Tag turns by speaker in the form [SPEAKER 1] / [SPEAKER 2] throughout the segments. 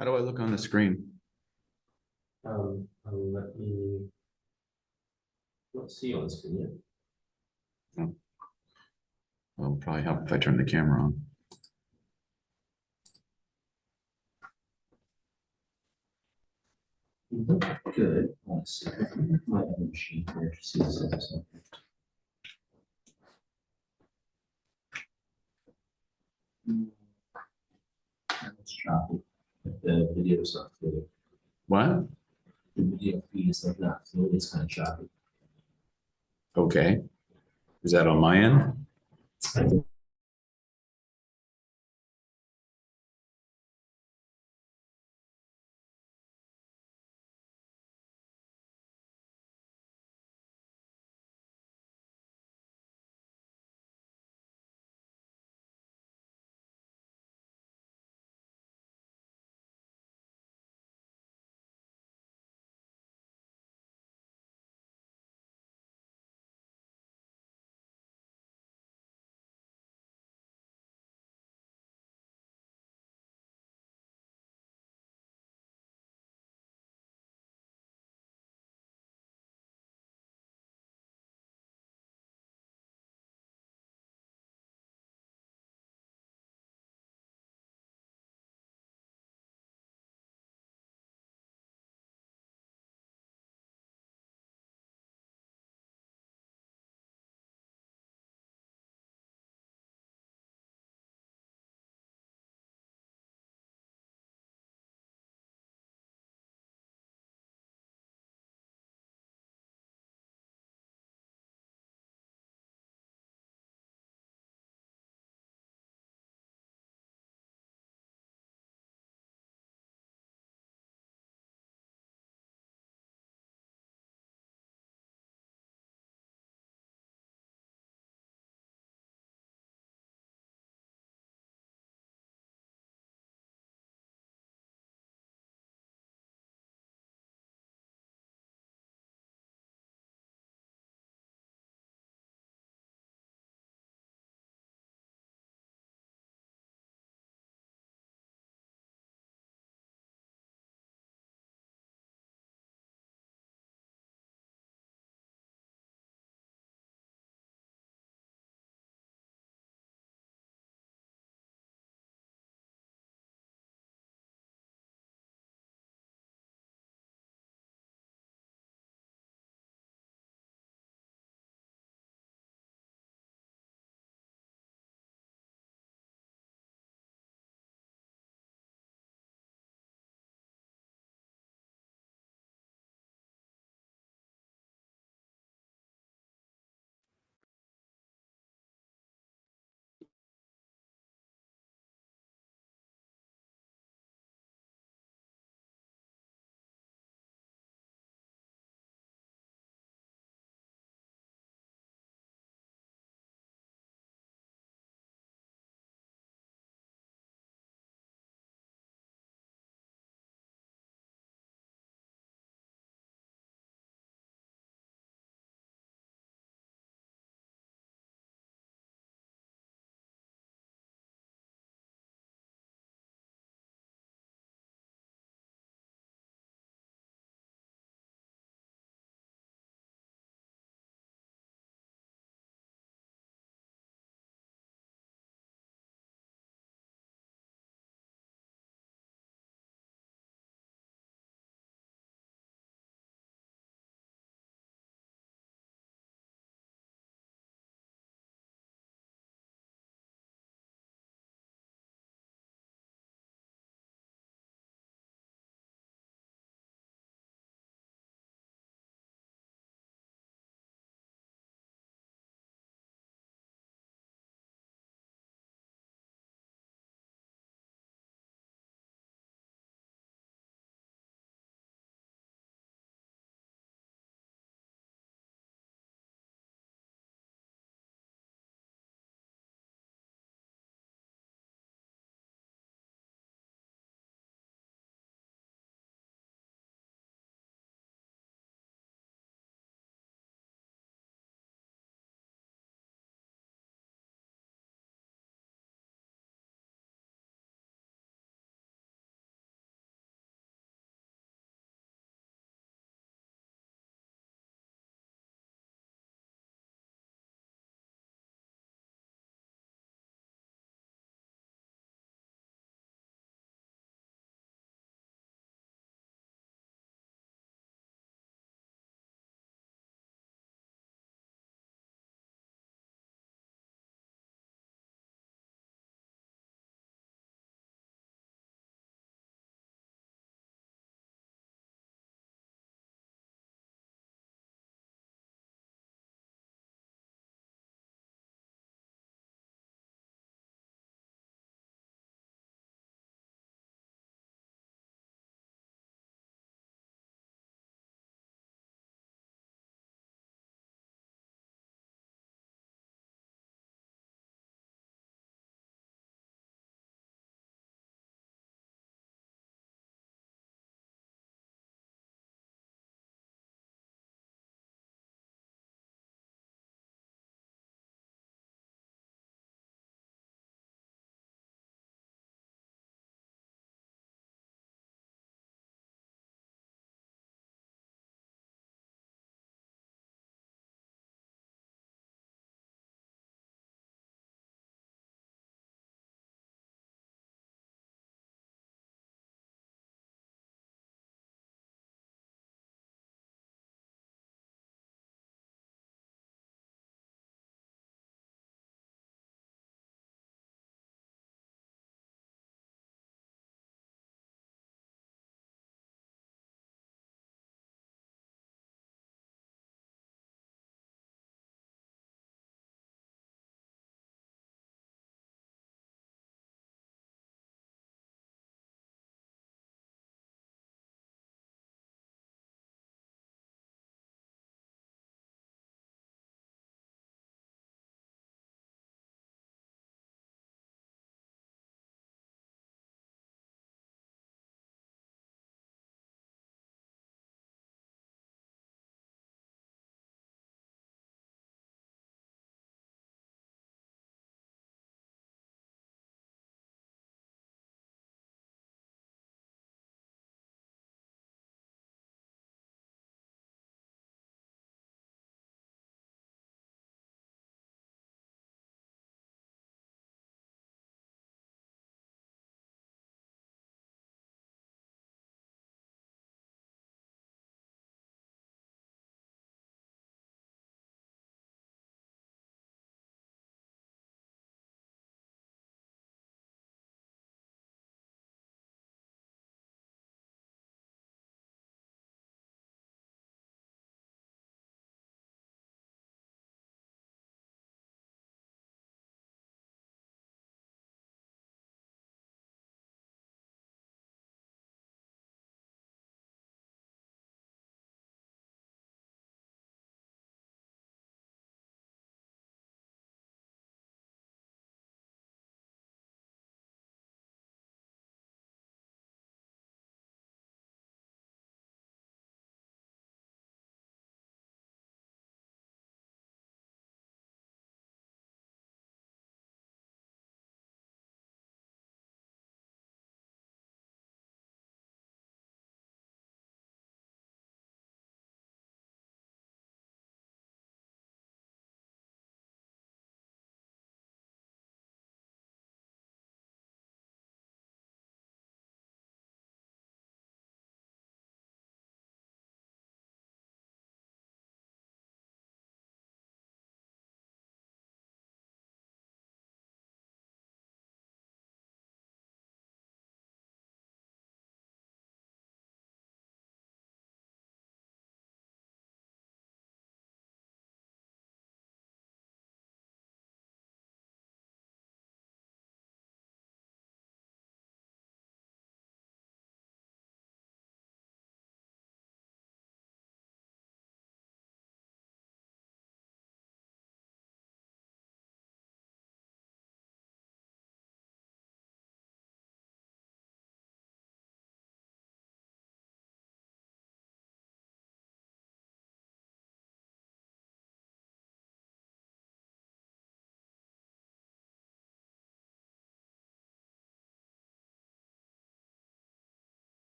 [SPEAKER 1] How do I look on the screen?
[SPEAKER 2] Let me. Let's see on the screen.
[SPEAKER 1] Oh. Well, it'll probably help if I turn the camera on.
[SPEAKER 2] Good. Let's see. My other machine here to see this. It's choppy. The video is not fluid.
[SPEAKER 1] What?
[SPEAKER 2] The video feed is like not fluid. It's kind of choppy.
[SPEAKER 1] Okay. Is that on my end?
[SPEAKER 2] I think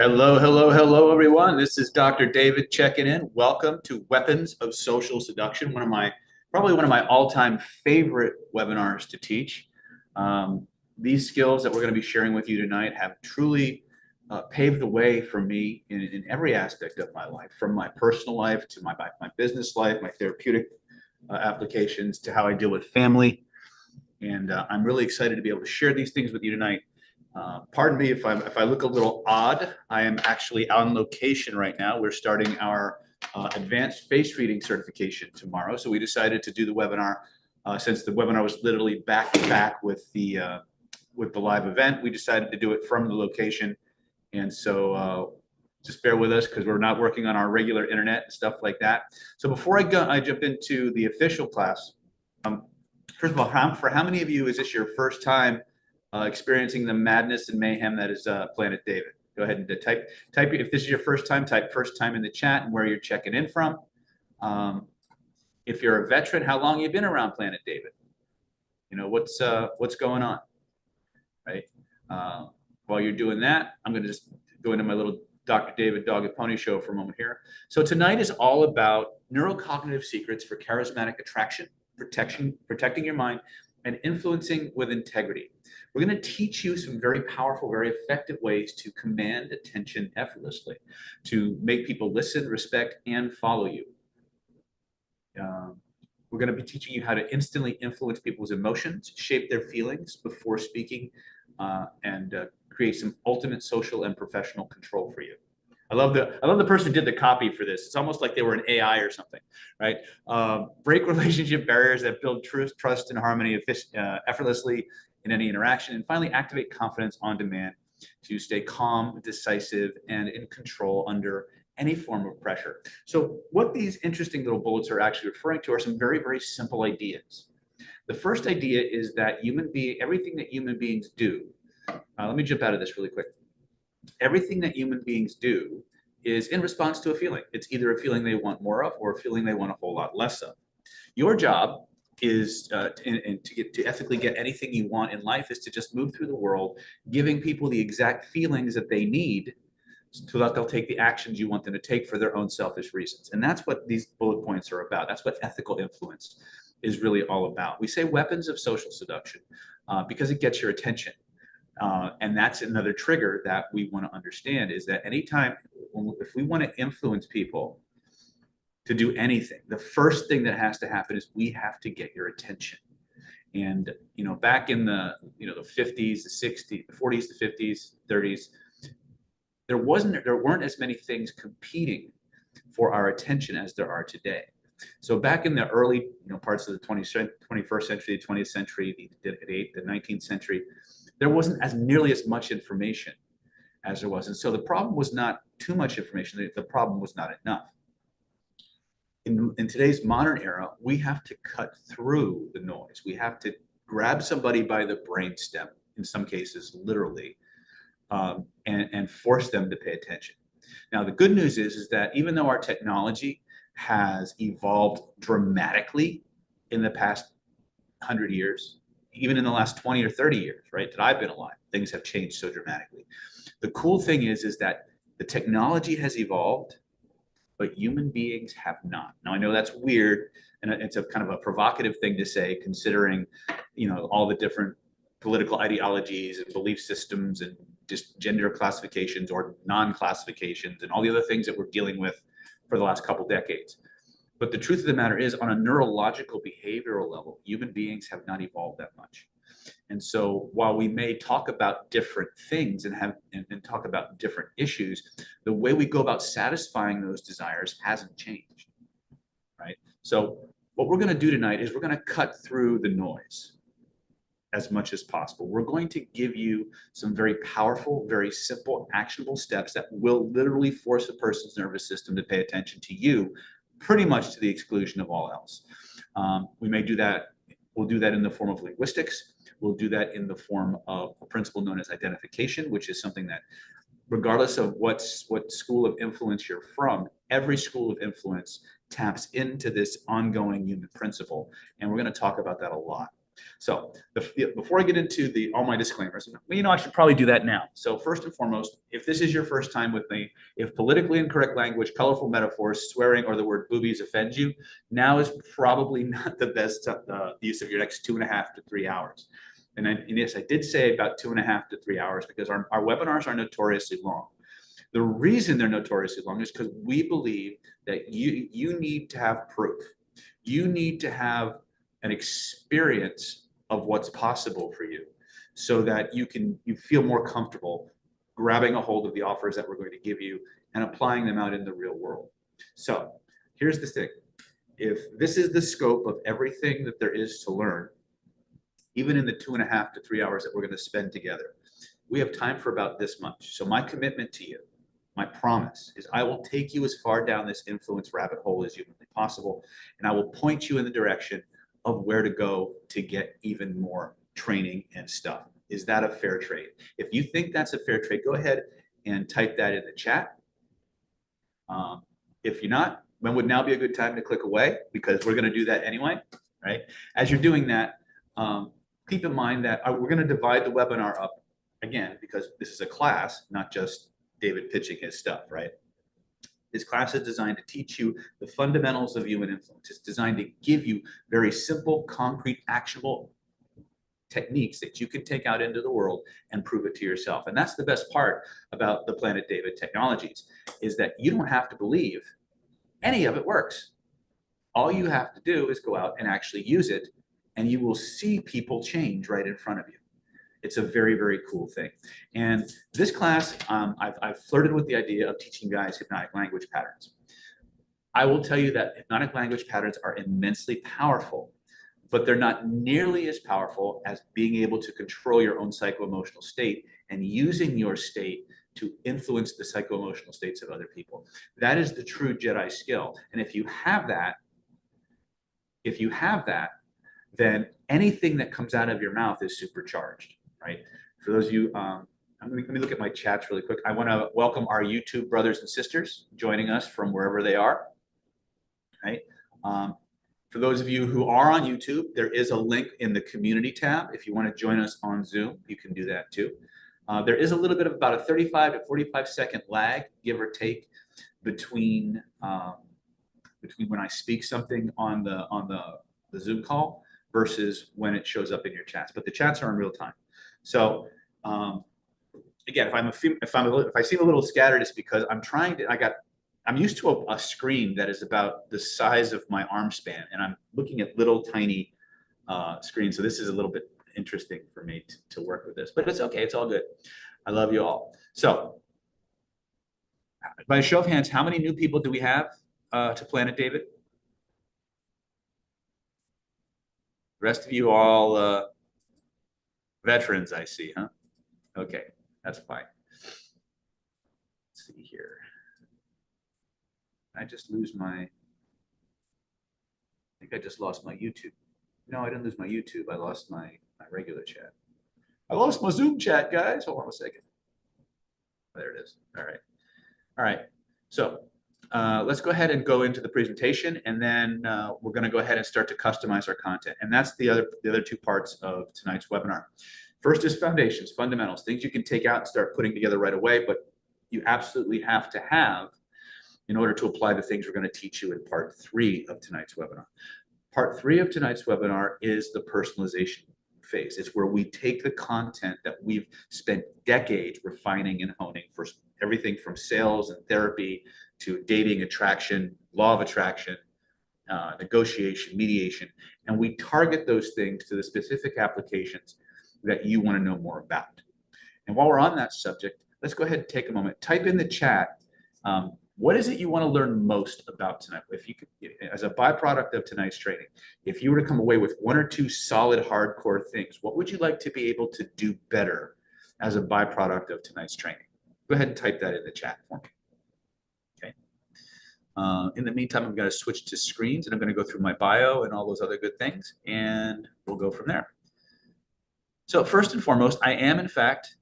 [SPEAKER 3] Hello, hello, hello, everyone. This is Dr. David checking in. Welcome to Weapons of Social Seduction, probably one of my all-time favorite webinars to teach. These skills that we're going to be sharing with you tonight have truly paved the way for me in every aspect of my life, from my personal life to my business life, my therapeutic applications, to how I deal with family. And I'm really excited to be able to share these things with you tonight. Pardon me if I look a little odd. I am actually on location right now. We're starting our advanced face reading certification tomorrow. So we decided to do the webinar since the webinar was literally back to back with the live event. We decided to do it from the location. And so just bear with us because we're not working on our regular internet and stuff like that. So before I jump into the official class, first of all, for how many of you is this your first time experiencing the madness and mayhem that is Planet David? Go ahead and type if this is your first time, type first time in the chat and where you're checking in from. If you're a veteran, how long have you been around Planet David? You know, what's going on, right? While you're doing that, I'm going to just go into my little Dr. David Dog and Pony show for a moment here. So tonight is all about neurocognitive secrets for charismatic attraction, protecting your mind, and influencing with integrity. We're going to teach you some very powerful, very effective ways to command attention effortlessly, to make people listen, respect, and follow you. We're going to be teaching you how to instantly influence people's emotions, shape their feelings before speaking, and create some ultimate social and professional control for you. I love the person who did the copy for this. It's almost like they were an AI or something, right? Break relationship barriers that build trust and harmony effortlessly in any interaction. And finally, activate confidence on demand to stay calm, decisive, and in control under any form of pressure. So what these interesting little bullets are actually referring to are some very, very simple ideas. The first idea is that everything that human beings do, let me jump out of this really quick. Everything that human beings do is in response to a feeling. It's either a feeling they want more of or a feeling they want a whole lot less of. Your job is to ethically get anything you want in life is to just move through the world, giving people the exact feelings that they need so that they'll take the actions you want them to take for their own selfish reasons. And that's what these bullet points are about. That's what ethical influence is really all about. We say weapons of social seduction because it gets your attention. And that's another trigger that we want to understand is that anytime, if we want to influence people to do anything, the first thing that has to happen is we have to get your attention. And, you know, back in the 50s, the 60s, the 40s, the 50s, 30s, there weren't as many things competing for our attention as there are today. So back in the early, parts of the 21st century, the 20th century, the 19th century, there wasn't as nearly as much information as there was. And so the problem was not too much information. The problem was not enough. In today's modern era, we have to cut through the noise. We have to grab somebody by the brainstem, in some cases, literally, and force them to pay attention. Now, the good news is that even though our technology has evolved dramatically in the past 100 years, even in the last 20 or 30 years, right, that I've been alive, things have changed so dramatically. The cool thing is that the technology has evolved, but human beings have not. Now, I know that's weird, and it's a kind of a provocative thing to say, considering, all the different political ideologies and belief systems and just gender classifications or non-classifications and all the other things that we're dealing with for the last couple decades. But the truth of the matter is, on a neurological behavioral level, human beings have not evolved that much. And so while we may talk about different things and talk about different issues, the way we go about satisfying those desires hasn't changed, right? So what we're going to do tonight is we're going to cut through the noise as much as possible. We're going to give you some very powerful, very simple, actionable steps that will literally force a person's nervous system to pay attention to you, pretty much to the exclusion of all else. We may do that. We'll do that in the form of linguistics. We'll do that in the form of a principle known as identification, which is something that, regardless of what school of influence you're from, every school of influence taps into this ongoing human principle. And we're going to talk about that a lot. So before I get into all my disclaimers, I should probably do that now. So first and foremost, if this is your first time with me, if politically incorrect language, colorful metaphors, swearing, or the word boobies offend you, now is probably not the best use of your next 2.5 to 3 hours. And yes, I did say about 2.5 to 3 hours because our webinars are notoriously long. The reason they're notoriously long is because we believe that you need to have proof. You need to have an experience of what's possible for you so that you feel more comfortable grabbing a hold of the offers that we're going to give you and applying them out in the real world. So here's the thing. If this is the scope of everything that there is to learn, even in the 2.5 to 3 hours that we're going to spend together, we have time for about this much. So my commitment to you, my promise, is I will take you as far down this influence rabbit hole as humanly possible, and I will point you in the direction of where to go to get even more training and stuff. Is that a fair trade? If you think that's a fair trade, go ahead and type that in the chat. If you're not, when would now be a good time to click away? Because we're going to do that anyway, right? As you're doing that, keep in mind that we're going to divide the webinar up again, because this is a class, not just David pitching his stuff, right? This class is designed to teach you the fundamentals of human influence. It's designed to give you very simple, concrete, actionable techniques that you can take out into the world and prove it to yourself. And that's the best part about the Planet David technologies, is that you don't have to believe any of it works. All you have to do is go out and actually use it, and you will see people change right in front of you. It's a very, very cool thing. And this class, I've flirted with the idea of teaching guys hypnotic language patterns. I will tell you that hypnotic language patterns are immensely powerful, but they're not nearly as powerful as being able to control your own psycho-emotional state and using your state to influence the psycho-emotional states of other people. That is the true Jedi skill. And if you have that, then anything that comes out of your mouth is supercharged, right? For those of you, let me look at my chats really quick. I want to welcome our YouTube brothers and sisters joining us from wherever they are, right? For those of you who are on YouTube, there is a link in the community tab. If you want to join us on Zoom, you can do that too. There is a little bit of about a 35 to 45 second lag, give or take, between when I speak something on the Zoom call versus when it shows up in your chats. But the chats are in real time. So again, if I seem a little scattered, it's because I'm used to a screen that is about the size of my arm span, and I'm looking at little tiny screens. So this is a little bit interesting for me to work with this, but it's okay. It's all good. I love you all. So by a show of hands, how many new people do we have to Planet David? The rest of you all veterans, I see, huh? Okay, that's fine. Let's see here. I just lose I think I just lost my YouTube. No, I didn't lose my YouTube. I lost my regular chat. I lost my Zoom chat, guys. Hold on a second. There it is. All right. All right. So let's go ahead and go into the presentation, and then we're going to go ahead and start to customize our content. And that's the other two parts of tonight's webinar. First is foundations, fundamentals, things you can take out and start putting together right away, but you absolutely have to have in order to apply the things we're going to teach you in part 3 of tonight's webinar. Part 3 of tonight's webinar is the personalization phase. It's where we take the content that we've spent decades refining and honing for everything from sales and therapy to dating, attraction, law of attraction, negotiation, mediation, and we target those things to the specific applications that you want to know more about. And while we're on that subject, let's go ahead and take a moment. Type in the chat, what is it you want to learn most about tonight? If you could, as a byproduct of tonight's training, if you were to come away with 1 or 2 solid, hardcore things, what would you like to be able to do better as a byproduct of tonight's training? Go ahead and type that in the chat for me. Okay. In the meantime, I'm going to switch to screens, and I'm going to go through my bio and all those other good things, and we'll go from there. So first and foremost, I am, in fact,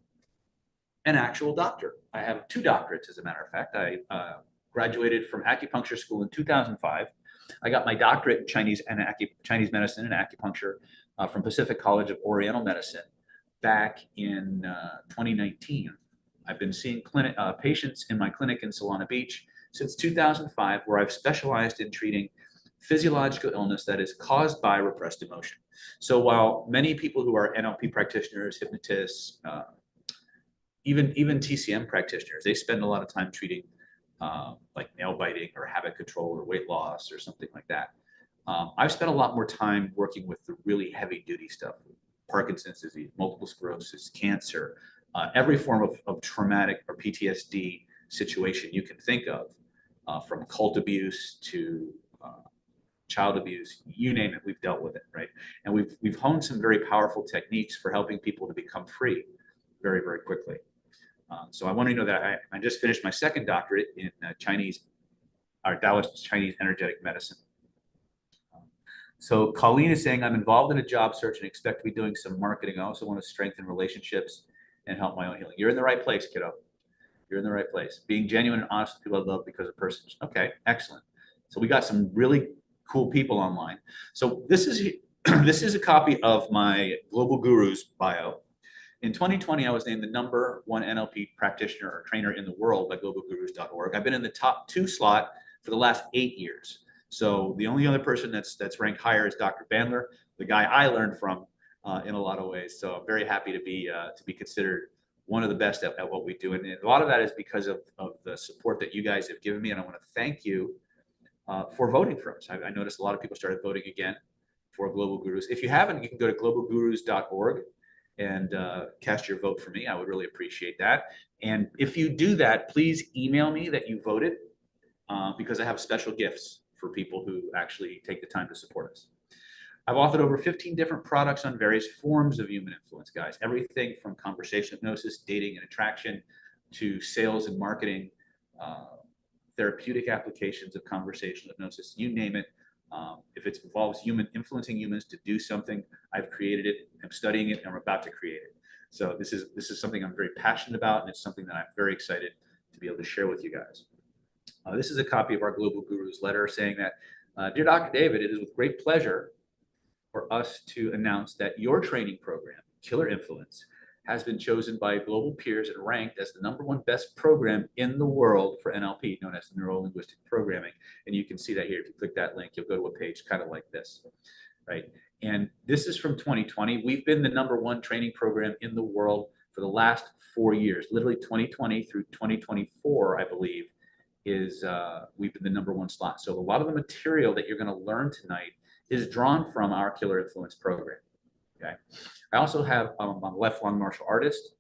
[SPEAKER 3] an actual doctor. I have 2 doctorates, as a matter of fact. I graduated from acupuncture school in 2005. I got my doctorate in Chinese medicine and acupuncture from Pacific College of Oriental Medicine back in 2019. I've been seeing patients in my clinic in Solana Beach since 2005, where I've specialized in treating physiological illness that is caused by repressed emotion. So while many people who are NLP practitioners, hypnotists, even TCM practitioners, they spend a lot of time treating like nail biting or habit control or weight loss or something like that. I've spent a lot more time working with the really heavy duty stuff, Parkinson's disease, multiple sclerosis, cancer, every form of traumatic or PTSD situation you can think of, from cult abuse to child abuse, you name it, we've dealt with it, right? And we've honed some very powerful techniques for helping people to become free very, very quickly. So I want to know that I just finished my second doctorate in Taoist Chinese energetic medicine. So Colleen is saying, I'm involved in a job search and expect to be doing some marketing. I also want to strengthen relationships and help my own healing. You're in the right place, kiddo. You're in the right place. Being genuine and honest with people I love because of persons. Okay, excellent. So we got some really cool people online. So this is this is a copy of my Global Gurus bio. In 2020, I was named the #1 NLP practitioner or trainer in the world by globalgurus.org. I've been in the top 2 slot for the last 8 years. So the only other person that's ranked higher is Dr. Bandler, the guy I learned from in a lot of ways. So I'm very happy to be considered one of the best at what we do. And a lot of that is because of the support that you guys have given me. And I want to thank you for voting for us. I noticed a lot of people started voting again for Global Gurus. If you haven't, you can go to globalgurus.org and cast your vote for me. I would really appreciate that. And if you do that, please email me that you voted, because I have special gifts for people who actually take the time to support us. I've authored over 15 different products on various forms of human influence, guys. Everything from conversation hypnosis, dating and attraction, to sales and marketing, therapeutic applications of conversational hypnosis, you name it. If it involves influencing humans to do something, I've created it, I'm studying it, and I'm about to create it. So this is something I'm very passionate about, and it's something that I'm very excited to be able to share with you guys. This is a copy of our Global Gurus letter saying that, Dear Dr. David, it is with great pleasure for us to announce that your training program, Killer Influence, has been chosen by global peers and ranked as the #1 best program in the world for NLP, known as Neuro-Linguistic Programming. And you can see that here. If you click that link, you'll go to a page kind of like this, right? And this is from 2020. We've been the #1 training program in the world for the last 4 years, literally 2020 through 2024, I believe, is we've been the #1 slot. So a lot of the material that you're going to learn tonight is drawn from our Killer Influence program. Okay. I also have, I'm a lifelong martial artist.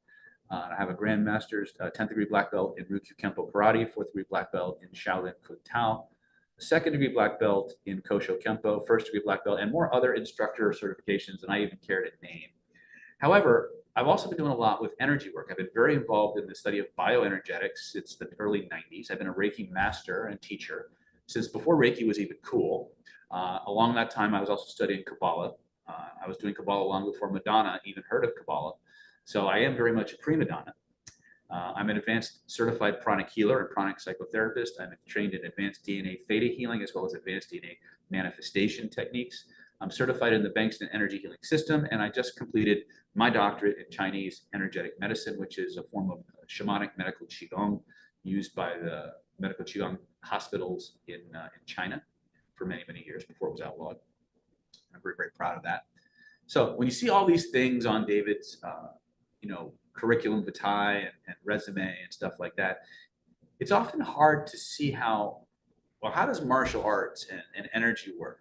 [SPEAKER 3] I have a Grandmaster's 10th degree black belt in Ryukyu Kempo Karate, 4th degree black belt in Shaolin Kung Tao, 2nd degree black belt in Kosho Kempo, 1st degree black belt, and more other instructor certifications than I even care to name. However, I've also been doing a lot with energy work. I've been very involved in the study of bioenergetics since the early 90s. I've been a Reiki master and teacher since before Reiki was even cool. Along that time, I was also studying Kabbalah. I was doing Kabbalah long before Madonna even heard of Kabbalah. So I am very much a prima donna. I'm an advanced certified pranic healer and pranic psychotherapist. I'm trained in advanced DNA theta healing as well as advanced DNA manifestation techniques. I'm certified in the Bankston Energy Healing System, and I just completed my doctorate in Chinese energetic medicine, which is a form of shamanic medical qigong used by the medical qigong hospitals in China for many, many years before it was outlawed. I'm very, very proud of that. So when you see all these things on David's, curriculum vitae and resume and stuff like that, it's often hard to see how does martial arts and energy work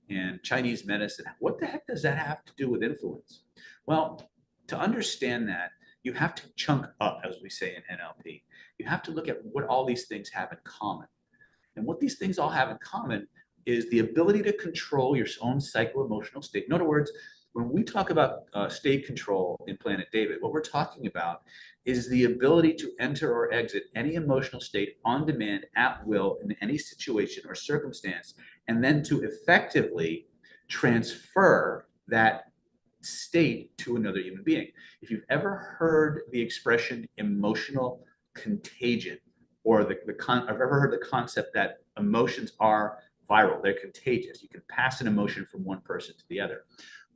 [SPEAKER 3] and Chinese medicine, what the heck does that have to do with influence? Well, to understand that, you have to chunk up, as we say in NLP. You have to look at what all these things have in common. And what these things all have in common is the ability to control your own psycho-emotional state. In other words, when we talk about state control in Planet David, what we're talking about is the ability to enter or exit any emotional state on demand at will in any situation or circumstance, and then to effectively transfer that state to another human being. If you've ever heard the expression emotional contagion, or I've ever heard the concept that emotions are viral, they're contagious. You can pass an emotion from one person to the other.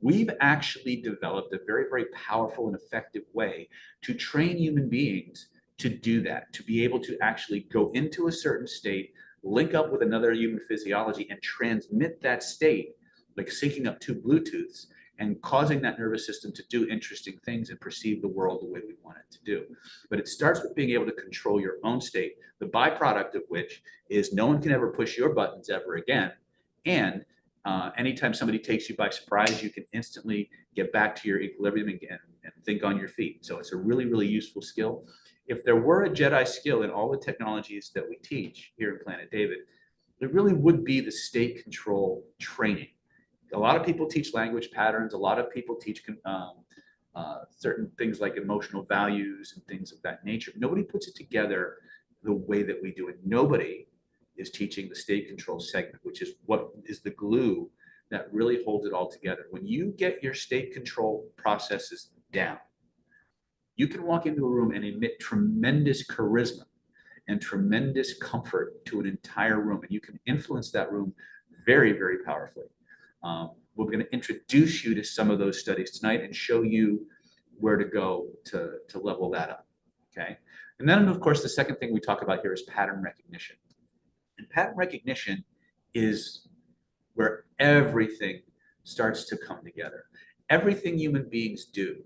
[SPEAKER 3] We've actually developed a very, very powerful and effective way to train human beings to do that, to be able to actually go into a certain state, link up with another human physiology, and transmit that state, like syncing up two Bluetooths and causing that nervous system to do interesting things and perceive the world the way we want it to do. But it starts with being able to control your own state, the byproduct of which is no one can ever push your buttons ever again. And anytime somebody takes you by surprise, you can instantly get back to your equilibrium and think on your feet. So it's a really, really useful skill. If there were a Jedi skill in all the technologies that we teach here in Planet David, it really would be the state control training. A lot of people teach language patterns. A lot of people teach certain things like emotional values and things of that nature. Nobody puts it together the way that we do it. Nobody is teaching the state control segment, which is what is the glue that really holds it all together. When you get your state control processes down, you can walk into a room and emit tremendous charisma and tremendous comfort to an entire room, and you can influence that room very, very powerfully. We're going to introduce you to some of those studies tonight and show you where to go to level that up, okay? And then, of course, the second thing we talk about here is pattern recognition. And pattern recognition is where everything starts to come together. Everything human beings do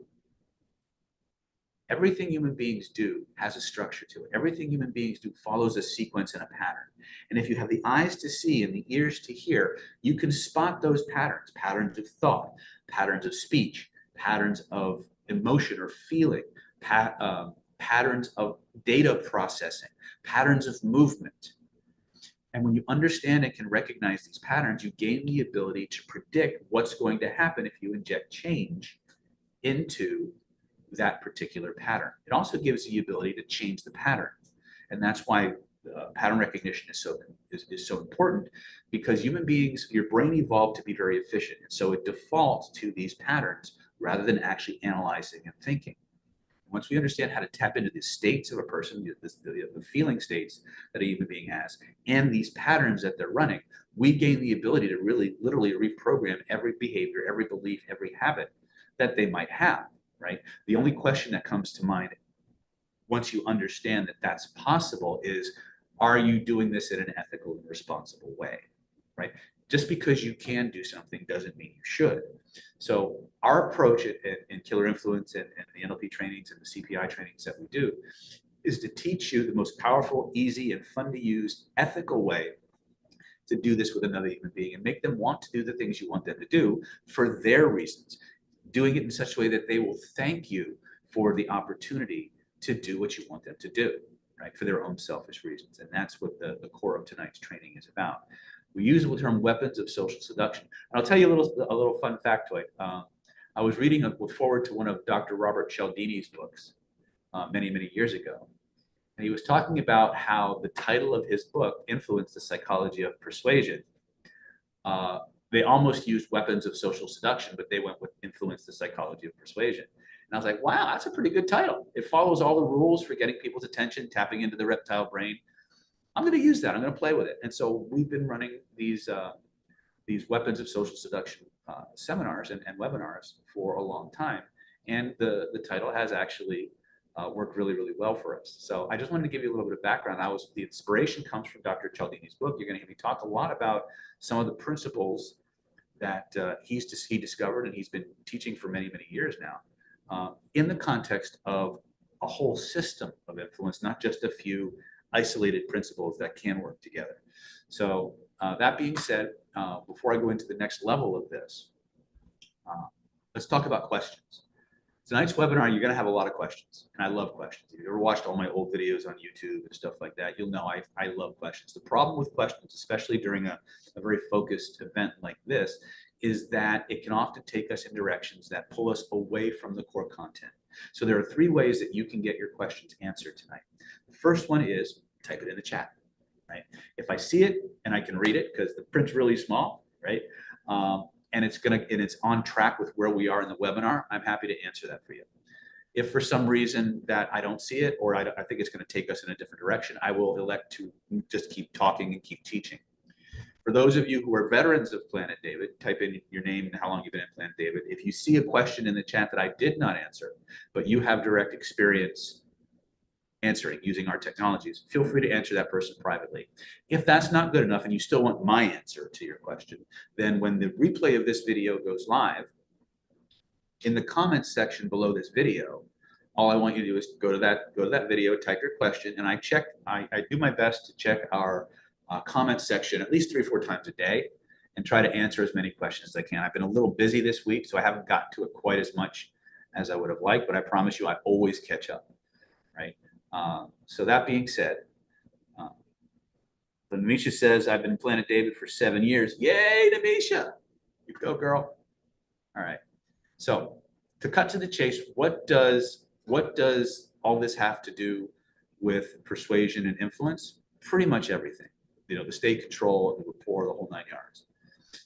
[SPEAKER 3] has a structure to it. Everything human beings do follows a sequence and a pattern. And if you have the eyes to see and the ears to hear, you can spot those patterns, patterns of thought, patterns of speech, patterns of emotion or feeling, patterns of data processing, patterns of movement. And when you understand and can recognize these patterns, you gain the ability to predict what's going to happen if you inject change into that particular pattern. It also gives you the ability to change the pattern. And that's why pattern recognition is so important, because human beings, your brain evolved to be very efficient. And so it defaults to these patterns rather than actually analyzing and thinking. Once we understand how to tap into the states of a person, the feeling states that a human being has, and these patterns that they're running, we gain the ability to really literally reprogram every behavior, every belief, every habit that they might have, right? The only question that comes to mind once you understand that that's possible is, are you doing this in an ethical and responsible way, right? Just because you can do something doesn't mean you should. So our approach in Killer Influence and the NLP trainings and the CPI trainings that we do is to teach you the most powerful, easy, and fun to use ethical way to do this with another human being and make them want to do the things you want them to do for their reasons. Doing it in such a way that they will thank you for the opportunity to do what you want them to do, right? For their own selfish reasons. And that's what the core of tonight's training is about. We use the term weapons of social seduction. And I'll tell you a little fun factoid. I was reading a forward to one of Dr. Robert Cialdini's books many, many years ago. And he was talking about how the title of his book influenced the psychology of persuasion. They almost used weapons of social seduction, but they went with influence the psychology of persuasion. And I was like, wow, that's a pretty good title. It follows all the rules for getting people's attention, tapping into the reptile brain. I'm going to use that. I'm going to play with it. And so we've been running these weapons of social seduction seminars and webinars for a long time. And the title has actually worked really, really well for us. So I just wanted to give you a little bit of background. The inspiration comes from Dr. Cialdini's book. You're going to hear me talk a lot about some of the principles that he discovered and he's been teaching for many, many years now in the context of a whole system of influence, not just a few isolated principles that can work together. So that being said, before I go into the next level of this, let's talk about questions. Tonight's webinar, you're going to have a lot of questions, and I love questions. If you've ever watched all my old videos on YouTube and stuff like that, you'll know I love questions. The problem with questions, especially during a very focused event like this, is that it can often take us in directions that pull us away from the core content. So there are 3 ways that you can get your questions answered tonight. The first one is type it in the chat, right? If I see it and I can read it because the print's really small, right? And it's on track with where we are in the webinar, I'm happy to answer that for you. If for some reason that I don't see it, or I think it's going to take us in a different direction, I will elect to just keep talking and keep teaching. For those of you who are veterans of Planet David, type in your name and how long you've been in Planet David. If you see a question in the chat that I did not answer, but you have direct experience answering using our technologies, feel free to answer that person privately. If that's not good enough and you still want my answer to your question, then when the replay of this video goes live, in the comments section below this video, all I want you to do is go to that video, type your question, and I do my best to check our comment section at least 3 or 4 times a day and try to answer as many questions as I can. I've been a little busy this week, so I haven't gotten to it quite as much as I would have liked, but I promise you I always catch up, right? So that being said, Namisha says, I've been in Planet David for 7 years. Yay, Namisha! You go, girl. All right. So to cut to the chase, what does all this have to do with persuasion and influence? Pretty much everything. The state control, the rapport, the whole 9 yards.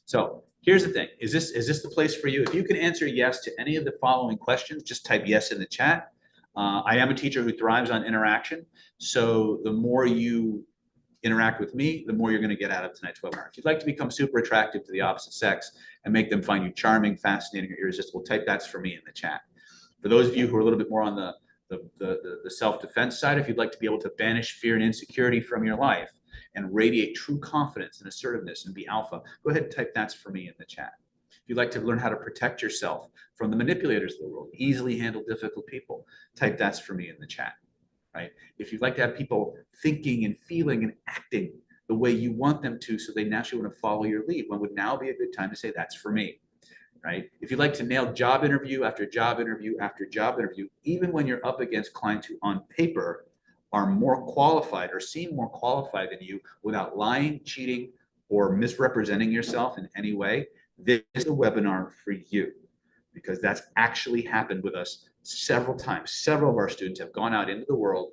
[SPEAKER 3] So here's the thing. Is this the place for you? If you can answer yes to any of the following questions, just type yes in the chat. I am a teacher who thrives on interaction. So the more you interact with me, the more you're going to get out of tonight's webinar. If you'd like to become super attractive to the opposite sex and make them find you charming, fascinating, or irresistible, type that's for me in the chat. For those of you who are a little bit more on the self-defense side, if you'd like to be able to banish fear and insecurity from your life and radiate true confidence and assertiveness and be alpha, go ahead and type that's for me in the chat. If you'd like to learn how to protect yourself from the manipulators of the world, easily handle difficult people, type that's for me in the chat, right? If you'd like to have people thinking and feeling and acting the way you want them to so they naturally want to follow your lead, when would now be a good time to say that's for me, right? If you'd like to nail job interview after job interview after job interview, even when you're up against clients who on paper are more qualified or seem more qualified than you without lying, cheating, or misrepresenting yourself in any way, this is a webinar for you, because that's actually happened with us several times. Several of our students have gone out into the world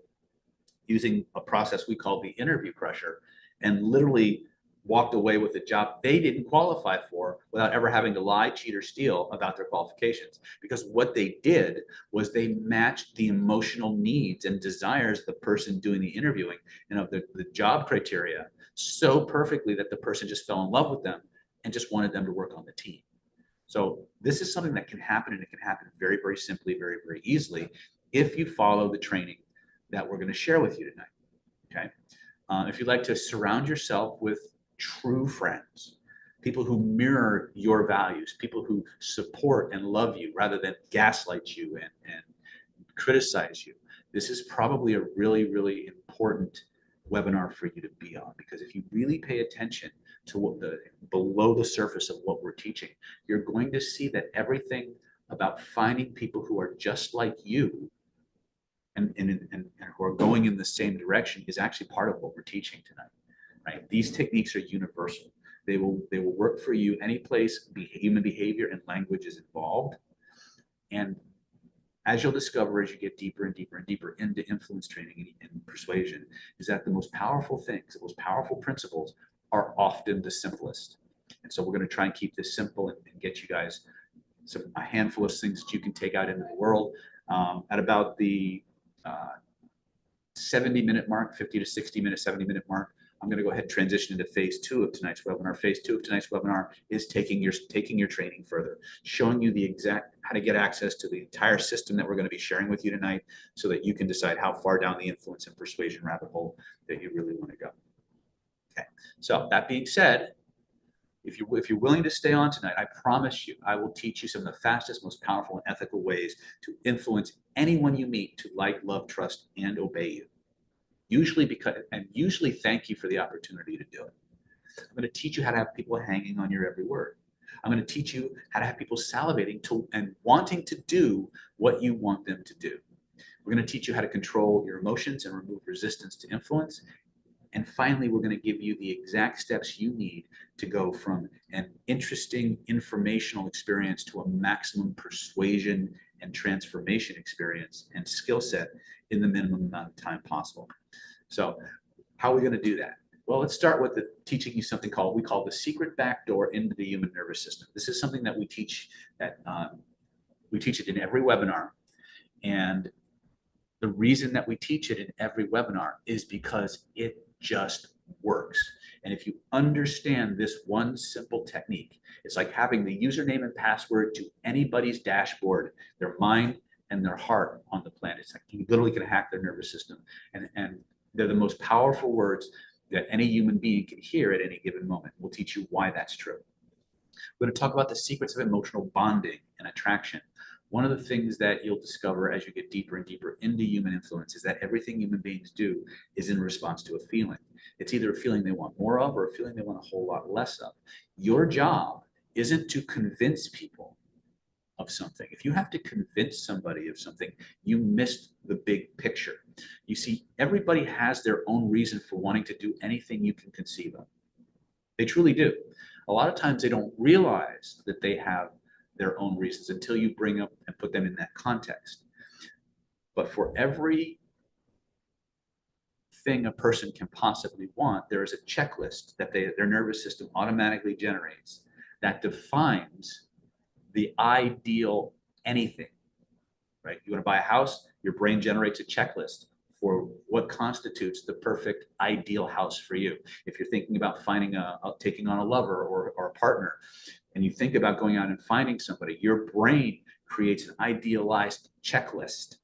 [SPEAKER 3] using a process we call the interview crusher and literally walked away with a job they didn't qualify for without ever having to lie, cheat, or steal about their qualifications. Because what they did was they matched the emotional needs and desires of the person doing the interviewing and of the job criteria so perfectly that the person just fell in love with them and just wanted them to work on the team. So this is something that can happen, and it can happen very, very simply, very, very easily if you follow the training that we're going to share with you tonight, okay? If you'd like to surround yourself with true friends, people who mirror your values, people who support and love you rather than gaslight you and criticize you, this is probably a really, really important webinar for you to be on, because if you really pay attention to what below the surface of what we're teaching, you're going to see that everything about finding people who are just like you and who are going in the same direction is actually part of what we're teaching tonight, right? These techniques are universal. They will work for you any place human behavior and language is involved. And as you'll discover as you get deeper and deeper and deeper into influence training and persuasion, is that the most powerful things, the most powerful principles are often the simplest. And so we're going to try and keep this simple and get you guys a handful of things that you can take out into the world. At about the 70-minute mark, 50 to 60-minute, 70-minute mark, I'm going to go ahead and transition into phase 2 of tonight's webinar. Phase 2 of tonight's webinar is taking your training further, showing you the exact how to get access to the entire system that we're going to be sharing with you tonight, so that you can decide how far down the influence and persuasion rabbit hole that you really want to go. Okay. So that being said, if you're willing to stay on tonight, I promise you, I will teach you some of the fastest, most powerful, and ethical ways to influence anyone you meet to like, love, trust, and obey you. Usually thank you for the opportunity to do it. I'm going to teach you how to have people hanging on your every word. I'm going to teach you how to have people salivating and wanting to do what you want them to do. We're going to teach you how to control your emotions and remove resistance to influence. And finally, we're going to give you the exact steps you need to go from an interesting informational experience to a maximum persuasion and transformation experience and skill set in the minimum amount of time possible. So how are we going to do that? Well, let's start with teaching you something we call the secret back door into the human nervous system. This is something that we teach it in every webinar. And the reason that we teach it in every webinar is because it just works. And if you understand this one simple technique, it's like having the username and password to anybody's dashboard, their mind and their heart on the planet. It's like you literally can hack their nervous system. And they're the most powerful words that any human being can hear at any given moment. We'll teach you why that's true. We're going to talk about the secrets of emotional bonding and attraction. One of the things that you'll discover as you get deeper and deeper into human influence is that everything human beings do is in response to a feeling. It's either a feeling they want more of or a feeling they want a whole lot less of. Your job isn't to convince people of something. If you have to convince somebody of something, you missed the big picture. You see, everybody has their own reason for wanting to do anything you can conceive of. They truly do. A lot of times they don't realize that they have their own reasons until you bring up and put them in that context. But for every thing a person can possibly want, there is a checklist that their nervous system automatically generates that defines the ideal anything, right? You want to buy a house, your brain generates a checklist for what constitutes the perfect ideal house for you. If you're thinking about taking on a lover or a partner, and you think about going out and finding somebody, your brain creates an idealized checklist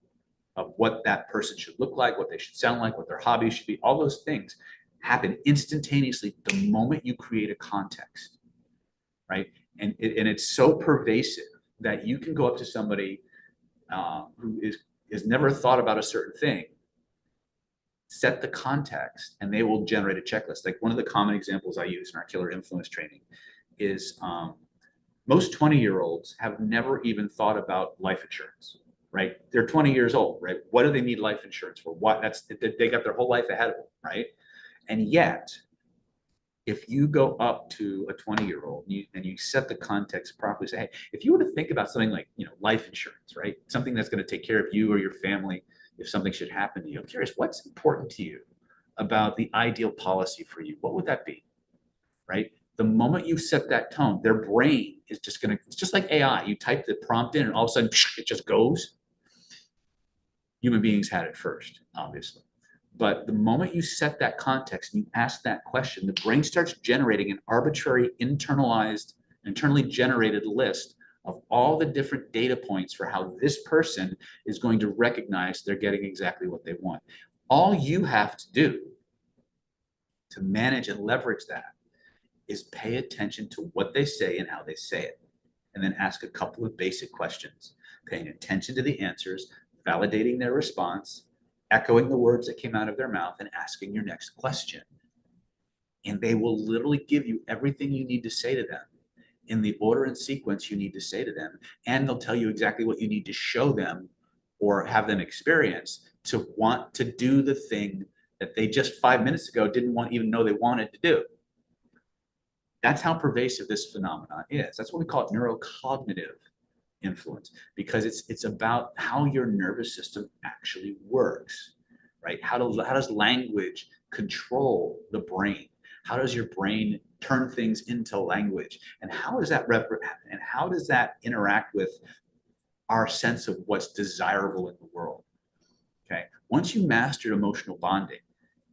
[SPEAKER 3] of what that person should look like, what they should sound like, what their hobbies should be. All those things happen instantaneously the moment you create a context, right? And it's so pervasive that you can go up to somebody who is never thought about a certain thing, set the context, and they will generate a checklist. Like one of the common examples I use in our killer influence training is most 20-year-olds have never even thought about life insurance, right? They're 20 years old, right? What do they need life insurance for? They got their whole life ahead of them, right? And yet, if you go up to a 20-year-old and you set the context properly, say, hey, if you were to think about something like, life insurance, right? Something that's going to take care of you or your family if something should happen to you. I'm curious, what's important to you about the ideal policy for you? What would that be, right? The moment you set that tone, their brain is just going to, it's just like AI. You type the prompt in and all of a sudden it just goes. Human beings had it first, obviously. But the moment you set that context and you ask that question, the brain starts generating an arbitrary internally generated list of all the different data points for how this person is going to recognize they're getting exactly what they want. All you have to do to manage and leverage that is pay attention to what they say and how they say it, and then ask a couple of basic questions, paying attention to the answers, validating their response, echoing the words that came out of their mouth, and asking your next question. And they will literally give you everything you need to say to them in the order and sequence you need to say to them. And they'll tell you exactly what you need to show them or have them experience to want to do the thing that they just 5 minutes ago didn't even know they wanted to do. That's how pervasive this phenomenon is. That's what we call it neurocognitive influence, because it's about how your nervous system actually works, right? How does language control the brain? How does your brain turn things into language? And how does that interact with our sense of what's desirable in the world? Okay. Once you mastered emotional bonding,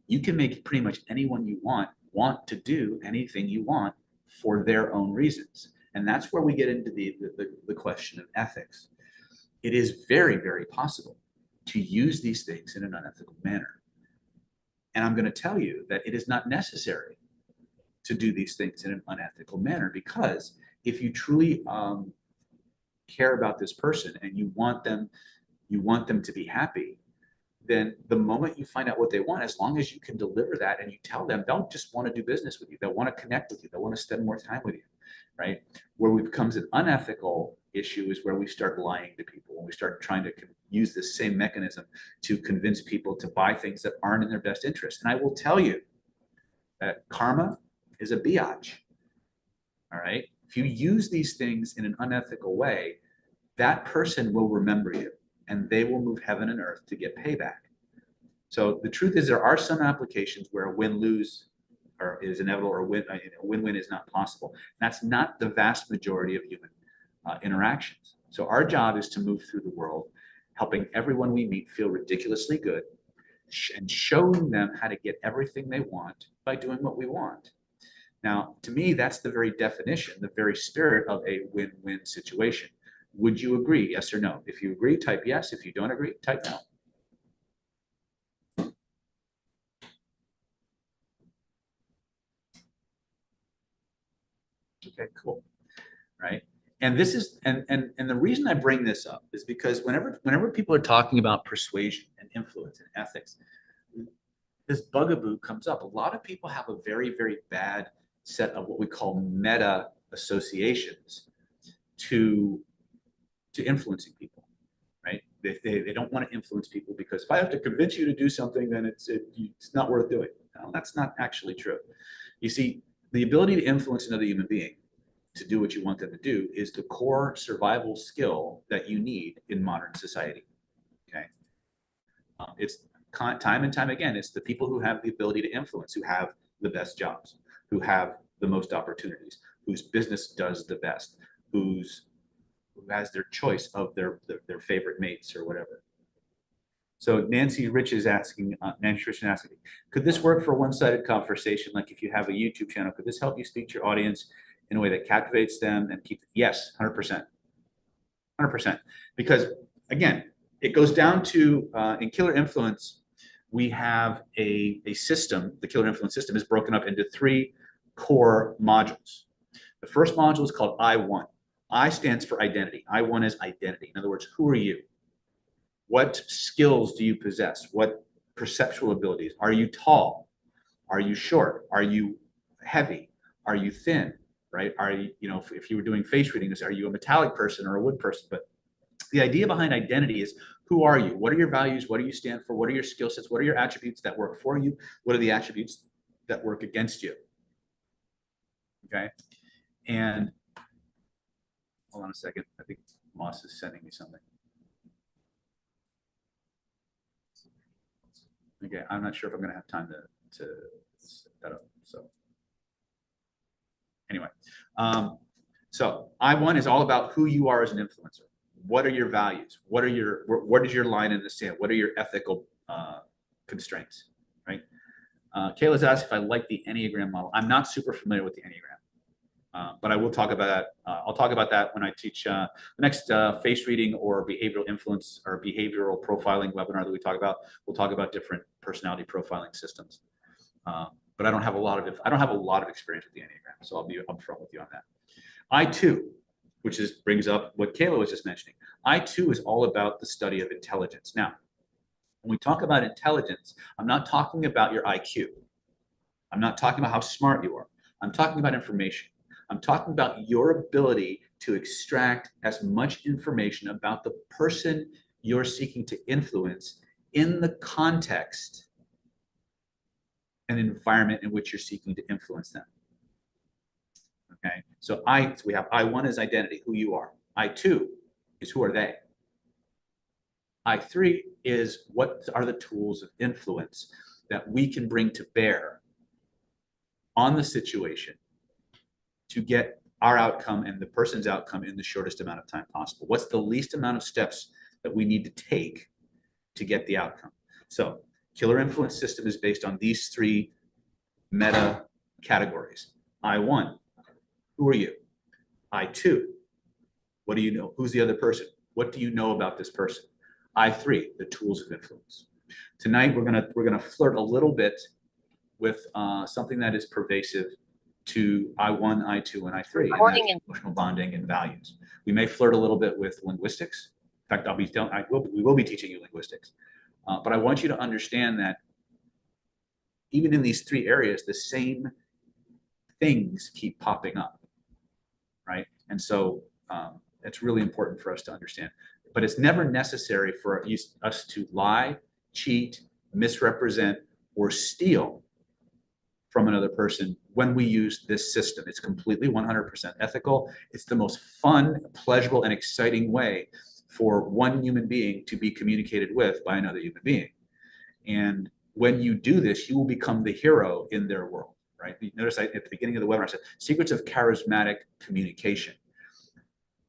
[SPEAKER 3] you can make pretty much anyone you want to do anything you want for their own reasons. And that's where we get into the question of ethics. It is very, very possible to use these things in an unethical manner. And I'm going to tell you that it is not necessary to do these things in an unethical manner, because if you truly care about this person and you want them to be happy, then the moment you find out what they want, as long as you can deliver that and you tell them, they'll just want to do business with you. They'll want to connect with you. They'll want to spend more time with you, right? Where it becomes an unethical issue is where we start lying to people, when we start trying to use this same mechanism to convince people to buy things that aren't in their best interest. And I will tell you that karma is a biatch, all right? If you use these things in an unethical way, that person will remember you, and they will move heaven and earth to get payback. So the truth is, there are some applications where a win-lose is inevitable, or a win-win is not possible. That's not the vast majority of human interactions. So our job is to move through the world, helping everyone we meet feel ridiculously good, and showing them how to get everything they want by doing what we want. Now, to me, that's the very definition, the very spirit of a win-win situation. Would you agree, yes or no? If you agree, type yes. If you don't agree, type no. Okay, cool. Right. And this is and the reason I bring this up is because whenever people are talking about persuasion and influence and ethics, this bugaboo comes up. A lot of people have a very, very bad set of what we call meta associations to influencing people, right? They don't want to influence people because if I have to convince you to do something, then it's not worth doing. No, that's not actually true. You see, the ability to influence another human being to do what you want them to do is the core survival skill that you need in modern society. Okay, it's time and time again. It's the people who have the ability to influence, who have the best jobs, who have the most opportunities, whose business does the best, who has their choice of their favorite mates or whatever. So Nancy Rich is asking, could this work for a one-sided conversation? Like if you have a YouTube channel, could this help you speak to your audience in a way that captivates them and keep, yes, 100%, 100%. Because again, it goes down to, in Killer Influence, we have a system, the Killer Influence system is broken up into 3 core modules. The first module is called I1. I stands for identity. I1 is identity. In other words, who are you? What skills do you possess? What perceptual abilities? Are you tall? Are you short? Are you heavy? Are you thin? Right? Are you, if you were doing face reading, are you a metallic person or a wood person? But the idea behind identity is, who are you? What are your values? What do you stand for? What are your skill sets? What are your attributes that work for you? What are the attributes that work against you? Okay. And hold on a second. I think Moss is sending me something. Okay, I'm not sure if I'm going to have time to set that up. So anyway, so I1 is all about who you are as an influencer. What are your values? What is your line in the sand? What are your ethical constraints, right? Kayla's asked if I like the Enneagram model. I'm not super familiar with the Enneagram, but I will talk about that. I'll talk about that when I teach the next face reading or behavioral influence or behavioral profiling webinar that we talk about. We'll talk about different personality profiling systems. But I don't have a lot of experience with the Enneagram, so I'll be upfront with you on that. I2, which brings up what Kayla was just mentioning. I2 is all about the study of intelligence. Now, when we talk about intelligence, I'm not talking about your IQ. I'm not talking about how smart you are. I'm talking about information. I'm talking about your ability to extract as much information about the person you're seeking to influence in the context and environment in which you're seeking to influence them. Okay, so we have I1 is identity, who you are. I2 is who are they. I3 is what are the tools of influence that we can bring to bear on the situation to get our outcome and the person's outcome in the shortest amount of time possible. What's the least amount of steps that we need to take to get the outcome? So Killer Influence system is based on these 3 meta categories. I1, who are you? I2, what do you know? Who's the other person? What do you know about this person? I3, the tools of influence. Tonight we're gonna flirt a little bit with something that is pervasive to I1, I2, and I3, and that's emotional bonding and values. We may flirt a little bit with linguistics. In fact, we will be teaching you linguistics. But I want you to understand that even in these 3 areas, the same things keep popping up, right? And so it's really important for us to understand. But it's never necessary for us to lie, cheat, misrepresent, or steal from another person when we use this system. It's completely 100% ethical. It's the most fun, pleasurable, and exciting way for one human being to be communicated with by another human being. And when you do this, you will become the hero in their world, right? Notice at the beginning of the webinar, I said, secrets of charismatic communication.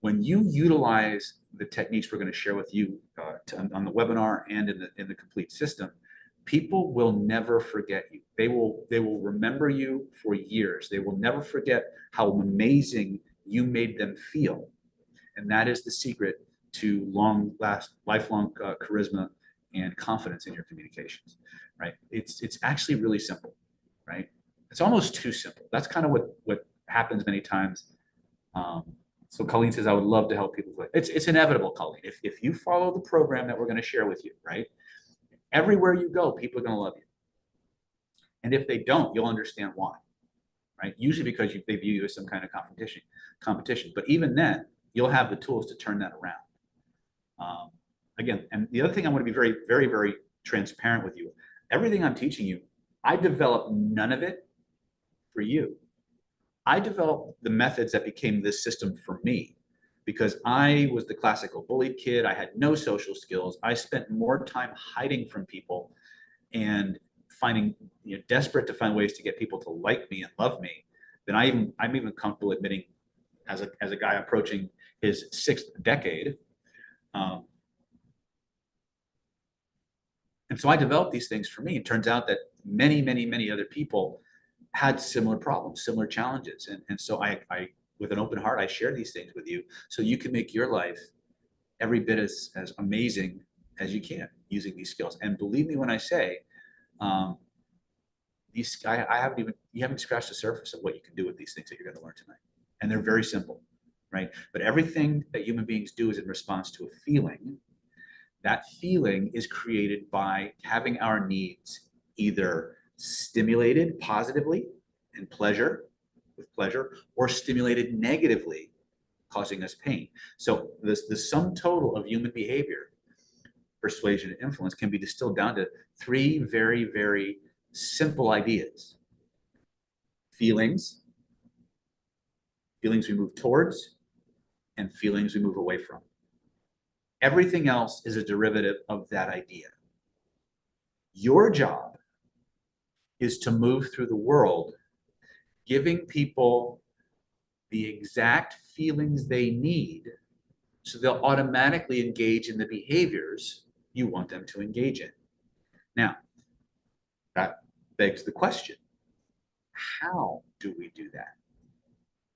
[SPEAKER 3] When you utilize the techniques we're going to share with you on the webinar and in the complete system, People will never forget you. They will remember you for years. They will never forget how amazing you made them feel. And that is the secret to lifelong charisma and confidence in your communications, right? It's actually really simple, right? It's almost too simple. That's kind of what happens many times. So Colleen says, I would love to help people. It's inevitable, Colleen. If you follow the program that we're going to share with you, right? Everywhere you go, people are going to love you. And if they don't, you'll understand why, right? Usually because they view you as some kind of competition. But even then, you'll have the tools to turn that around. Again, and the other thing I want to be very, very, very transparent with you. Everything I'm teaching you, I developed none of it for you. I developed the methods that became this system for me because I was the classical bullied kid. I had no social skills. I spent more time hiding from people and finding, desperate to find ways to get people to like me and love me than I'm even comfortable admitting as a guy approaching his 6th decade. And so I developed these things for me. It turns out that many, many, many other people had similar problems, similar challenges. And so I, with an open heart, I share these things with you so you can make your life every bit as amazing as you can using these skills. And believe me when I say, you haven't scratched the surface of what you can do with these things that you're going to learn tonight. And they're very simple, right? But everything that human beings do is in response to a feeling. That feeling is created by having our needs either stimulated positively and with pleasure, or stimulated negatively, causing us pain. So the sum total of human behavior, persuasion, and influence can be distilled down to 3 very, very simple ideas. Feelings we move towards, and feelings we move away from. Everything else is a derivative of that idea. Your job is to move through the world, giving people the exact feelings they need so they'll automatically engage in the behaviors you want them to engage in. Now, that begs the question, how do we do that?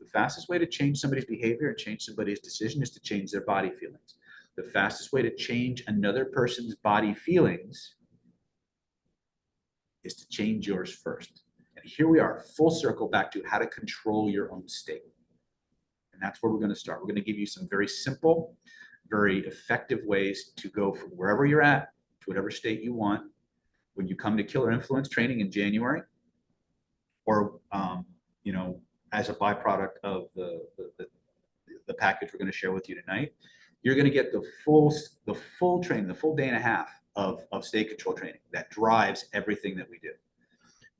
[SPEAKER 3] The fastest way to change somebody's behavior and change somebody's decision is to change their body feelings. The fastest way to change another person's body feelings is to change yours first. And here we are, full circle back to how to control your own state. And that's where we're going to start. We're going to give you some very simple, very effective ways to go from wherever you're at to whatever state you want. When you come to Killer Influence training in January, or as a byproduct of the package we're going to share with you tonight, you're going to get the full training, the full day and a half of state control training that drives everything that we do.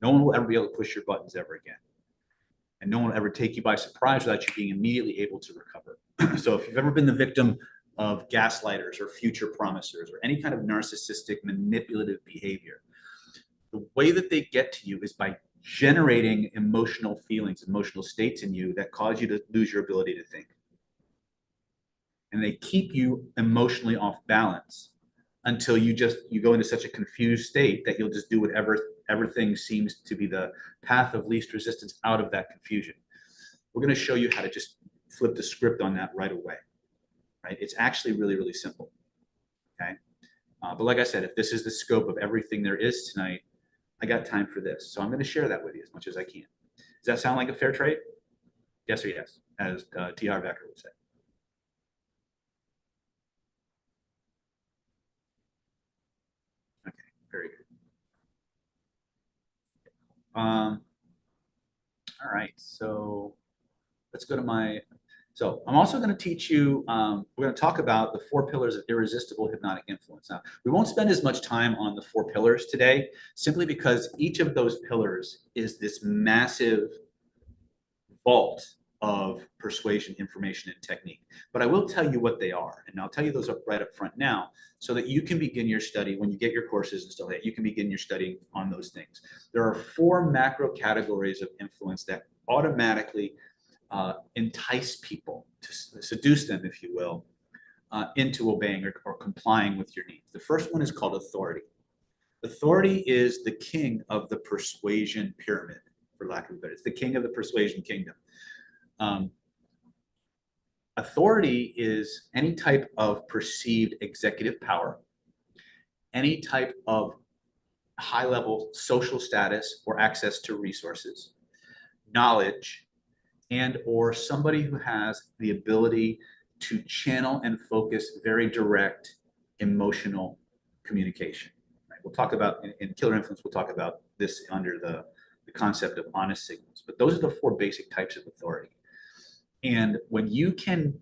[SPEAKER 3] No one will ever be able to push your buttons ever again. And no one will ever take you by surprise without you being immediately able to recover. So if you've ever been the victim of gaslighters or future promisers or any kind of narcissistic manipulative behavior, the way that they get to you is by generating emotional feelings, emotional states in you that cause you to lose your ability to think. And they keep you emotionally off balance until you go into such a confused state that you'll just do whatever everything seems to be the path of least resistance out of that confusion. We're going to show you how to just flip the script on that right away. Right? It's actually really, really simple. Okay. But like I said, if this is the scope of everything there is tonight, I got time for this. So I'm going to share that with you as much as I can. Does that sound like a fair trade? Yes or yes, as T.R. Becker would say. Okay, very good. All right, so let's go to so I'm also going to teach you, we're going to talk about the 4 pillars of irresistible hypnotic influence. Now, we won't spend as much time on the 4 pillars today, simply because each of those pillars is this massive vault of persuasion, information, and technique. But I will tell you what they are, and I'll tell you those right up front now, so that you can begin your study when you get your courses and stuff like that. You can begin your studying on those things. There are 4 macro categories of influence that automatically entice people, to seduce them, if you will, into obeying or complying with your needs. The first one is called authority. Authority is the king of the persuasion pyramid, for lack of a better. It's the king of the persuasion kingdom. Authority is any type of perceived executive power, any type of high-level social status or access to resources, knowledge, and or somebody who has the ability to channel and focus very direct emotional communication. Right? We'll talk about, in Killer Influence, we'll talk about this under the concept of honest signals. But those are the 4 basic types of authority. And when you can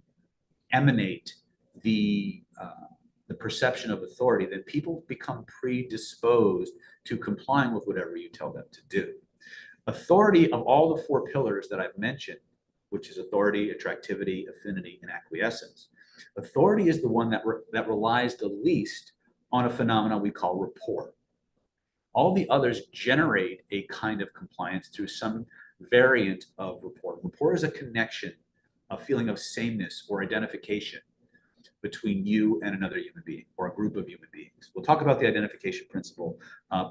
[SPEAKER 3] emanate the perception of authority, then people become predisposed to complying with whatever you tell them to do. Authority, of all the 4 pillars that I've mentioned, which is authority, attractivity, affinity, and acquiescence, authority is the one that relies the least on a phenomenon we call rapport. All the others generate a kind of compliance through some variant of rapport. Rapport is a connection, a feeling of sameness or identification between you and another human being or a group of human beings. We'll talk about the identification principle.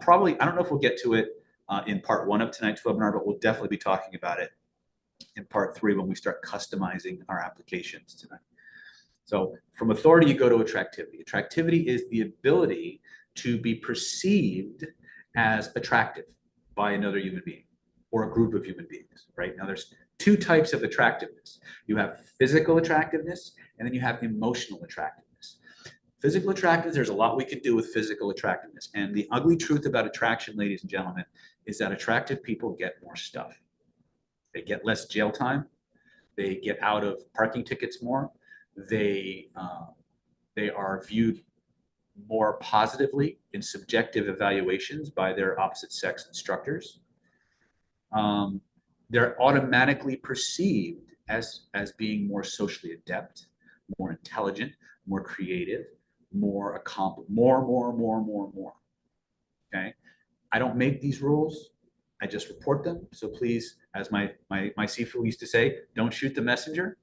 [SPEAKER 3] Probably, I don't know if we'll get to it in part 1 of tonight's webinar, but we'll definitely be talking about it in part 3 when we start customizing our applications tonight. So from authority, you go to attractivity. Attractivity is the ability to be perceived as attractive by another human being or a group of human beings, right? Now there's 2 types of attractiveness. You have physical attractiveness, and then you have emotional attractiveness. Physical attractiveness, there's a lot we can do with physical attractiveness. And the ugly truth about attraction, ladies and gentlemen, is that attractive people get more stuff. They get less jail time. They get out of parking tickets more. They are viewed more positively in subjective evaluations by their opposite sex instructors. They're automatically perceived as being more socially adept, more intelligent, more creative, more accomplished, more. Okay, I don't make these rules. I just report them. So please, as my Sifu used to say, don't shoot the messenger.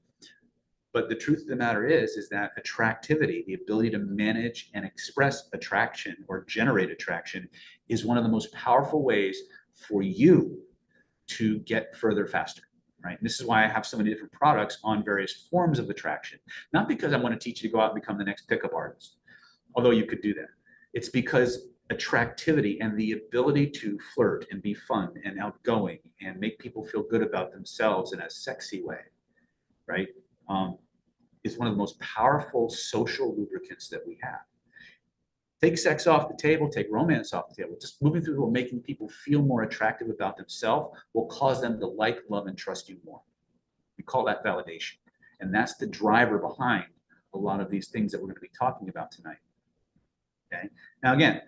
[SPEAKER 3] But the truth of the matter is that attractivity, the ability to manage and express attraction or generate attraction, is one of the most powerful ways for you to get further faster, right? And this is why I have so many different products on various forms of attraction. Not because I want to teach you to go out and become the next pickup artist, although you could do that. It's because attractivity and the ability to flirt and be fun and outgoing and make people feel good about themselves in a sexy way, right? Is one of the most powerful social lubricants that we have. Take sex off the table, take romance off the table. Just moving through the world, making people feel more attractive about themselves will cause them to like, love, and trust you more. We call that validation. And that's the driver behind a lot of these things that we're going to be talking about tonight. Okay. Now, again,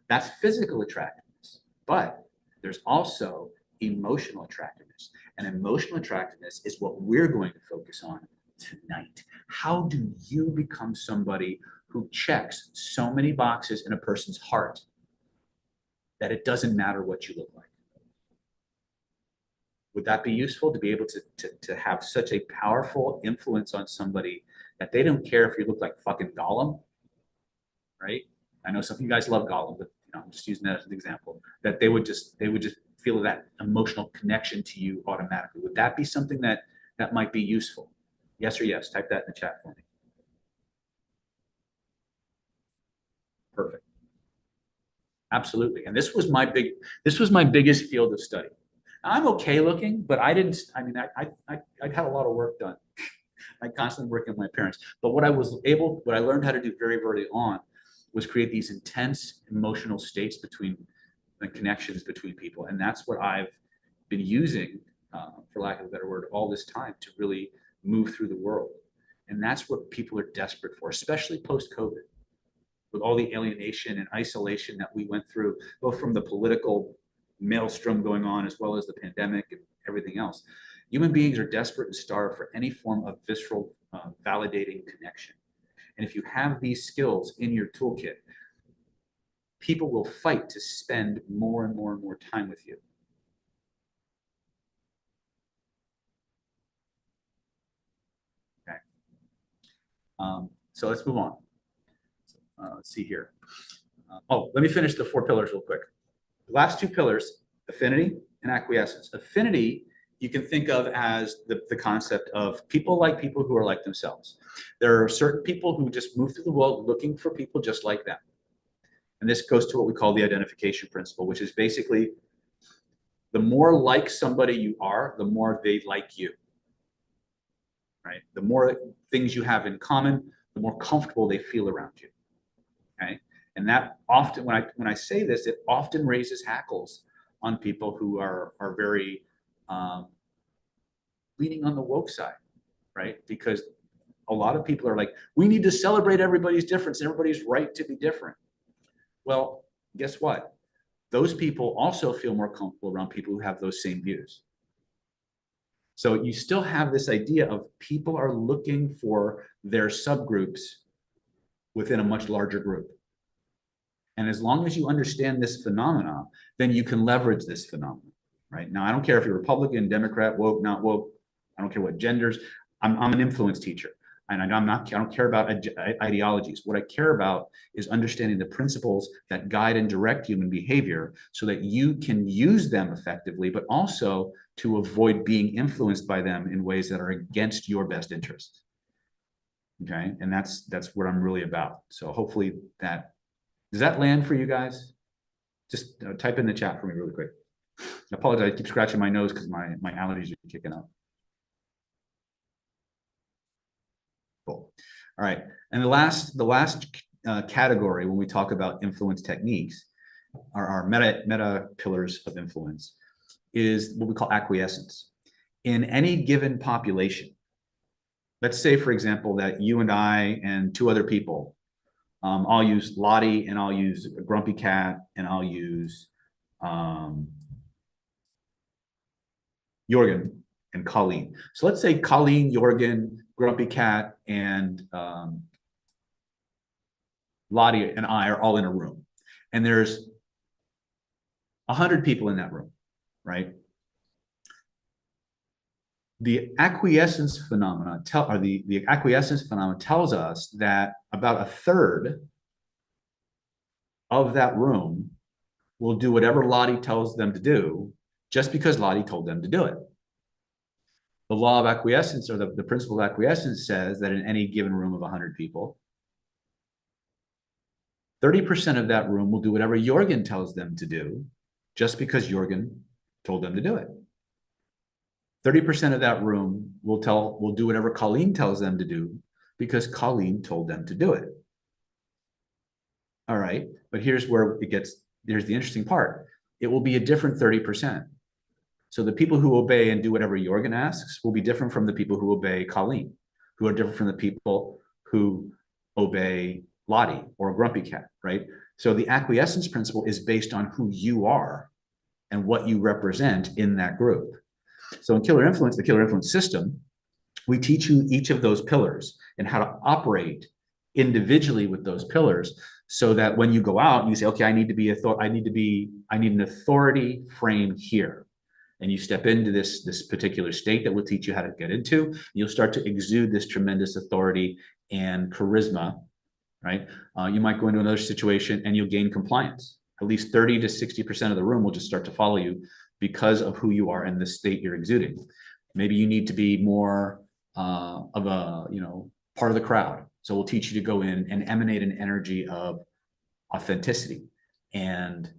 [SPEAKER 3] that's physical attractiveness, but there's also emotional attractiveness. And emotional attractiveness is what we're going to focus on tonight. How do you become somebody who checks so many boxes in a person's heart that it doesn't matter what you look like? Would that be useful to be able to have such a powerful influence on somebody that they don't care if you look like fucking Gollum, right? I know some of you guys love Gollum, but I'm just using that as an example, that they would just feel that emotional connection to you automatically. Would that be something that might be useful? Yes or yes? Type that in the chat for me. Perfect. Absolutely. And this was my biggest field of study. I'm okay looking, but I had a lot of work done. I constantly working with my parents. But what I learned how to do very early on was create these intense emotional states between the connections between people. And that's what I've been using, for lack of a better word, all this time to really move through the world. And that's what people are desperate for, especially post-COVID, with all the alienation and isolation that we went through, both from the political maelstrom going on, as well as the pandemic and everything else. Human beings are desperate and starved for any form of visceral, validating connection. And if you have these skills in your toolkit, people will fight to spend more and more and more time with you. Okay. So let's move on. Let's see here. Let me finish the 4 pillars real quick. The last 2 pillars, affinity and acquiescence. Affinity, you can think of as the concept of people like people who are like themselves. There are certain people who just move through the world looking for people just like them. And this goes to what we call the identification principle, which is basically the more like somebody you are, the more they like you, right? The more things you have in common, the more comfortable they feel around you, okay? And that often, when I say this, it often raises hackles on people who are very leaning on the woke side, right? Because a lot of people are like, we need to celebrate everybody's difference. Everybody's right to be different. Well, guess what? Those people also feel more comfortable around people who have those same views. So you still have this idea of people are looking for their subgroups within a much larger group. And as long as you understand this phenomena, then you can leverage this phenomenon, right? Now, I don't care if you're Republican, Democrat, woke, not woke. I don't care what genders. I'm an influence teacher. And I don't care about ideologies. What I care about is understanding the principles that guide and direct human behavior so that you can use them effectively, but also to avoid being influenced by them in ways that are against your best interests. Okay, and that's what I'm really about. So hopefully does that land for you guys? Just type in the chat for me really quick. I apologize, I keep scratching my nose because my allergies are kicking up. Cool. All right, and the last category when we talk about influence techniques, our meta pillars of influence, is what we call acquiescence. In any given population, let's say, for example, that you and I and 2 other people, I'll use Lottie and I'll use Grumpy Cat and I'll use Jorgen and Colleen. So let's say Colleen, Jorgen, Grumpy Cat, and Lottie and I are all in a room. And there's 100 people in that room, right? The acquiescence phenomena the acquiescence phenomena tells us that about 1/3 of that room will do whatever Lottie tells them to do just because Lottie told them to do it. The law of acquiescence, or the principle of acquiescence, says that in any given room of 100 people, 30% of that room will do whatever Jorgen tells them to do just because Jorgen told them to do it. 30% of that room will do whatever Colleen tells them to do because Colleen told them to do it. All right, but here's the interesting part. It will be a different 30%. So the people who obey and do whatever Jorgen asks will be different from the people who obey Colleen, who are different from the people who obey Lottie or Grumpy Cat, right? So the acquiescence principle is based on who you are and what you represent in that group. So in Killer Influence, the Killer Influence system, we teach you each of those pillars and how to operate individually with those pillars so that when you go out and you say, okay, I need an authority frame here. And you step into this particular state that will teach you how to get into. You'll start to exude this tremendous authority and charisma, right? You might go into another situation and you'll gain compliance. At least 30 to 60% of the room will just start to follow you because of who you are and the state you're exuding. Maybe you need to be more of a part of the crowd. So we'll teach you to go in and emanate an energy of authenticity and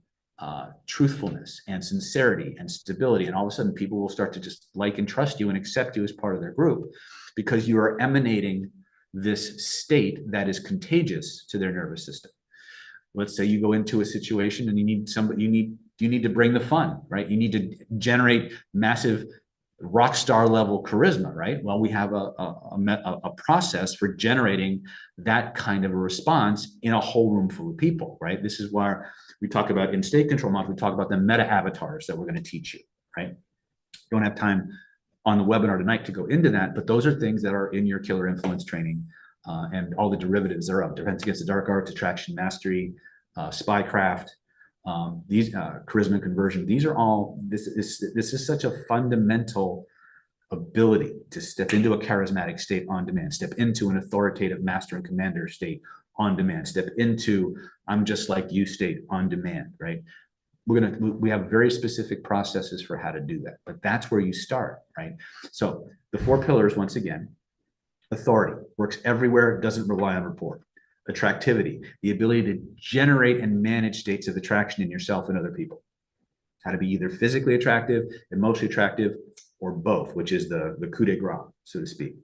[SPEAKER 3] truthfulness and sincerity and stability. And all of a sudden people will start to just like and trust you and accept you as part of their group because you are emanating this state that is contagious to their nervous system. Let's say you go into a situation and you need to bring the fun, right? You need to generate massive rock star level charisma, right? Well, we have a process for generating that kind of a response in a whole room full of people, right? This is where we talk about in state control models, we talk about the meta avatars that we're going to teach you, right? Don't have time on the webinar tonight to go into that, but those are things that are in your Killer Influence training and all the derivatives thereof. Defense Against the Dark Arts, Attraction Mastery, Spycraft, these charisma conversion. These are all, this is such a fundamental ability to step into a charismatic state on demand, step into an authoritative master and commander state on demand. Step into I'm just like you state on demand, right? We have very specific processes for how to do that, but that's where you start, right? So the 4 pillars, once again: authority, works everywhere, doesn't rely on rapport. Attractivity, the ability to generate and manage states of attraction in yourself and other people. How to be either physically attractive, emotionally attractive, or both, which is the coup de grace, so to speak.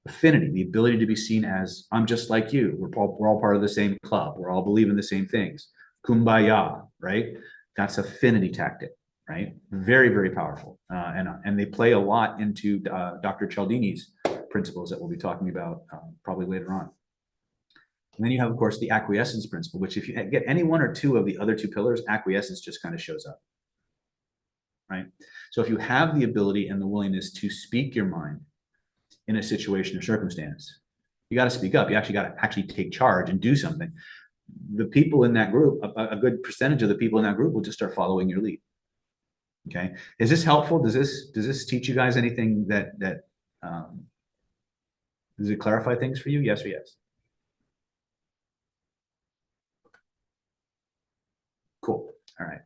[SPEAKER 3] Affinity, the ability to be seen as I'm just like you. We're all part of the same club. We're all believing the same things. Kumbaya, right? That's affinity tactic, right? Very, very powerful. And they play a lot into Dr. Cialdini's principles that we'll be talking about probably later on. And then you have, of course, the acquiescence principle, which if you get any 1 or 2 of the other 2 pillars, acquiescence just kind of shows up, right? So if you have the ability and the willingness to speak your mind in a situation or circumstance, you got to speak up. You actually got to actually take charge and do something. The people in that group, a good percentage of the people in that group will just start following your lead. Okay. Is this helpful? Does this teach you guys anything that does it clarify things for you? Yes or yes? Cool. All right.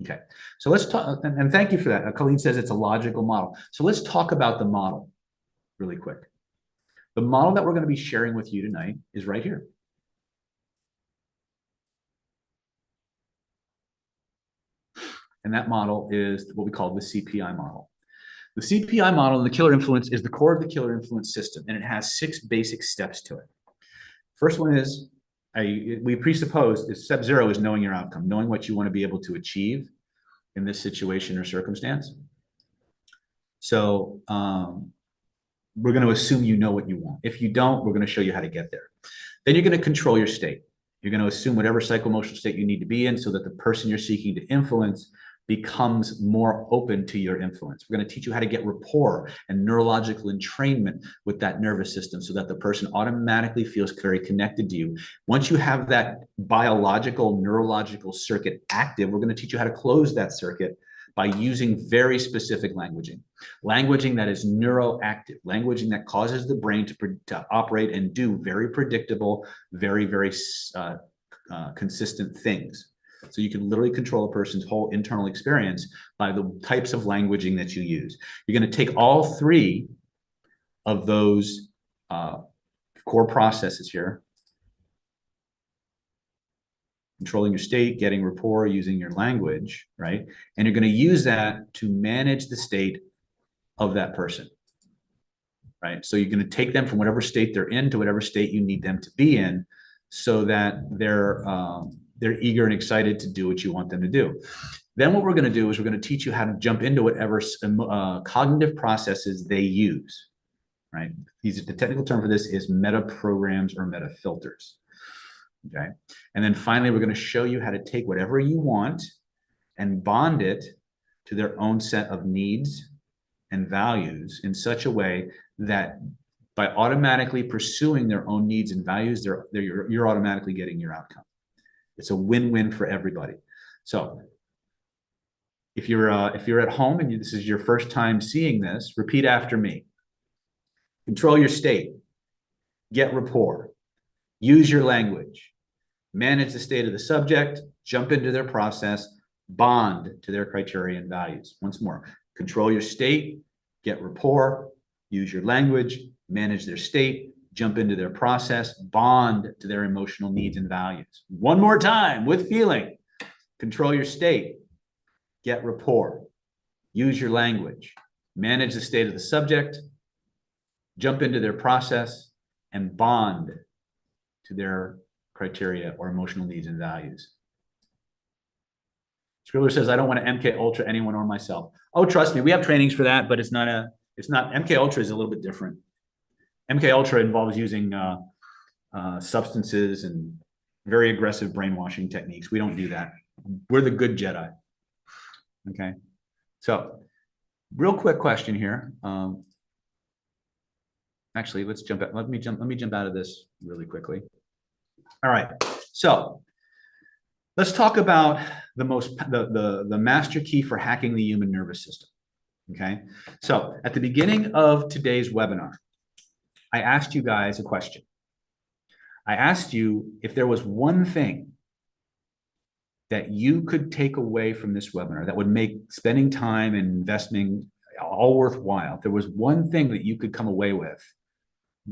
[SPEAKER 3] Okay. So let's talk, and thank you for that. Colleen says it's a logical model. So let's talk about the model really quick. The model that we're going to be sharing with you tonight is right here. And that model is what we call the CPI model. The CPI model and the killer influence is the core of the killer influence system, and it has 6 basic steps to it. First one is, we presuppose is step 0 is knowing your outcome, knowing what you want to be able to achieve in this situation or circumstance. So we're going to assume you know what you want. If you don't, we're going to show you how to get there. Then you're going to control your state. You're going to assume whatever psycho-emotional state you need to be in so that the person you're seeking to influence becomes more open to your influence. We're going to teach you how to get rapport and neurological entrainment with that nervous system so that the person automatically feels very connected to you. Once you have that biological, neurological circuit active, we're going to teach you how to close that circuit by using very specific languaging that is neuroactive, languaging that causes the brain to operate and do very predictable, very, very consistent things. So you can literally control a person's whole internal experience by the types of languaging that you use. You're going to take all 3 of those core processes here: controlling your state, getting rapport, using your language, right? And you're going to use that to manage the state of that person, right? So you're going to take them from whatever state they're in to whatever state you need them to be in so that they're eager and excited to do what you want them to do. Then what we're going to do is we're going to teach you how to jump into whatever cognitive processes they use, right? The technical term for this is meta programs or meta filters. Okay. And then finally, we're going to show you how to take whatever you want and bond it to their own set of needs and values in such a way that by automatically pursuing their own needs and values, you're automatically getting your outcome. It's a win-win for everybody. So if you're at home and this is your first time seeing this, repeat after me. Control your state, get rapport, use your language, manage the state of the subject, jump into their process, bond to their criteria and values. Once more, control your state, get rapport, use your language, manage their state, jump into their process, bond to their emotional needs and values. One more time with feeling. Control your state, get rapport, use your language, manage the state of the subject, jump into their process, and bond to their criteria or emotional needs and values. Scribbler says, I don't want to MK Ultra anyone or myself. Oh, trust me, we have trainings for that, but it's not MK Ultra is a little bit different. MK Ultra involves using substances and very aggressive brainwashing techniques. We don't do that. We're the good Jedi. Okay. So real quick question here. Actually, let's jump out. Let me jump out of this really quickly. All right. So let's talk about the master key for hacking the human nervous system. Okay. So at the beginning of today's webinar, I asked you guys a question. I asked you if there was one thing that you could take away from this webinar that would make spending time and investing all worthwhile. If there was one thing that you could come away with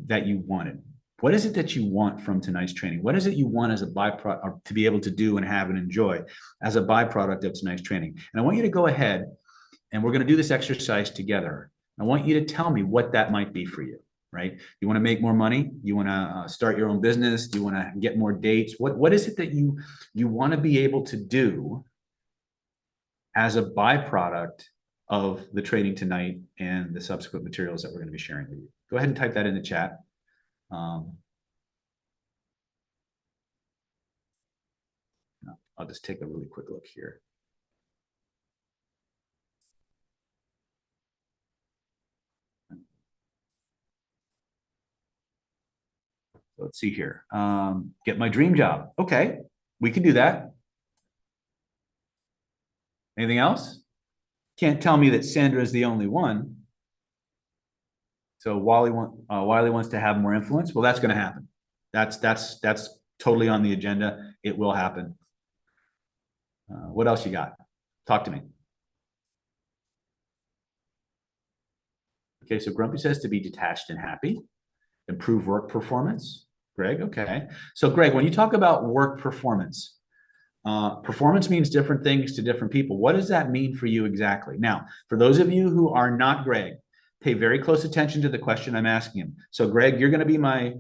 [SPEAKER 3] that you wanted, what is it that you want from tonight's training? What is it you want as a byproduct, or to be able to do and have and enjoy as a byproduct of tonight's training? And I want you to go ahead, and we're going to do this exercise together. I want you to tell me what that might be for you, right? You want to make more money? You want to start your own business? Do you want to get more dates? What is it that you want to be able to do as a byproduct of the training tonight and the subsequent materials that we're going to be sharing with you? Go ahead and type that in the chat. I'll just take a really quick look here. Let's see here. Get my dream job. Okay, we can do that. Anything else? Can't tell me that Sandra is the only one. So Wiley wants to have more influence. Well, that's going to happen. That's totally on the agenda. It will happen. What else you got? Talk to me. Okay, so Grumpy says to be detached and happy, improve work performance. Greg, okay. So Greg, when you talk about work performance, performance means different things to different people. What does that mean for you exactly? Now, for those of you who are not Greg, pay very close attention to the question I'm asking him. So Greg, you're going to be my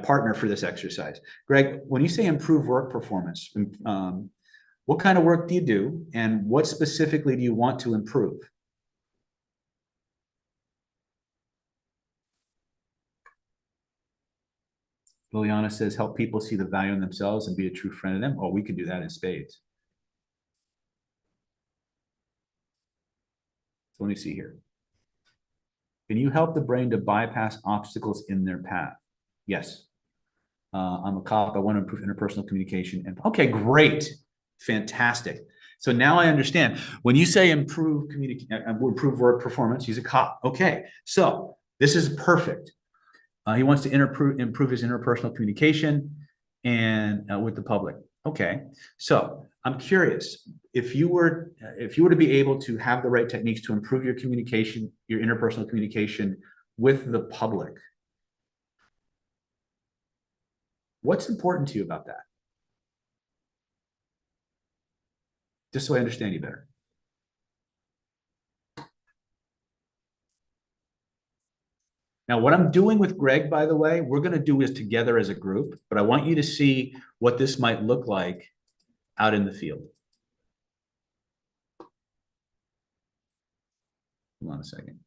[SPEAKER 3] partner for this exercise. Greg, when you say improve work performance, what kind of work do you do, and what specifically do you want to improve? Liliana says, help people see the value in themselves and be a true friend of them. Oh, we could do that in spades. So let me see here. Can you help the brain to bypass obstacles in their path? Yes. I'm a cop. I want to improve interpersonal communication. And okay, great. Fantastic. So now I understand. When you say improve work performance, he's a cop. Okay. So this is perfect. He wants to improve his interpersonal communication and with the public. Okay, so I'm curious, if you were to be able to have the right techniques to improve your communication, your interpersonal communication with the public, what's important to you about that? Just so I understand you better. Now, what I'm doing with Greg, by the way, we're going to do this together as a group, but I want you to see what this might look like out in the field. Hold on a second.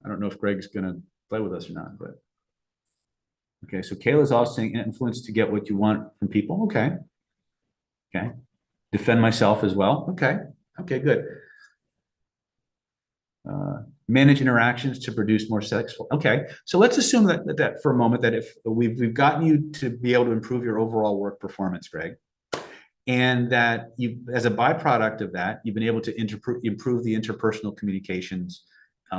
[SPEAKER 3] I don't know if Greg's going to play with us or not, but. Okay, so Kayla's also saying influence to get what you want from people. Okay. Okay. Defend myself as well. Okay. Okay, good. Manage interactions to produce more successful. Okay, so let's assume that for a moment that if we've gotten you to be able to improve your overall work performance, Greg, and that you, as a byproduct of that, you've been able to improve the interpersonal communications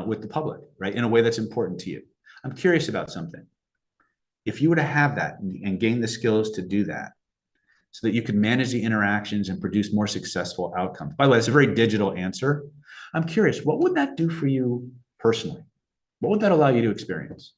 [SPEAKER 3] with the public, right, in a way that's important to you. I'm curious about something. If you were to have that and gain the skills to do that, so that you can manage the interactions and produce more successful outcomes. By the way, it's a very digital answer. I'm curious, what would that do for you personally? What would that allow you to experience?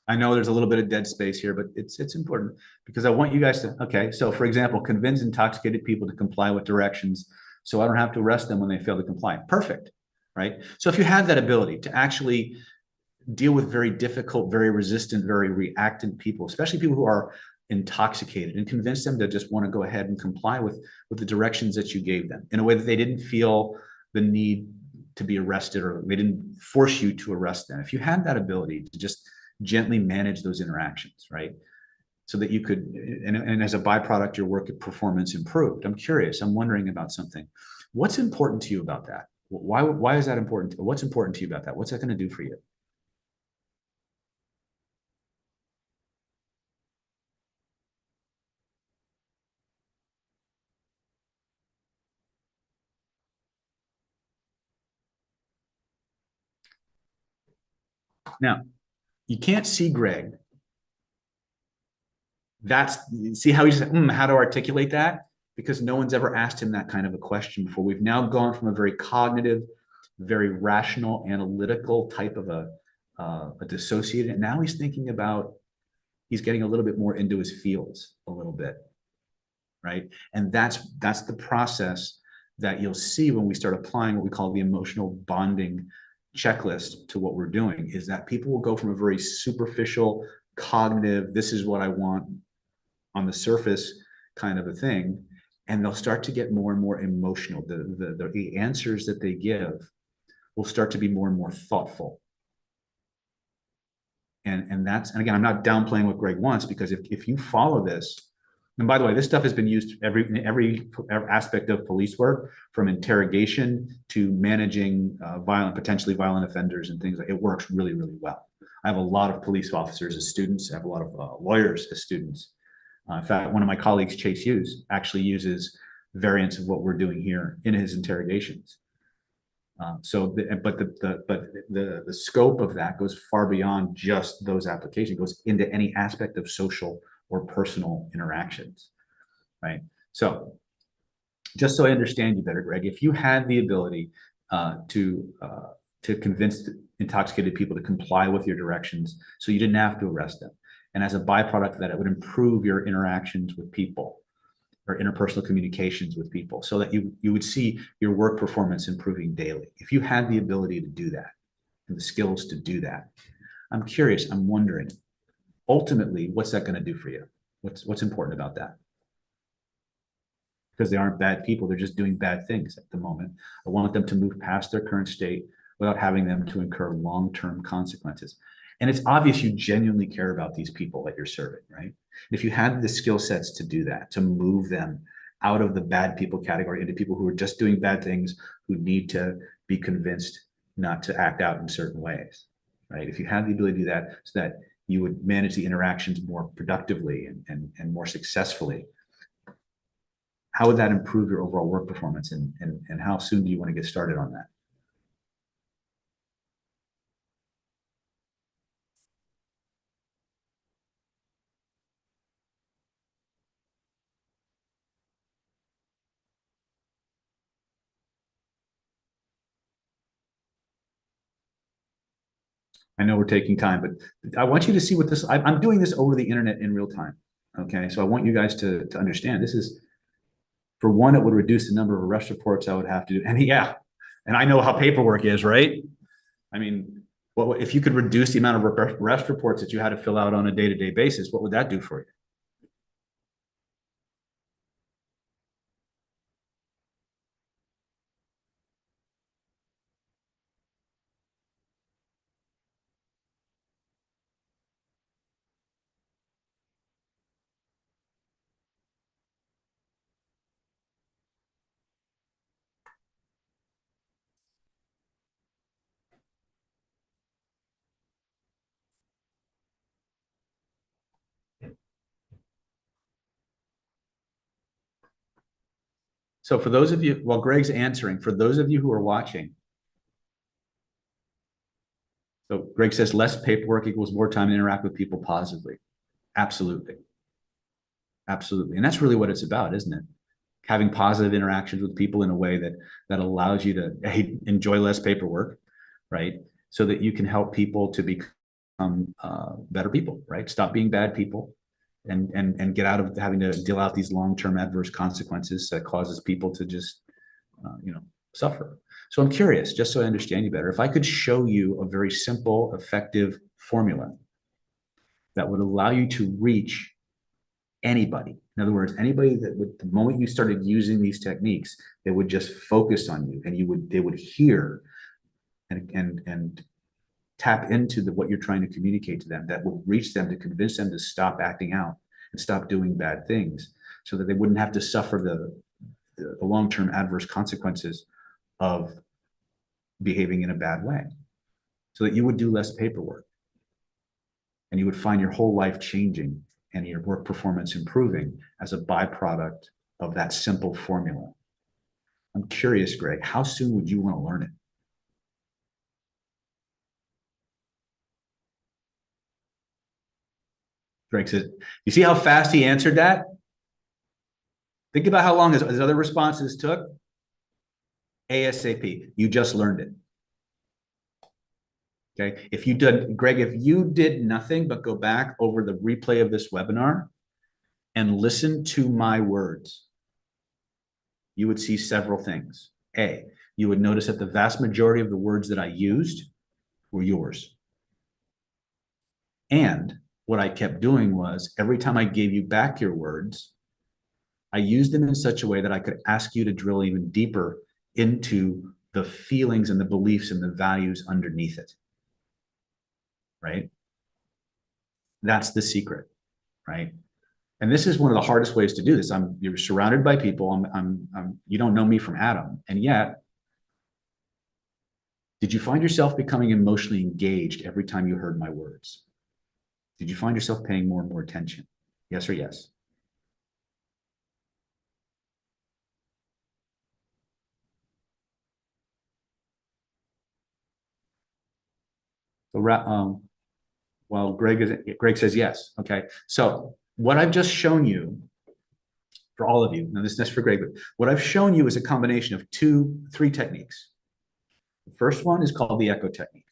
[SPEAKER 3] I know there's a little bit of dead space here, but it's important because I want you guys to, okay, so for example, convince intoxicated people to comply with directions so I don't have to arrest them when they fail to comply. Perfect, right? So if you have that ability to actually deal with very difficult, very resistant, very reactant people, especially people who are intoxicated, and convince them to just want to go ahead and comply with the directions that you gave them in a way that they didn't feel the need to be arrested, or they didn't force you to arrest them. If you had that ability to just gently manage those interactions, right? so that you could, and as a byproduct, your work performance improved. I'm curious, I'm wondering about something. What's important to you about that? Why is that important? What's important to you about that? What's that going to do for you? Now, you can't see Greg. That's see how he's how to articulate that, because no one's ever asked him that kind of a question before. We've now gone from a very cognitive, very rational, analytical type of a dissociated, and now he's thinking about, he's getting a little bit more into his feels a little bit, right? And that's the process that you'll see when we start applying what we call the emotional bonding checklist to what we're doing, is that people will go from a very superficial cognitive, this is what I want on the surface kind of a thing, and they'll start to get more and more emotional. The answers that they give will start to be more and more thoughtful. And again, I'm not downplaying what Greg wants, because if you follow this, and by the way, this stuff has been used every aspect of police work, from interrogation to managing potentially violent offenders and things like it works really, really well. I have a lot of police officers as students. I have a lot of lawyers as students. In fact, one of my colleagues, Chase Hughes, actually uses variants of what we're doing here in his interrogations. But the scope of that goes far beyond just those applications. It goes into any aspect of social or personal interactions, right? So just so I understand you better, Greg, if you had the ability to convince intoxicated people to comply with your directions so you didn't have to arrest them, and as a byproduct of that, it would improve your interactions with people or interpersonal communications with people, so that you would see your work performance improving daily. If you had the ability to do that and the skills to do that, I'm curious, I'm wondering, ultimately, what's that going to do for you? What's important about that? Because they aren't bad people, they're just doing bad things at the moment. I want them to move past their current state without having them to incur long-term consequences. And it's obvious you genuinely care about these people that you're serving, right? If you had the skill sets to do that, to move them out of the bad people category into people who are just doing bad things, who need to be convinced not to act out in certain ways, right? If you had the ability to do that so that you would manage the interactions more productively and more successfully, how would that improve your overall work performance? And how soon do you want to get started on that? I know we're taking time, but I want you to see what this, I'm doing this over the internet in real time. Okay. So I want you guys to understand this is, for one, it would reduce the number of arrest reports I would have to do. And yeah, and I know how paperwork is, right? I mean, what if you could reduce the amount of arrest reports that you had to fill out on a day-to-day basis, what would that do for you? So for those of you, while Greg's answering, for those of you who are watching, so Greg says less paperwork equals more time to interact with people positively. Absolutely. Absolutely. And that's really what it's about, isn't it? Having positive interactions with people in a way that allows you to enjoy less paperwork, right? So that you can help people to become better people, right? Stop being bad people and get out of having to deal out these long-term adverse consequences that causes people to just, suffer. So I'm curious, just so I understand you better, if I could show you a very simple, effective formula that would allow you to reach anybody. In other words, anybody that would, the moment you started using these techniques, they would just focus on you, and they would hear and tap into what you're trying to communicate to them, that will reach them to convince them to stop acting out and stop doing bad things so that they wouldn't have to suffer the long-term adverse consequences of behaving in a bad way, so that you would do less paperwork and you would find your whole life changing and your work performance improving as a byproduct of that simple formula. I'm curious, Greg, how soon would you want to learn it? Greg says, you see how fast he answered that? Think about how long his other responses took. ASAP, you just learned it. Okay, if you did, Greg, if you did nothing but go back over the replay of this webinar and listen to my words, you would see several things. A, you would notice that the vast majority of the words that I used were yours. And what I kept doing was every time I gave you back your words, I used them in such a way that I could ask you to drill even deeper into the feelings and the beliefs and the values underneath it. Right? That's the secret, right? And this is one of the hardest ways to do this. You're surrounded by people. You don't know me from Adam, and yet, did you find yourself becoming emotionally engaged every time you heard my words? Did you find yourself paying more and more attention? Yes or yes? So, well, Greg says yes. Okay. So what I've just shown you for all of you, now this is for Greg, but what I've shown you is a combination of three techniques. The first one is called the echo technique.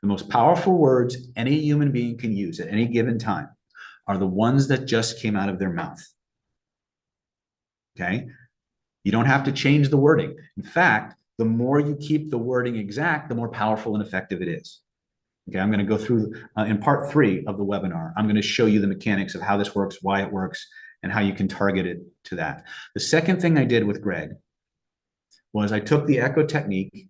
[SPEAKER 3] The most powerful words any human being can use at any given time are the ones that just came out of their mouth. Okay. You don't have to change the wording. In fact, the more you keep the wording exact, the more powerful and effective it is. Okay, I'm going to go through in part 3 of the webinar. I'm going to show you the mechanics of how this works, why it works, and how you can target it to that. The second thing I did with Greg was I took the echo technique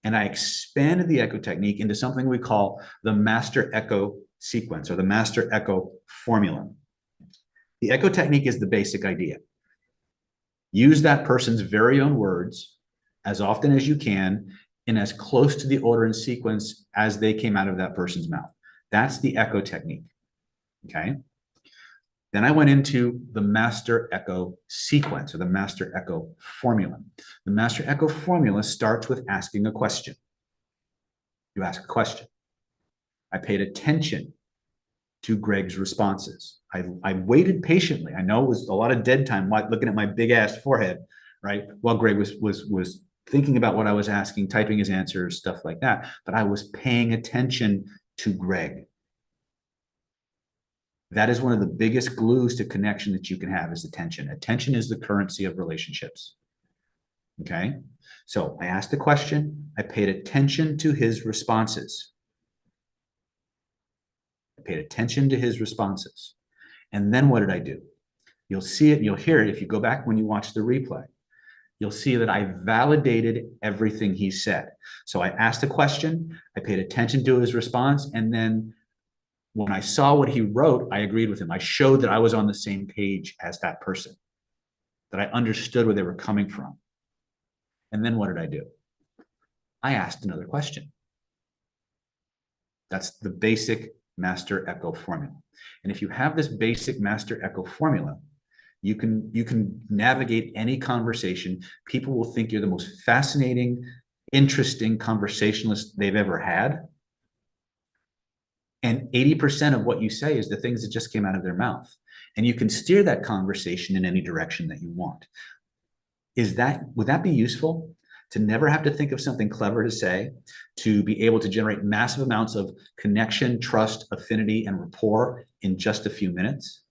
[SPEAKER 3] and I expanded the echo technique into something we call the master echo sequence or the master echo formula. The echo technique is the basic idea. Use that person's very own words as often as you can in as close to the order and sequence as they came out of that person's mouth. That's the echo technique, okay? Then I went into the master echo sequence or the master echo formula. The master echo formula starts with asking a question. You ask a question. I paid attention to Greg's responses. I waited patiently. I know it was a lot of dead time looking at my big ass forehead, right? While Greg was thinking about what I was asking, typing his answers, stuff like that. But I was paying attention to Greg. That is one of the biggest glues to connection that you can have is attention. Attention is the currency of relationships. Okay. So I asked a question. I paid attention to his responses. I paid attention to his responses. And then what did I do? You'll see it and you'll hear it if you go back when you watch the replay. You'll see that I validated everything he said. So I asked a question, I paid attention to his response, and then when I saw what he wrote, I agreed with him. I showed that I was on the same page as that person, that I understood where they were coming from. And then what did I do? I asked another question. That's the basic master echo formula. And if you have this basic master echo formula, you can navigate any conversation. People will think you're the most fascinating, interesting conversationalist they've ever had. And 80% of what you say is the things that just came out of their mouth. And you can steer that conversation in any direction that you want. Would that be useful? To never have to think of something clever to say, to be able to generate massive amounts of connection, trust, affinity, and rapport in just a few minutes,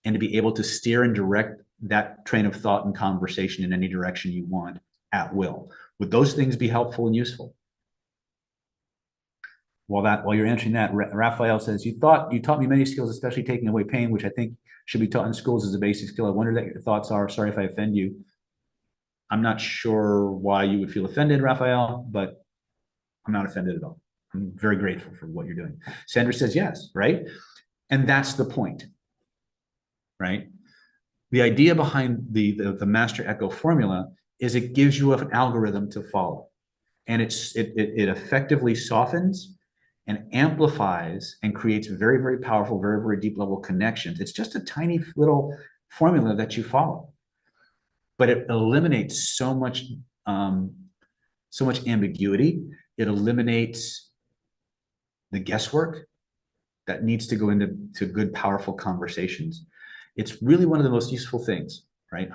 [SPEAKER 3] and to be able to steer and direct that train of thought and conversation in any direction you want at will. Would those things be helpful and useful? While you're answering that, Raphael says, you taught me many skills, especially taking away pain, which I think should be taught in schools as a basic skill. I wonder what your thoughts are. Sorry if I offend you. I'm not sure why you would feel offended, Raphael, but I'm not offended at all. I'm very grateful for what you're doing. Sandra says yes, right? And that's the point. right? The idea behind the Master Echo formula is it gives you an algorithm to follow. And it effectively softens and amplifies and creates very, very powerful, very, very deep level connections. It's just a tiny little formula that you follow, but it eliminates so much ambiguity. It eliminates the guesswork that needs to go into good, powerful conversations. It's really one of the most useful things, right?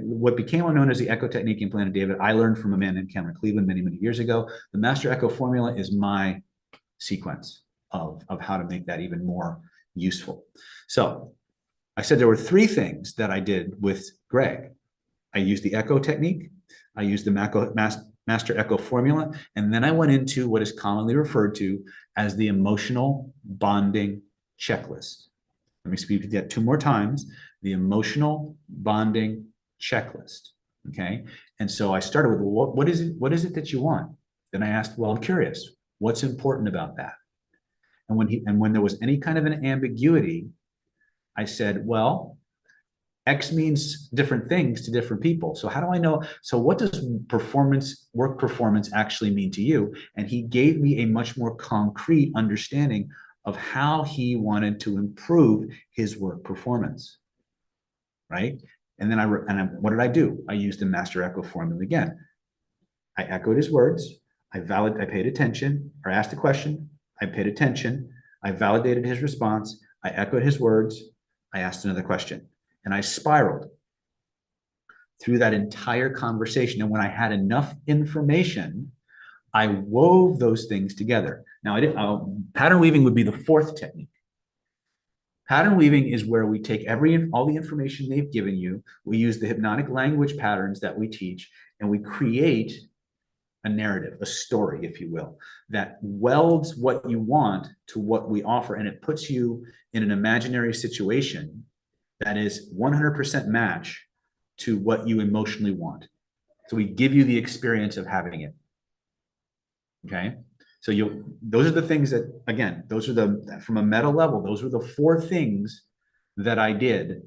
[SPEAKER 3] What became known as the Echo technique in Planet David, I learned from a man named Cameron Cleveland many, many years ago. The Master Echo formula is my sequence of how to make that even more useful. So I said there were three things that I did with Greg. I used the Echo technique, I used the Master Echo formula, and then I went into what is commonly referred to as the emotional bonding checklist. Let me speak that two more times. The emotional bonding checklist. Okay. And so I started with what is it that you want? Then I asked, well, I'm curious, what's important about that? And when there was any kind of an ambiguity, I said, well, X means different things to different people. So how do I know? So what does work performance actually mean to you? And he gave me a much more concrete understanding of how he wanted to improve his work performance, right? And then what did I do? I used the Master Echo formula again. I echoed his words. I paid attention, or asked a question. I paid attention. I validated his response. I echoed his words. I asked another question. And I spiraled through that entire conversation. And when I had enough information, I wove those things together. Now, pattern weaving would be the fourth technique. Pattern weaving is where we take all the information they've given you. We use the hypnotic language patterns that we teach, and we create a narrative, a story, if you will, that welds what you want to what we offer. And it puts you in an imaginary situation that is 100% match to what you emotionally want. So we give you the experience of having it. Okay. So those are the things that, again, from a meta level, those were the four things that I did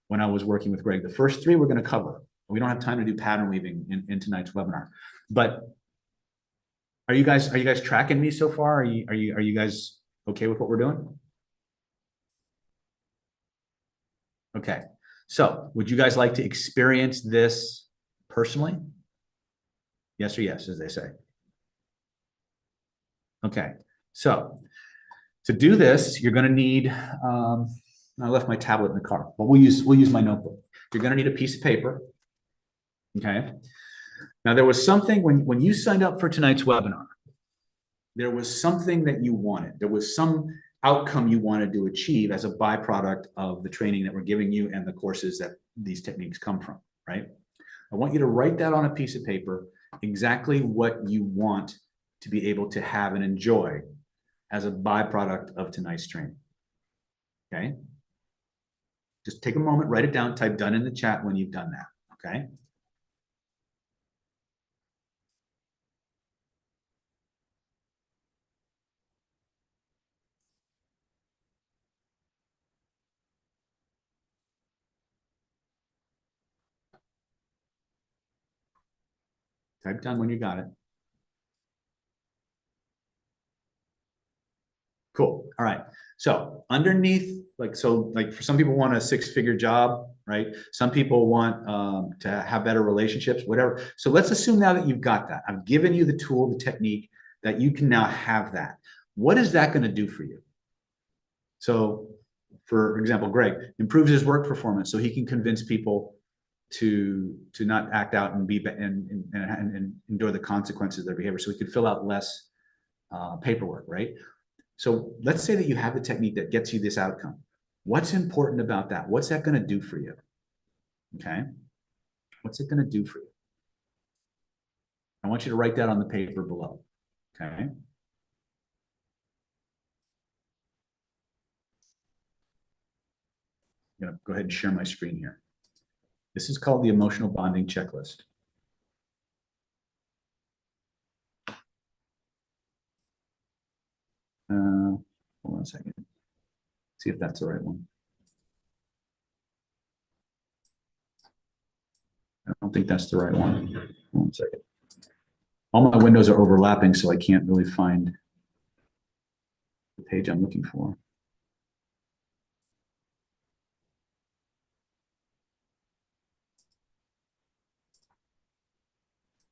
[SPEAKER 3] when I was working with Greg. The first three we're going to cover. We don't have time to do pattern weaving in tonight's webinar, but are you guys tracking me so far? Are you guys okay with what we're doing? Okay. So would you guys like to experience this personally? Yes or yes, as they say. Okay. So to do this, you're going to need, I left my tablet in the car, but we'll use my notebook. You're going to need a piece of paper. Okay. Now there was something when you signed up for tonight's webinar, there was something that you wanted. There was some outcome you wanted to achieve as a byproduct of the training that we're giving you and the courses that these techniques come from, right? I want you to write that on a piece of paper, exactly what you want to be able to have and enjoy as a byproduct of tonight's training. Okay. Just take a moment, write it down, type done in the chat when you've done that. Okay. Type done when you got it. Cool. All right. So underneath, like for some people want a six-figure job, right? Some people want to have better relationships, whatever. So let's assume now that you've got that. I've given you the tool, the technique that you can now have that. What is that going to do for you? So for example, Greg improves his work performance so he can convince people to not act out and and endure the consequences of their behavior. So he could fill out less paperwork, right? So let's say that you have the technique that gets you this outcome. What's important about that? What's that going to do for you? Okay. What's it going to do for you? I want you to write that on the paper below. Okay. I'm going to go ahead and share my screen here. This is called the emotional bonding checklist. Hold on a second. See if that's the right one. I don't think that's the right one. 1 second. All my windows are overlapping, so I can't really find the page I'm looking for.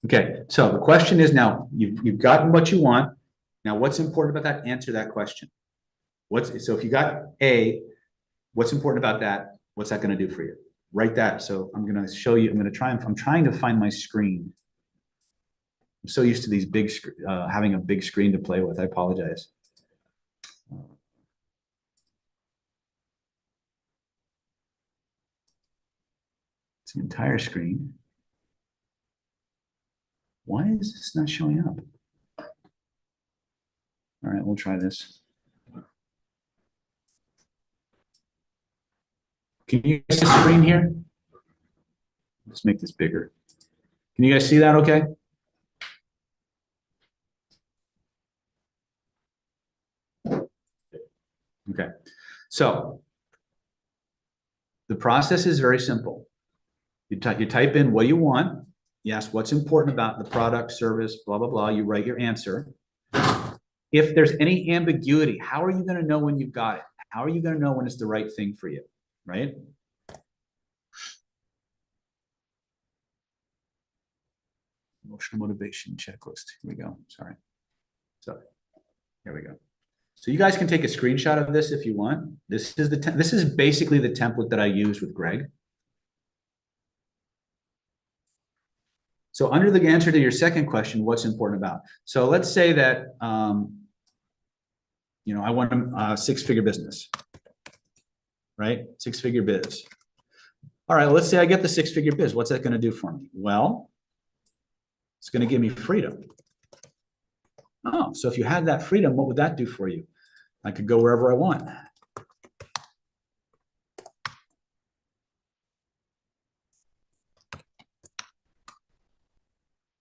[SPEAKER 3] Okay, so the question is now, you've gotten what you want. Now, what's important about that? Answer that question. So if you got A, what's important about that? What's that going to do for you? Write that. So I'm going to show you, I'm trying to find my screen. I'm so used to these having a big screen to play with. I apologize. It's the entire screen. Why is this not showing up? All right, we'll try this. Can you guys see the screen here? Let's make this bigger. Can you guys see that okay? Okay, so the process is very simple. You type in what you want. You ask what's important about the product, service, blah, blah, blah. You write your answer. If there's any ambiguity, how are you going to know when you've got it? How are you going to know when it's the right thing for you, right? Emotional motivation checklist. Here we go. Sorry. So here we go. So you guys can take a screenshot of this if you want. This is basically the template that I used with Greg. So under the answer to your second question, what's important about? So let's say that, I want a six-figure business, right? Six-figure biz. All right, let's say I get the six-figure biz. What's that going to do for me? Well, it's going to give me freedom. Oh, so if you had that freedom, what would that do for you? I could go wherever I want.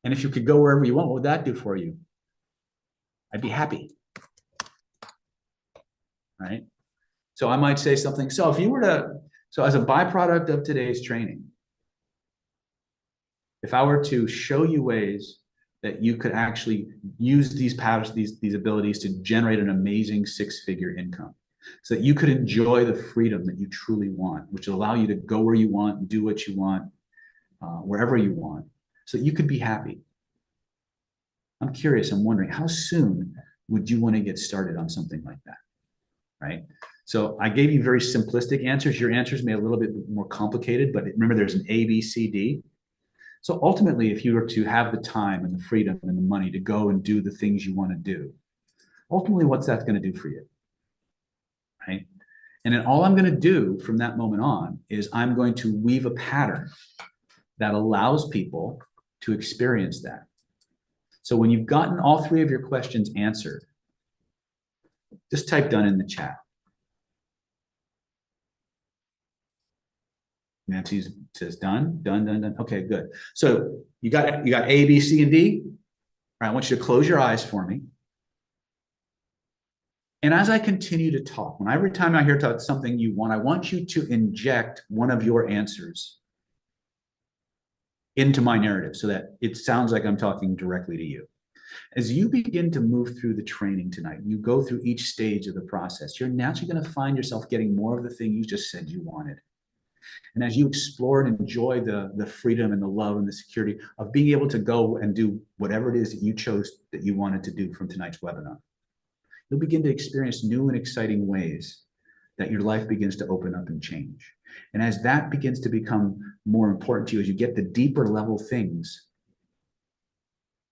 [SPEAKER 3] And if you could go wherever you want, what would that do for you? I'd be happy. Right? So I might say something. So if you were to, so as a byproduct of today's training, if I were to show you ways that you could actually use these patterns, these abilities to generate an amazing six-figure income, so that you could enjoy the freedom that you truly want, which will allow you to go where you want and do what you want, wherever you want, so that you could be happy. I'm curious, I'm wondering, how soon would you want to get started on something like that, right? So I gave you very simplistic answers. Your answers may be a little bit more complicated, but remember there's an A, B, C, D. So ultimately, if you were to have the time and the freedom and the money to go and do the things you want to do, ultimately, what's that going to do for you, right? And then all I'm going to do from that moment on is I'm going to weave a pattern that allows people to experience that. So when you've gotten all three of your questions answered, just type done in the chat. Nancy says done, done, done, done. Okay, good. So you got A, B, C, and D. All right, I want you to close your eyes for me. And as I continue to talk, when every time I hear talk something you want, I want you to inject one of your answers into my narrative so that it sounds like I'm talking directly to you. As you begin to move through the training tonight, you go through each stage of the process, you're naturally going to find yourself getting more of the thing you just said you wanted. And as you explore and enjoy the freedom and the love and the security of being able to go and do whatever it is that you chose that you wanted to do from tonight's webinar, you'll begin to experience new and exciting ways that your life begins to open up and change. And as that begins to become more important to you, as you get the deeper level things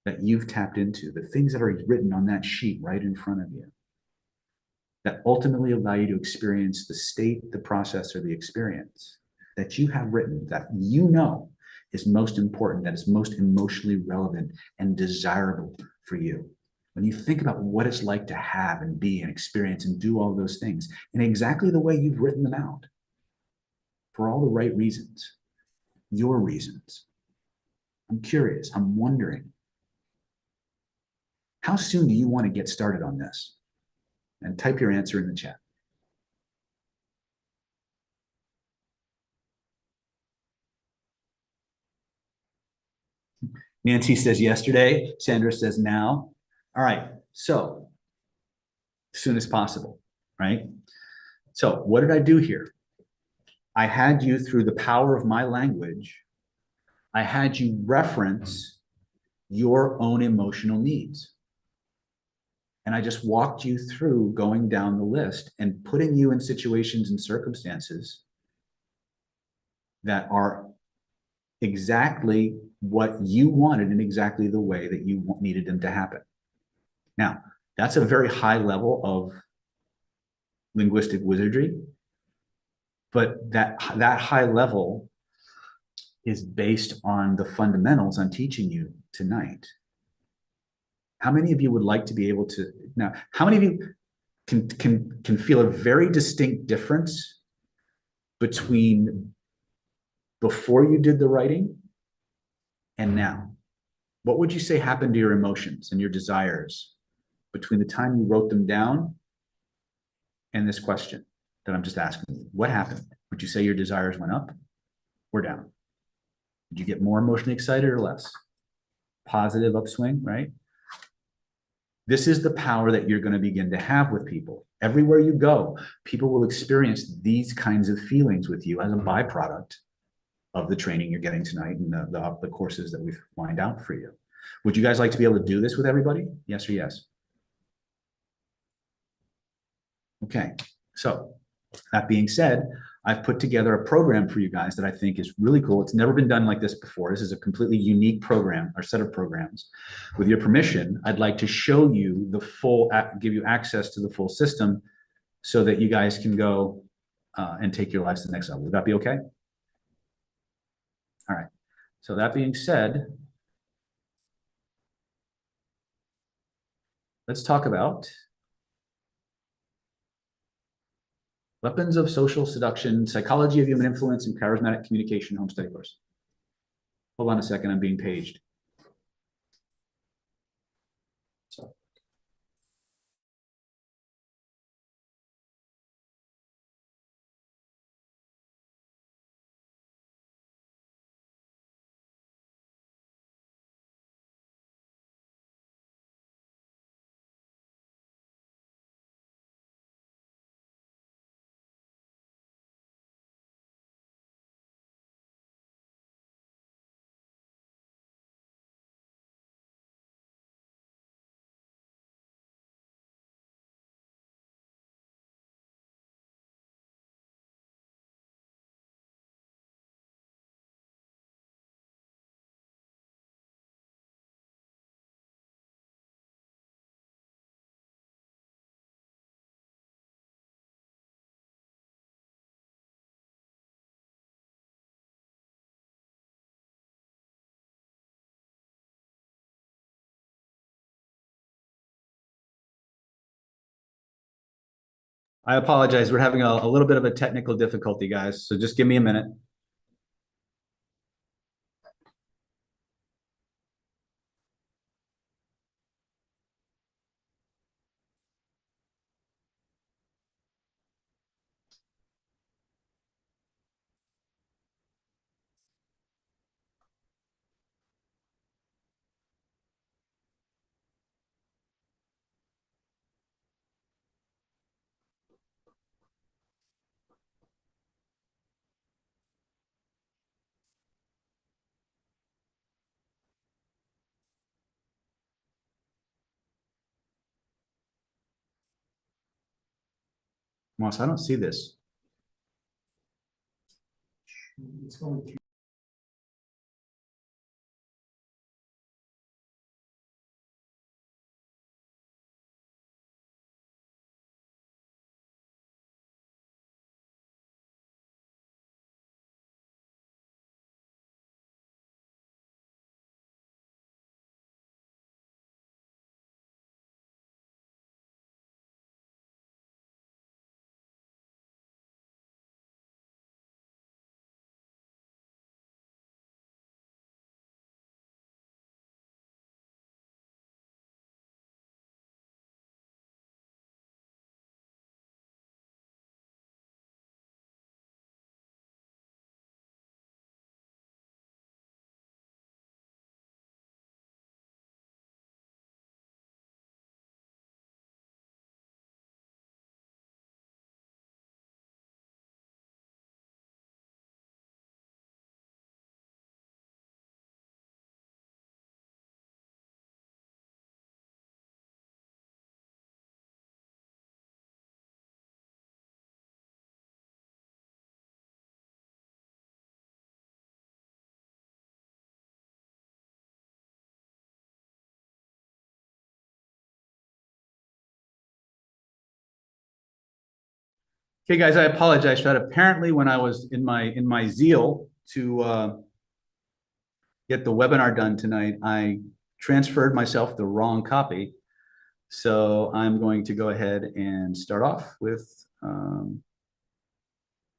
[SPEAKER 3] that you've tapped into, the things that are written on that sheet right in front of you, that ultimately allow you to experience the state, the process, or the experience that you have written, that you know is most important, that is most emotionally relevant and desirable for you. When you think about what it's like to have and be and experience and do all those things in exactly the way you've written them out, for all the right reasons, your reasons. I'm curious, I'm wondering, how soon do you want to get started on this? And type your answer in the chat. Nancy says yesterday. Sandra says now. All right. So as soon as possible, right? So what did I do here? I had you, through the power of my language, I had you reference your own emotional needs. And I just walked you through going down the list and putting you in situations and circumstances that are exactly what you wanted in exactly the way that you needed them to happen. Now, that's a very high level of linguistic wizardry, but that high level is based on the fundamentals I'm teaching you tonight. How many of you would like to be able to now? How many of you can feel a very distinct difference between before you did the writing and now? What would you say happened to your emotions and your desires between the time you wrote them down and this question that I'm just asking you? What happened? Would you say your desires went up or down? Did you get more emotionally excited or less? Positive upswing, right? This is the power that you're going to begin to have with people. Everywhere you go, people will experience these kinds of feelings with you as a byproduct of the training you're getting tonight and the courses that we've lined out for you. Would you guys like to be able to do this with everybody? Yes or yes? Okay, so that being said, I've put together a program for you guys that I think is really cool. It's never been done like this before. This is a completely unique program or set of programs. With your permission, I'd like to show you the full, give you access to the full system so that you guys can go and take your lives to the next level. Would that be okay? All right. So that being said, let's talk about weapons of social seduction, psychology of human influence, and charismatic communication home study course. Hold on a second, I'm being paged. So. I apologize. We're having a little bit of a technical difficulty, guys. So just give me a minute. Moss, I don't see this.
[SPEAKER 2] It's going to
[SPEAKER 3] Okay, guys, I apologize for that. Apparently, when I was in my zeal to get the webinar done tonight, I transferred myself the wrong copy. So I'm going to go ahead and start off with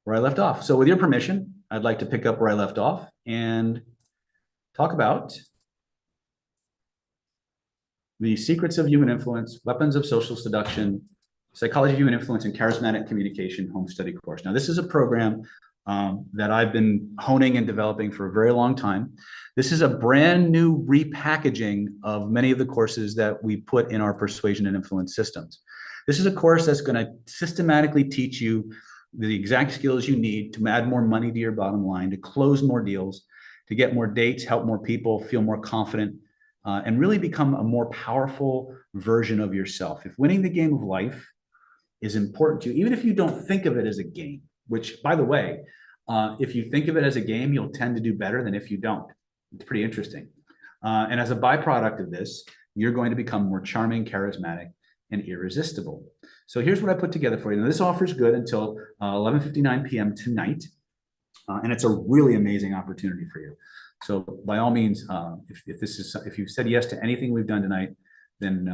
[SPEAKER 3] where I left off. So with your permission, I'd like to pick up where I left off and talk about the secrets of human influence, weapons of social seduction, psychology of human influence, and charismatic communication home study course. Now, this is a program that I've been honing and developing for a very long time. This is a brand new repackaging of many of the courses that we put in our persuasion and influence systems. This is a course that's going to systematically teach you the exact skills you need to add more money to your bottom line, to close more deals, to get more dates, help more people, feel more confident, and really become a more powerful version of yourself. If winning the game of life is important to you, even if you don't think of it as a game, which, by the way, if you think of it as a game, you'll tend to do better than if you don't. It's pretty interesting. And as a byproduct of this, you're going to become more charming, charismatic, and irresistible. So here's what I put together for you. Now, this offer is good until 11:59 p.m. tonight, and it's a really amazing opportunity for you. So by all means, if you've said yes to anything we've done tonight, then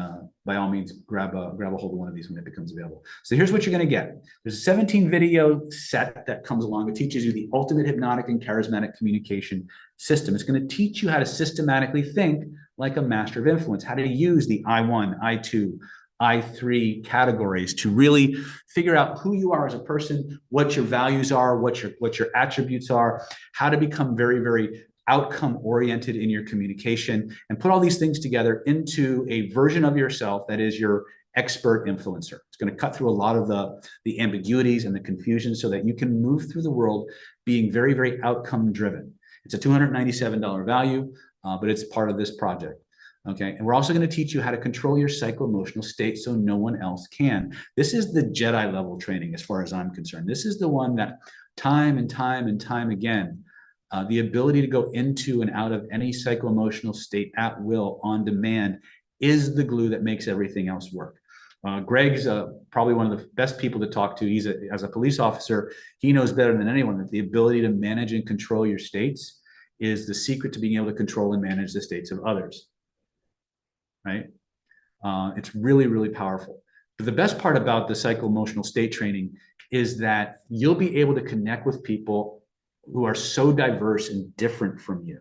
[SPEAKER 3] by all means, grab a hold of one of these when it becomes available. So here's what you're going to get. There's a 17 video set that comes along. It teaches you the ultimate hypnotic and charismatic communication system. It's going to teach you how to systematically think like a master of influence, how to use the I1, I2, I3 categories to really figure out who you are as a person, what your values are, what your attributes are, how to become very, very outcome oriented in your communication, and put all these things together into a version of yourself that is your expert influencer. It's going to cut through a lot of the ambiguities and the confusion so that you can move through the world being very, very outcome driven. It's a $297 value, but it's part of this project. Okay, and we're also going to teach you how to control your psycho-emotional state so no one else can. This is the Jedi level training as far as I'm concerned. This is the one that time and time and time again, the ability to go into and out of any psycho-emotional state at will, on demand, is the glue that makes everything else work. Greg's probably one of the best people to talk to. As a police officer, he knows better than anyone that the ability to manage and control your states is the secret to being able to control and manage the states of others. Right? It's really, really powerful. But the best part about the psycho-emotional state training is that you'll be able to connect with people who are so diverse and different from you.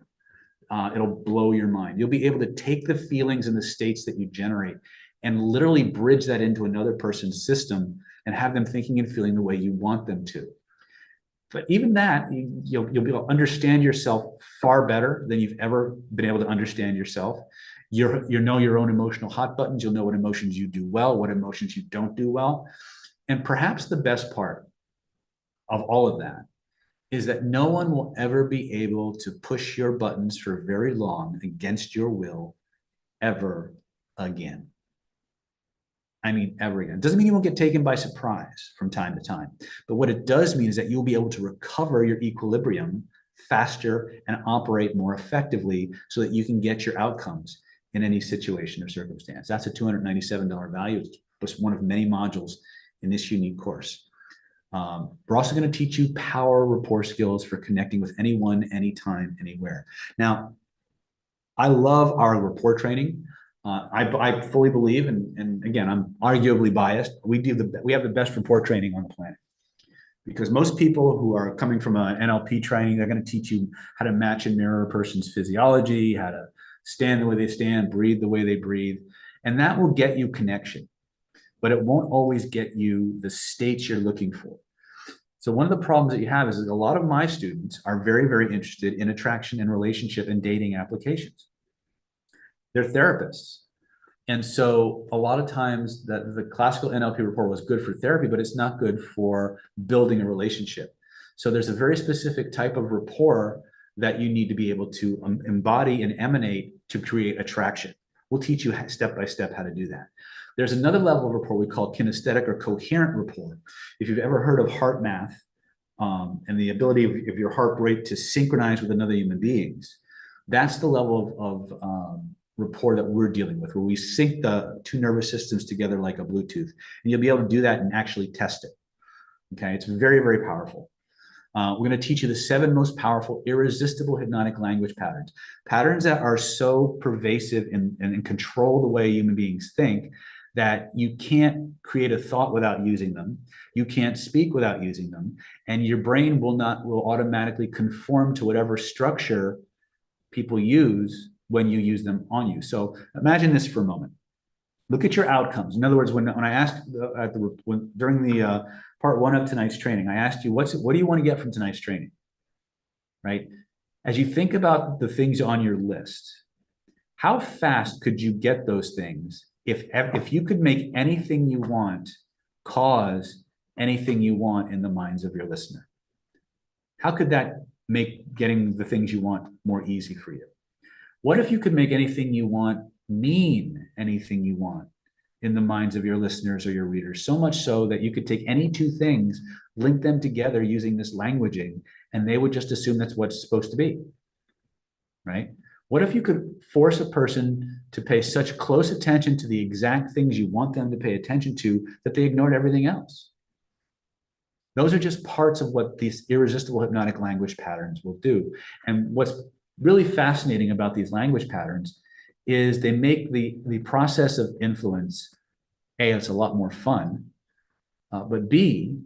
[SPEAKER 3] It'll blow your mind. You'll be able to take the feelings and the states that you generate and literally bridge that into another person's system and have them thinking and feeling the way you want them to. But even that, you'll be able to understand yourself far better than you've ever been able to understand yourself. You know your own emotional hot buttons. You'll know what emotions you do well, what emotions you don't do well. And perhaps the best part of all of that is that no one will ever be able to push your buttons for very long against your will ever again. I mean, ever again. It doesn't mean you won't get taken by surprise from time to time. But what it does mean is that you'll be able to recover your equilibrium faster and operate more effectively so that you can get your outcomes in any situation or circumstance. That's a $297 value. It's one of many modules in this unique course. We're also going to teach you power rapport skills for connecting with anyone, anytime, anywhere. Now, I love our rapport training. I fully believe, and again, I'm arguably biased. We have the best rapport training on the planet, because most people who are coming from an NLP training, they're going to teach you how to match and mirror a person's physiology, how to stand the way they stand, breathe the way they breathe, and that will get you connection, but it won't always get you the states you're looking for. So one of the problems that you have is that a lot of my students are very, very interested in attraction and relationship and dating applications. They're therapists. And so a lot of times that the classical NLP rapport was good for therapy, but it's not good for building a relationship. So there's a very specific type of rapport that you need to be able to embody and emanate to create attraction. We'll teach you step by step how to do that. There's another level of rapport we call kinesthetic or coherent rapport. If you've ever heard of heart math and the ability of your heart rate to synchronize with another human being's, that's the level of rapport that we're dealing with, where we sync the two nervous systems together like a Bluetooth. And you'll be able to do that and actually test it. Okay, it's very, very powerful. We're going to teach you the 7 most powerful, irresistible hypnotic language patterns. Patterns that are so pervasive and control the way human beings think that you can't create a thought without using them. You can't speak without using them. And your brain will automatically conform to whatever structure people use when you use them on you. So imagine this for a moment. Look at your outcomes. In other words, when I asked during the part 1 of tonight's training, I asked you, what do you want to get from tonight's training? Right? As you think about the things on your list, how fast could you get those things if you could make anything you want cause anything you want in the minds of your listener? How could that make getting the things you want more easy for you? What if you could make anything you want mean anything you want in the minds of your listeners or your readers? So much so that you could take any 2 things, link them together using this languaging, and they would just assume that's what it's supposed to be, right? What if you could force a person to pay such close attention to the exact things you want them to pay attention to that they ignored everything else? Those are just parts of what these irresistible hypnotic language patterns will do. And what's really fascinating about these language patterns is they make the process of influence, A, it's a lot more fun, but B,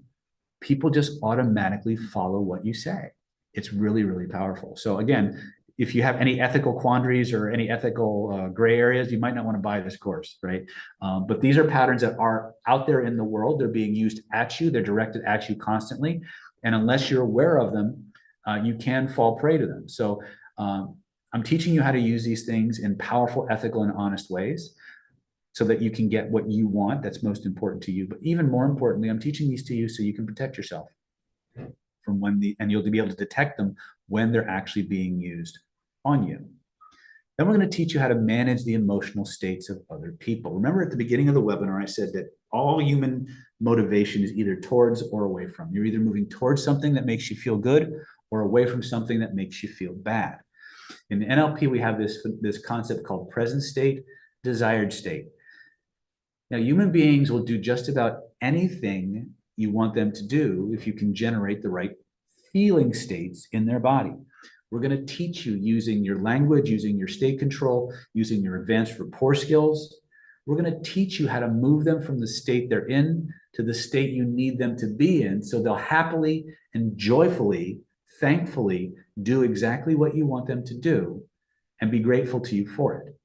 [SPEAKER 3] people just automatically follow what you say. It's really, really powerful. So again, if you have any ethical quandaries or any ethical gray areas, you might not want to buy this course, right? But these are patterns that are out there in the world. They're being used at you. They're directed at you constantly. And unless you're aware of them, you can fall prey to them. So I'm teaching you how to use these things in powerful, ethical, and honest ways so that you can get what you want that's most important to you. But even more importantly, I'm teaching these to you so you can protect yourself from and you'll be able to detect them when they're actually being used on you. Then we're going to teach you how to manage the emotional states of other people. Remember at the beginning of the webinar, I said that all human motivation is either towards or away from. You're either moving towards something that makes you feel good or away from something that makes you feel bad. In the NLP, we have this concept called present state, desired state. Now, human beings will do just about anything you want them to do if you can generate the right feeling states in their body. We're going to teach you using your language, using your state control, using your advanced rapport skills. We're going to teach you how to move them from the state they're in to the state you need them to be in, so they'll happily and joyfully, thankfully, do exactly what you want them to do and be grateful to you for it.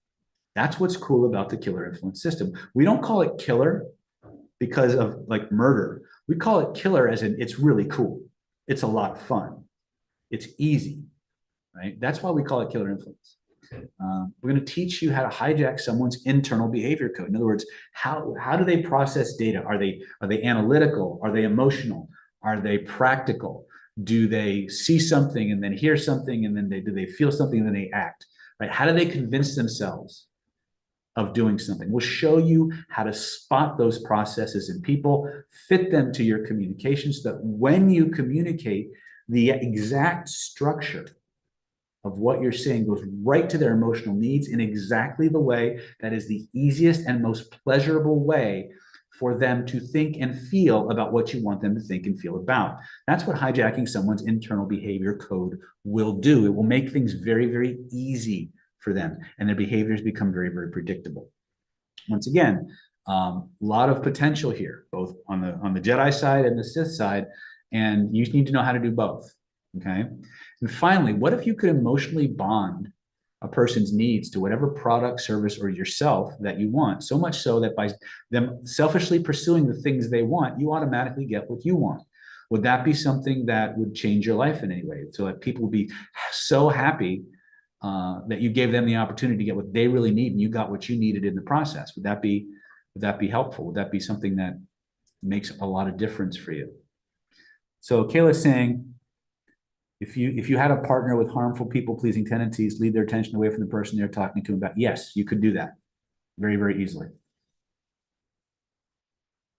[SPEAKER 3] That's what's cool about the killer influence system. We don't call it killer because of like murder. We call it killer as in it's really cool. It's a lot of fun. It's easy, right? That's why we call it killer influence. We're going to teach you how to hijack someone's internal behavior code. In other words, how do they process data? Are they analytical? Are they emotional? Are they practical? Do they see something and then hear something and then do they feel something and then they act? Right? How do they convince themselves of doing something? We'll show you how to spot those processes in people, fit them to your communication so that when you communicate, the exact structure of what you're saying goes right to their emotional needs in exactly the way that is the easiest and most pleasurable way for them to think and feel about what you want them to think and feel about. That's what hijacking someone's internal behavior code will do. It will make things very, very easy for them, and their behaviors become very, very predictable. Once again, a lot of potential here, both on the Jedi side and the Sith side, and you need to know how to do both. Okay. And finally, what if you could emotionally bond a person's needs to whatever product, service, or yourself that you want, so much so that by them selfishly pursuing the things they want, you automatically get what you want? Would that be something that would change your life in any way, so that people would be so happy that you gave them the opportunity to get what they really need and you got what you needed in the process? Would that be helpful? Would that be something that makes a lot of difference for you? So Kayla's saying, if you had a partner with harmful people-pleasing tendencies, lead their attention away from the person they're talking to about. Yes, you could do that very, very easily.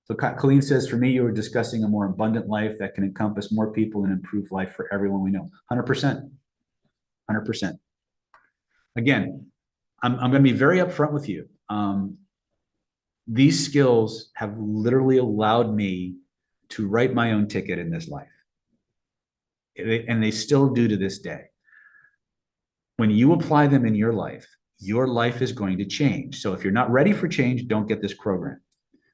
[SPEAKER 3] So Colleen says, for me, you were discussing a more abundant life that can encompass more people and improve life for everyone we know. 100%. 100%. Again, I'm going to be very upfront with you. These skills have literally allowed me to write my own ticket in this life. And they still do to this day. When you apply them in your life is going to change. So if you're not ready for change, don't get this program.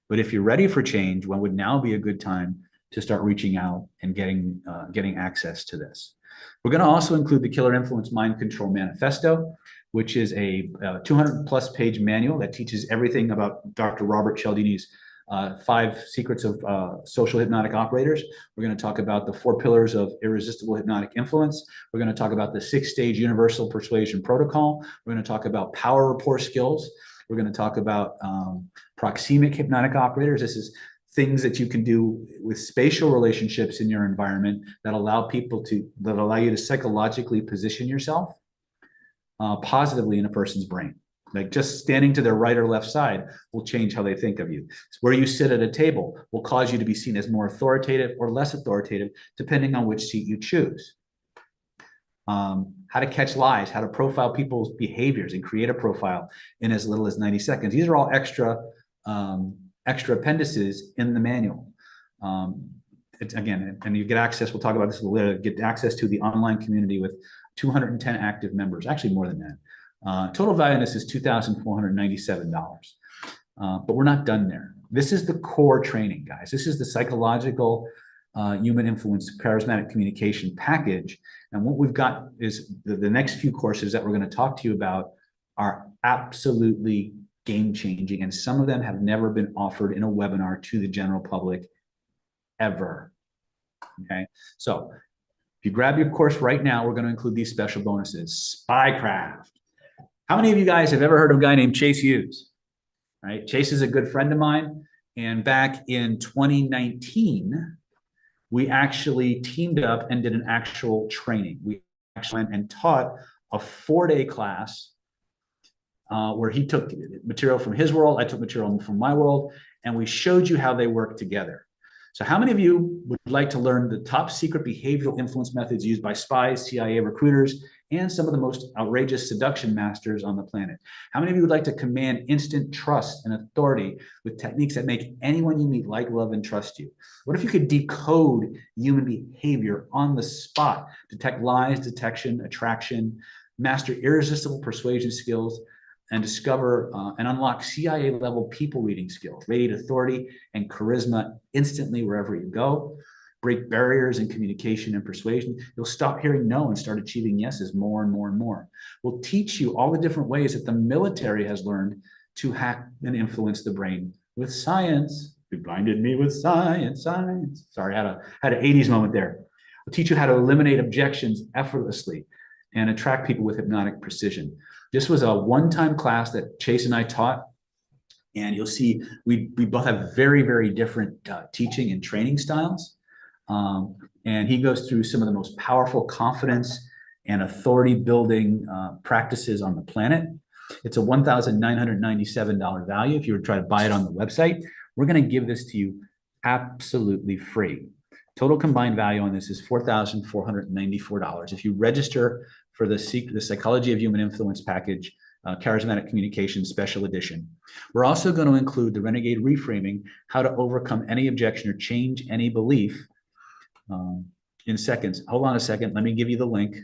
[SPEAKER 3] But if you're ready for change, when would now be a good time to start reaching out and getting access to this? We're going to also include the Killer Influence Mind Control Manifesto, which is a 200+ page manual that teaches everything about Dr. Robert Cialdini's 5 secrets of social hypnotic operators. We're going to talk about the 4 pillars of irresistible hypnotic influence. We're going to talk about the 6-stage universal persuasion protocol. We're going to talk about power rapport skills. We're going to talk about proxemic hypnotic operators. This is things that you can do with spatial relationships in your environment that allow you to psychologically position yourself positively in a person's brain. Like just standing to their right or left side will change how they think of you. Where you sit at a table will cause you to be seen as more authoritative or less authoritative, depending on which seat you choose. How to catch lies, how to profile people's behaviors and create a profile in as little as 90 seconds. These are all extra appendices in the manual. Again, and you get access, we'll talk about this later, get access to the online community with 210 active members, actually more than that. Total value on this is $2,497. But we're not done there. This is the core training, guys. This is the psychological human influence charismatic communication package. And what we've got is the next few courses that we're going to talk to you about are absolutely game-changing. And some of them have never been offered in a webinar to the general public ever. Okay, so if you grab your course right now, we're going to include these special bonuses. Spycraft. How many of you guys have ever heard of a guy named Chase Hughes? Right, Chase is a good friend of mine. And back in 2019, we actually teamed up and did an actual training. We actually went and taught a 4-day class where he took material from his world, I took material from my world, and we showed you how they work together. So how many of you would like to learn the top secret behavioral influence methods used by spies, CIA recruiters, and some of the most outrageous seduction masters on the planet? How many of you would like to command instant trust and authority with techniques that make anyone you meet like, love, and trust you? What if you could decode human behavior on the spot, detect lies, detection, attraction, master irresistible persuasion skills, and discover and unlock CIA-level people reading skills, radiate authority and charisma instantly wherever you go, break barriers in communication and persuasion? You'll stop hearing no and start achieving yeses more and more and more. We'll teach you all the different ways that the military has learned to hack and influence the brain with science. You blinded me with science. Sorry, I had an 80s moment there. We'll teach you how to eliminate objections effortlessly and attract people with hypnotic precision. This was a one-time class that Chase and I taught, and you'll see we both have very, very different teaching and training styles. And he goes through some of the most powerful confidence and authority building practices on the planet. It's a $1,997 value if you were to try to buy it on the website. We're going to give this to you absolutely free. Total combined value on this is $4,494. If you register for the Psychology of Human Influence package, Charismatic Communication Special Edition. We're also going to include the Renegade Reframing, how to overcome any objection or change any belief in seconds. Hold on a second. Let me give you the link.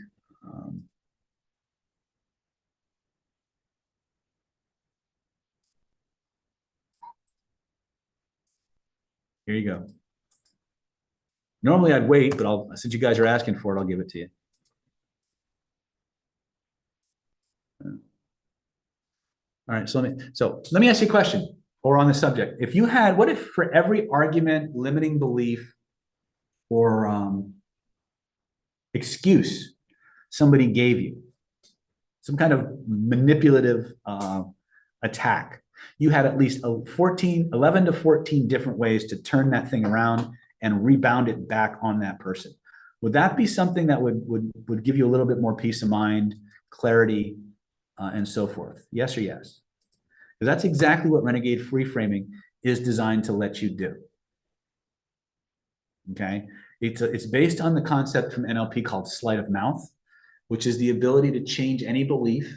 [SPEAKER 3] Here you go. Normally I'd wait, but since you guys are asking for it, I'll give it to you. All right, so let me ask you a question or on the subject. If you had, what if for every argument, limiting belief, or excuse somebody gave you, some kind of manipulative attack, you had at least 11 to 14 different ways to turn that thing around and rebound it back on that person? Would that be something that would give you a little bit more peace of mind, clarity, and so forth? Yes or yes? Because that's exactly what Renegade Reframing is designed to let you do. Okay, it's based on the concept from NLP called sleight of mouth, which is the ability to change any belief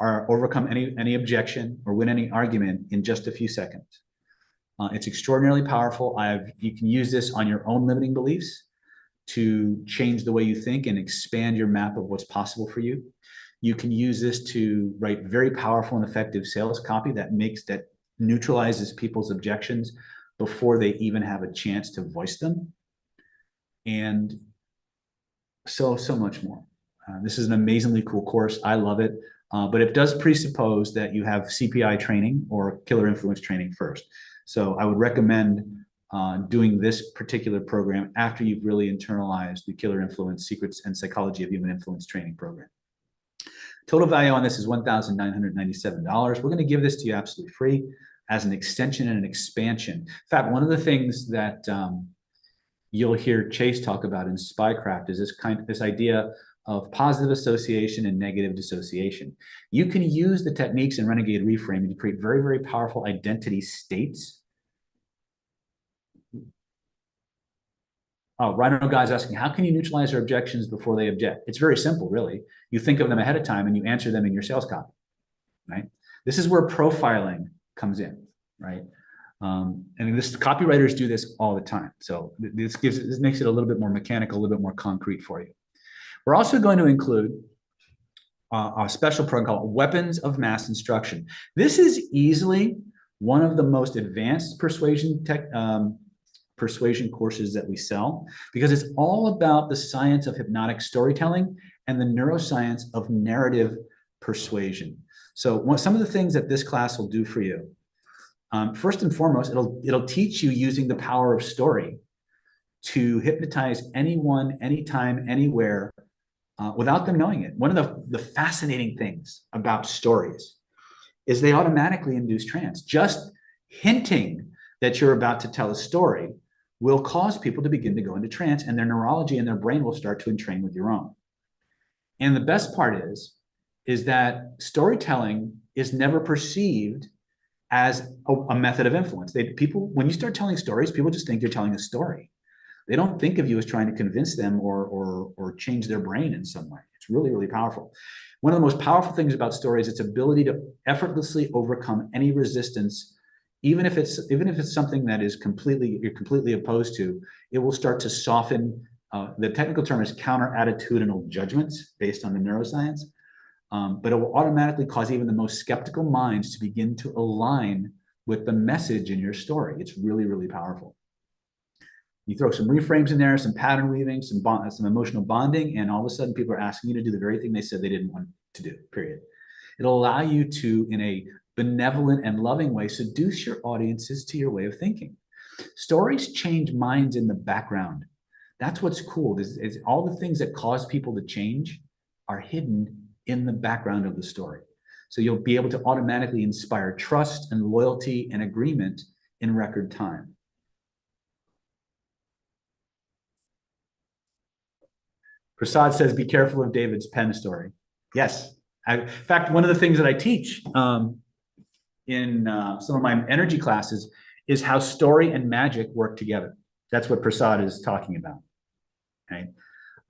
[SPEAKER 3] or overcome any objection or win any argument in just a few seconds. It's extraordinarily powerful. You can use this on your own limiting beliefs to change the way you think and expand your map of what's possible for you. You can use this to write very powerful and effective sales copy that neutralizes people's objections before they even have a chance to voice them. And so much more. This is an amazingly cool course. I love it. But it does presuppose that you have CPI training or killer influence training first. So I would recommend doing this particular program after you've really internalized the Killer Influence Secrets and Psychology of Human Influence training program. Total value on this is $1,997. We're going to give this to you absolutely free as an extension and an expansion. In fact, one of the things that you'll hear Chase talk about in Spycraft is this idea of positive association and negative dissociation. You can use the techniques in Renegade Reframing to create very, very powerful identity states. Oh, Rhino Guy's asking, how can you neutralize their objections before they object? It's very simple, really. You think of them ahead of time and you answer them in your sales copy, right? This is where profiling comes in, right? And copywriters do this all the time. So this makes it a little bit more mechanical, a little bit more concrete for you. We're also going to include a special program called Weapons of Mass Instruction. This is easily one of the most advanced persuasion courses that we sell, because it's all about the science of hypnotic storytelling and the neuroscience of narrative persuasion. So some of the things that this class will do for you, first and foremost, it'll teach you using the power of story to hypnotize anyone, anytime, anywhere, without them knowing it. One of the fascinating things about stories is they automatically induce trance. Just hinting that you're about to tell a story will cause people to begin to go into trance, and their neurology and their brain will start to entrain with your own. And the best part is that storytelling is never perceived as a method of influence. When you start telling stories, people just think you're telling a story. They don't think of you as trying to convince them or change their brain in some way. It's really, really powerful. One of the most powerful things about stories is its ability to effortlessly overcome any resistance, even if it's something that is you're completely opposed to. It will start to soften. The technical term is counter-attitudinal judgments based on the neuroscience, but it will automatically cause even the most skeptical minds to begin to align with the message in your story. It's really, really powerful. You throw some reframes in there, some pattern weaving, some emotional bonding, and all of a sudden people are asking you to do the very thing they said they didn't want to do, period. It'll allow you to, in a benevolent and loving way, seduce your audiences to your way of thinking. Stories change minds in the background. That's what's cool, is all the things that cause people to change are hidden in the background of the story. So you'll be able to automatically inspire trust and loyalty and agreement in record time. Prasad says, be careful of David's pen story. Yes. In fact, one of the things that I teach in some of my energy classes is how story and magic work together. That's what Prasad is talking about. Right?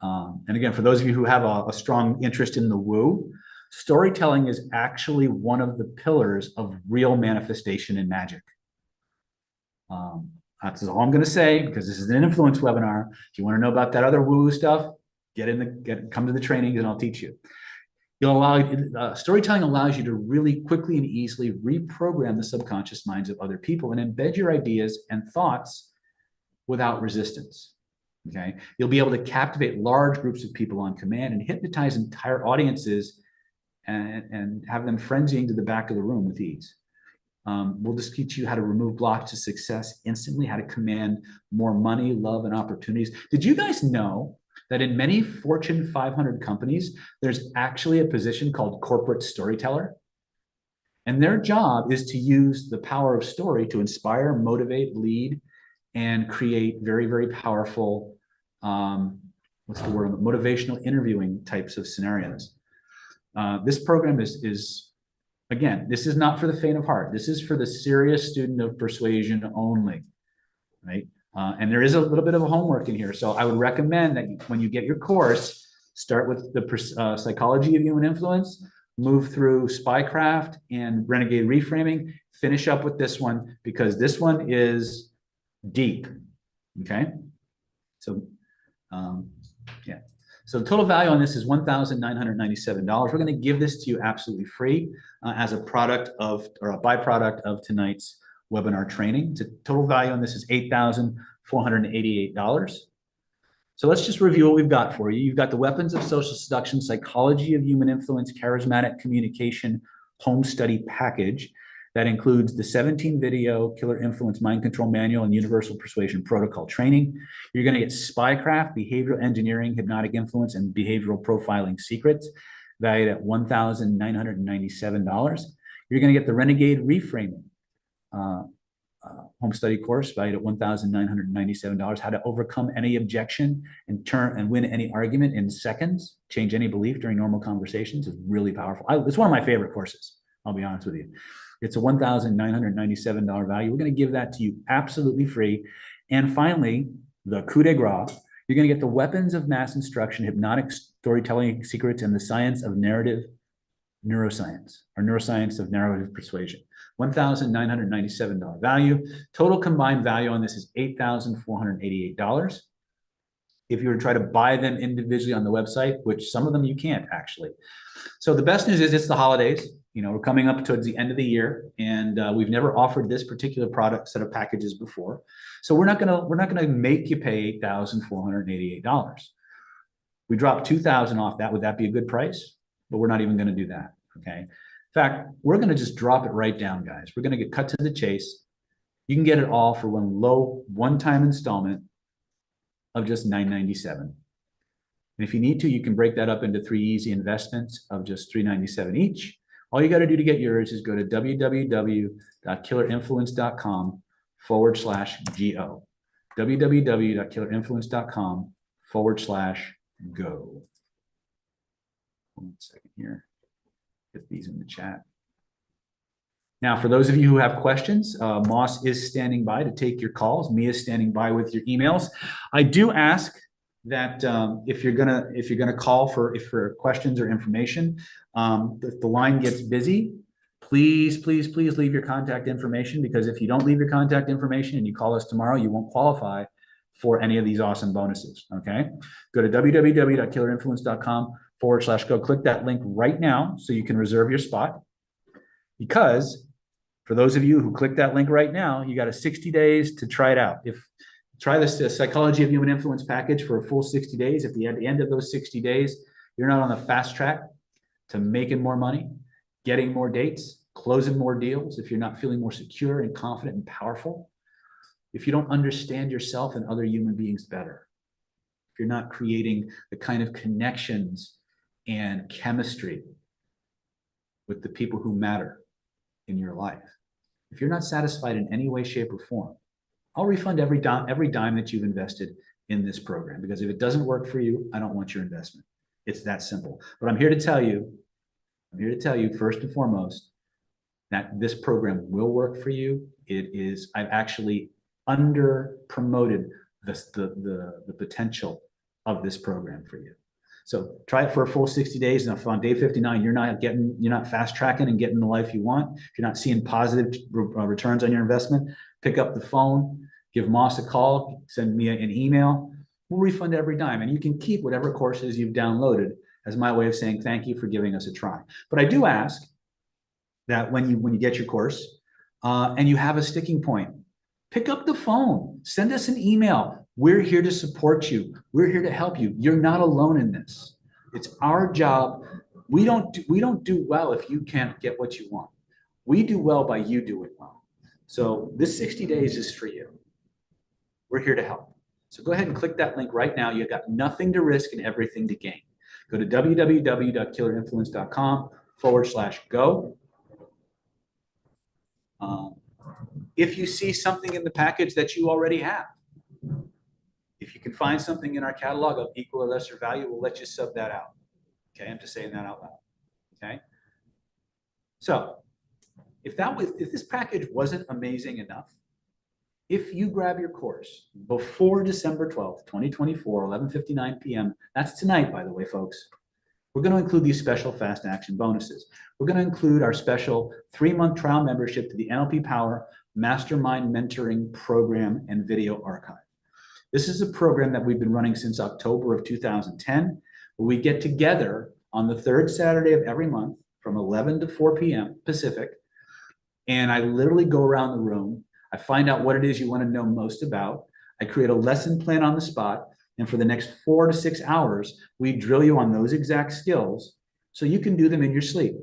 [SPEAKER 3] And again, for those of you who have a strong interest in the woo, storytelling is actually one of the pillars of real manifestation in magic. That's all I'm going to say, because this is an influence webinar. If you want to know about that other woo stuff, come to the trainings and I'll teach you. Storytelling allows you to really quickly and easily reprogram the subconscious minds of other people and embed your ideas and thoughts without resistance. Okay, you'll be able to captivate large groups of people on command and hypnotize entire audiences and have them frenzying to the back of the room with ease. We'll just teach you how to remove blocks to success instantly, how to command more money, love, and opportunities. Did you guys know that in many Fortune 500 companies, there's actually a position called corporate storyteller? And their job is to use the power of story to inspire, motivate, lead, and create very, very powerful, motivational interviewing types of scenarios. This program is, again, this is not for the faint of heart. This is for the serious student of persuasion only, right? And there is a little bit of a homework in here. So I would recommend that when you get your course, start with the psychology of human influence, move through Spycraft and Renegade Reframing, finish up with this one because this one is deep. Okay. So, yeah. So the total value on this is $1,997. We're going to give this to you absolutely free as a product of, or a byproduct of tonight's webinar training. The total value on this is $8,488. So let's just review what we've got for you. You've got the Weapons of Social Seduction, Psychology of Human Influence, Charismatic Communication Home Study Package. That includes the 17-video Killer Influence Mind Control Manual and Universal Persuasion Protocol training. You're going to get Spycraft, Behavioral Engineering, Hypnotic Influence, and Behavioral Profiling Secrets, valued at $1,997. You're going to get the Renegade Reframing home study course, valued at $1,997. How to overcome any objection and turn and win any argument in seconds. Change any belief during normal conversations is really powerful. It's one of my favorite courses, I'll be honest with you. It's a $1,997 value. We're going to give that to you absolutely free. And finally, the coup de grace, you're going to get the Weapons of Mass Instruction, Hypnotic Storytelling Secrets, and the Science of Narrative Neuroscience, or Neuroscience of Narrative Persuasion. $1,997 value. Total combined value on this is $8,488. If you were to try to buy them individually on the website, which some of them you can't actually. So the best news is it's the holidays. You know, we're coming up towards the end of the year, and we've never offered this particular product set of packages before. So we're not gonna make you pay $8,488. We dropped $2,000 off that. Would that be a good price? But we're not even going to do that. Okay. In fact, we're going to just drop it right down, guys. We're going to get cut to the chase. You can get it all for one low one-time installment of just $997. And if you need to, you can break that up into 3 easy investments of just $397 each. All you got to do to get yours is go to www.killerinfluence.com/go. www.killerinfluence.com/go. 1 second here. Get these in the chat. Now, for those of you who have questions, Moss is standing by to take your calls. Mia is standing by with your emails. I do ask that if you're gonna call for questions or information, if the line gets busy, please leave your contact information, because if you don't leave your contact information and you call us tomorrow, you won't qualify for any of these awesome bonuses. Okay, go to www.killerinfluence.com/go. Click that link right now so you can reserve your spot. Because for those of you who click that link right now, you got 60 days to try it out. Try this Psychology of Human Influence package for a full 60 days. If at the end of those 60 days, you're not on the fast track to making more money, getting more dates, closing more deals, if you're not feeling more secure and confident and powerful, if you don't understand yourself and other human beings better, if you're not creating the kind of connections and chemistry with the people who matter in your life, if you're not satisfied in any way, shape, or form, I'll refund every dime that you've invested in this program, because if it doesn't work for you, I don't want your investment. It's that simple. But I'm here to tell you first and foremost that this program will work for you. I've actually under promoted the potential of this program for you. So try it for a full 60 days. And if on day 59, you're not fast tracking and getting the life you want, if you're not seeing positive returns on your investment, pick up the phone, give Moss a call, send me an email. We'll refund every dime, and you can keep whatever courses you've downloaded as my way of saying thank you for giving us a try. But I do ask that when you get your course and you have a sticking point, pick up the phone, send us an email. We're here to support you. We're here to help you. You're not alone in this. It's our job. We don't do well if you can't get what you want. We do well by you doing well. So this 60 days is for you. We're here to help. So go ahead and click that link right now. You've got nothing to risk and everything to gain. Go to www.killerinfluence.com/go. If you see something in the package that you already have, if you can find something in our catalog of equal or lesser value, we'll let you sub that out. Okay, I'm just saying that out loud. Okay. So if this package wasn't amazing enough, if you grab your course before December 12th, 2024, 11:59 p.m., that's tonight, by the way, folks, We're going to include these special fast action bonuses. We're going to include our special 3-month trial membership to the NLP Power Mastermind Mentoring Program and Video Archive. This is a program that we've been running since October of 2010, where we get together on the third Saturday of every month from 11 to 4 p.m. Pacific. And I literally go around the room. I find out what it is you want to know most about. I create a lesson plan on the spot. And for the next 4 to 6 hours, we drill you on those exact skills so you can do them in your sleep.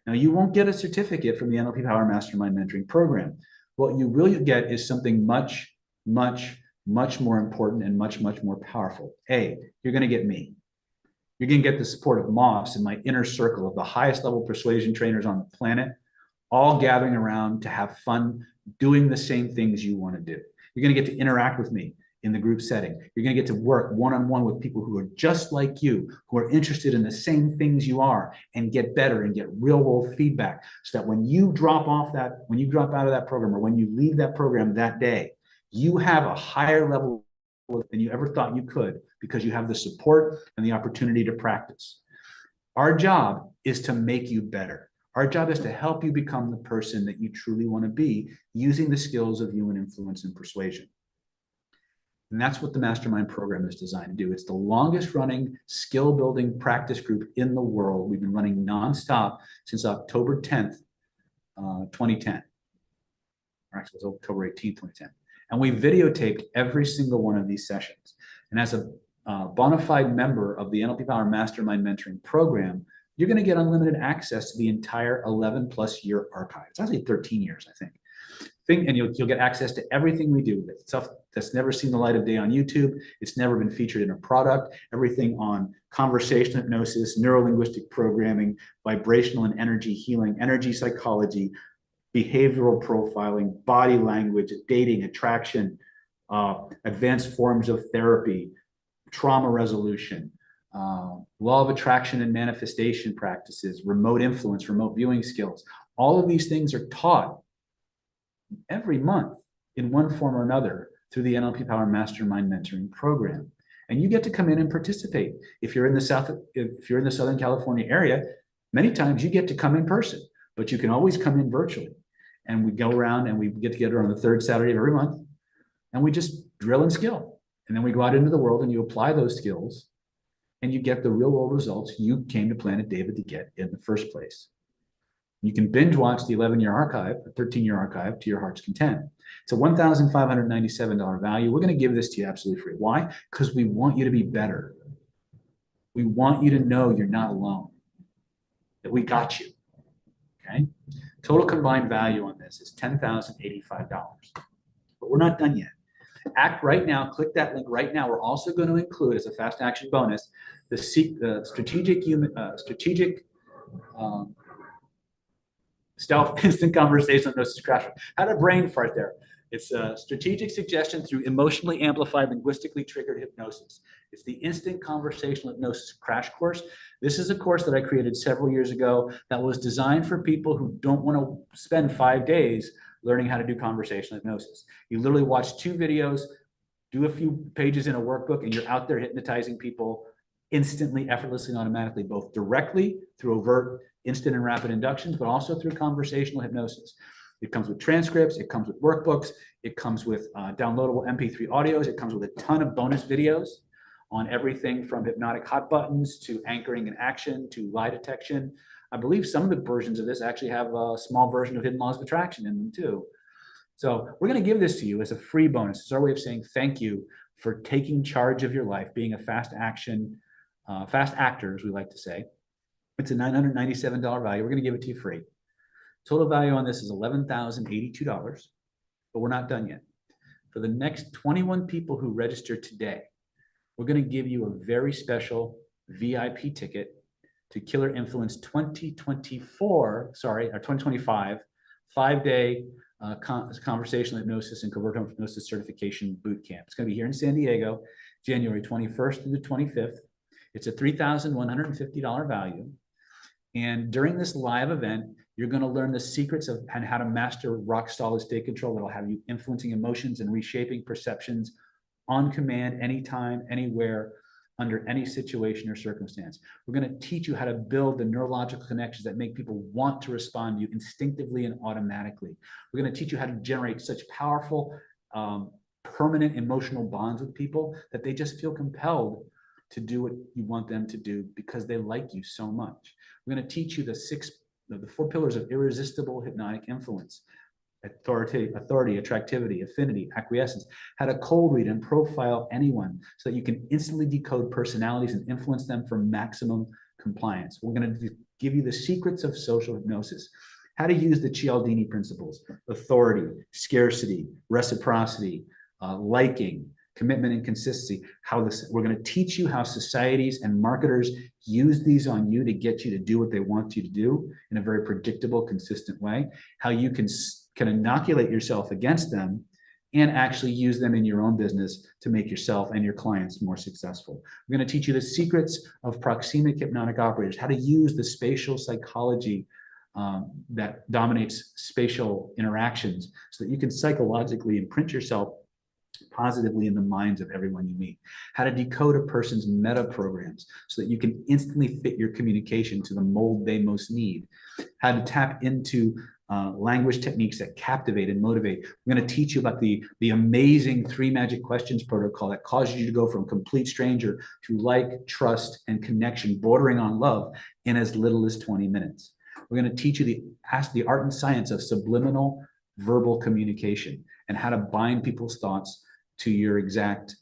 [SPEAKER 3] Now, you won't get a certificate from the NLP Power Mastermind Mentoring Program. What you will get is something much, much, much more important and much, much more powerful. A, you're going to get me. You're going to get the support of Moss and my inner circle of the highest level persuasion trainers on the planet, all gathering around to have fun doing the same things you want to do. You're going to get to interact with me in the group setting. You're going to get to work one-on-one with people who are just like you, who are interested in the same things you are, and get better and get real-world feedback, so that when you drop out of that program, or when you leave that program that day, you have a higher level than you ever thought you could, because you have the support and the opportunity to practice. Our job is to make you better. Our job is to help you become the person that you truly want to be, using the skills of human influence and persuasion. And that's what the Mastermind program is designed to do. It's the longest running skill building practice group in the world. We've been running nonstop since October 10th, 2010. Or actually, it was October 18th, 2010. And we videotaped every single one of these sessions. And as a bona fide member of the NLP Power Mastermind Mentoring Program, you're going to get unlimited access to the entire 11+ year archive. It's actually 13 years, I think. And you'll get access to everything we do. Stuff that's never seen the light of day on YouTube. It's never been featured in a product. Everything on conversational hypnosis, neurolinguistic programming, vibrational and energy healing, energy psychology, behavioral profiling, body language, dating, attraction, advanced forms of therapy, trauma resolution, law of attraction and manifestation practices, remote influence, remote viewing skills. All of these things are taught every month in one form or another through the NLP Power Mastermind Mentoring Program. And you get to come in and participate. If you're in the Southern California area, many times you get to come in person, but you can always come in virtually. And we go around and we get together on the third Saturday of every month, and we just drill and skill. And then we go out into the world and you apply those skills, and you get the real world results you came to Planet David to get in the first place. You can binge watch the 11-year archive, or 13-year archive, to your heart's content. It's a $1,597 value. We're going to give this to you absolutely free. Why? Because we want you to be better. We want you to know you're not alone, that we got you. Okay? Total combined value on this is $10,085. But we're not done yet. Act right now. Click that link right now. We're also going to include, as a fast action bonus, the strategic stealth instant conversation hypnosis crash. Had a brain fart there. It's a strategic suggestion through emotionally amplified, linguistically triggered hypnosis. It's the instant conversational hypnosis crash course. This is a course that I created several years ago that was designed for people who don't want to spend 5 days learning how to do conversational hypnosis. You literally watch 2 videos, do a few pages in a workbook, and you're out there hypnotizing people instantly, effortlessly, and automatically, both directly through overt instant and rapid inductions, but also through conversational hypnosis. It comes with transcripts, it comes with workbooks, it comes with downloadable MP3 audios, it comes with a ton of bonus videos on everything from hypnotic hot buttons to anchoring and action to lie detection. I believe some of the versions of this actually have a small version of hidden laws of attraction in them too. So we're going to give this to you as a free bonus. It's our way of saying thank you for taking charge of your life, being a fast actor, as we like to say. It's a $997 value. We're going to give it to you free. Total value on this is $11,082, but we're not done yet. For the next 21 people who register today, we're going to give you a very special VIP ticket to Killer Influence 2025 5-day conversational hypnosis and covert hypnosis certification boot camp. It's going to be here in San Diego, January 21st through the 25th. It's a $3,150 value. And during this live event, you're going to learn the secrets of and how to master rock solid state control that'll have you influencing emotions and reshaping perceptions on command, anytime, anywhere, under any situation or circumstance. We're going to teach you how to build the neurological connections that make people want to respond to you instinctively and automatically. We're going to teach you how to generate such powerful, permanent emotional bonds with people that they just feel compelled to do what you want them to do because they like you so much. We're going to teach you the 4 pillars of irresistible hypnotic influence: authority, attractivity, affinity, acquiescence, how to cold read and profile anyone so that you can instantly decode personalities and influence them for maximum compliance. We're going to give you the secrets of social hypnosis, how to use the Cialdini principles: authority, scarcity, reciprocity, liking, commitment, and consistency. We're going to teach you how societies and marketers use these on you to get you to do what they want you to do in a very predictable, consistent way, how you can inoculate yourself against them and actually use them in your own business to make yourself and your clients more successful. We're going to teach you the secrets of proxemic hypnotic operators, how to use the spatial psychology that dominates spatial interactions so that you can psychologically imprint yourself positively in the minds of everyone you meet, how to decode a person's meta programs so that you can instantly fit your communication to the mold they most need, how to tap into language techniques that captivate and motivate. We're going to teach you about the amazing 3 magic questions protocol that causes you to go from complete stranger to like, trust, and connection bordering on love in as little as 20 minutes. We're going to teach you the art and science of subliminal verbal communication and how to bind people's thoughts to your exact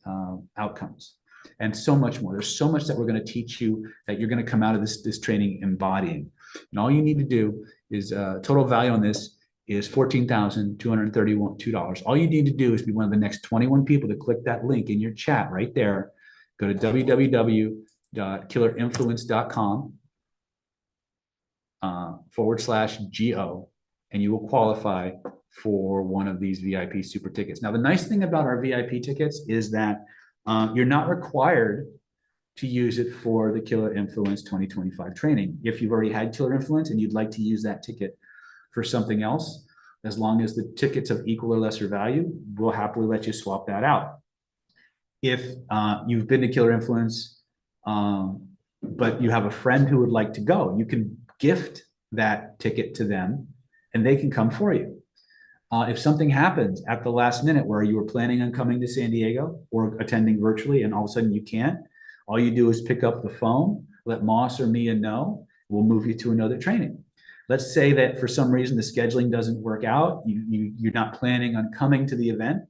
[SPEAKER 3] outcomes, and so much more. There's so much that we're going to teach you that you're going to come out of this training embodying. And all you need to do is total value on this is $14,232. All you need to do is be one of the next 21 people to click that link in your chat right there. Go to www.killerinfluence.com /GO, and you will qualify for one of these VIP super tickets. Now, the nice thing about our VIP tickets is that you're not required to use it for the Killer Influence 2025 training. If you've already had Killer Influence and you'd like to use that ticket for something else, as long as the ticket's of equal or lesser value, we'll happily let you swap that out. If you've been to Killer Influence, but you have a friend who would like to go, you can gift that ticket to them and they can come for you. If something happens at the last minute where you were planning on coming to San Diego or attending virtually and all of a sudden you can't, all you do is pick up the phone, let Moss or Mia know, we'll move you to another training. Let's say that for some reason the scheduling doesn't work out, you're not planning on coming to the event,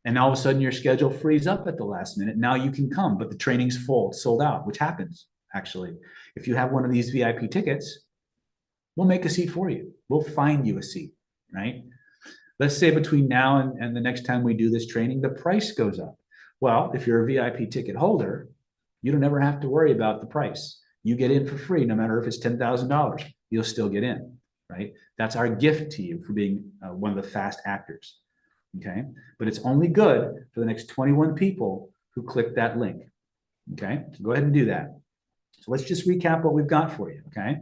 [SPEAKER 3] and all of a sudden your schedule frees up at the last minute. Now you can come, but the training's full, sold out, which happens actually. If you have one of these VIP tickets, we'll make a seat for you. We'll find you a seat, right? Let's say between now and the next time we do this training, the price goes up. Well, if you're a VIP ticket holder, you don't ever have to worry about the price. You get in for free, no matter if it's $10,000, you'll still get in, right? That's our gift to you for being one of the fast actors, okay? But it's only good for the next 21 people who click that link, okay? So go ahead and do that. So let's just recap what we've got for you, okay?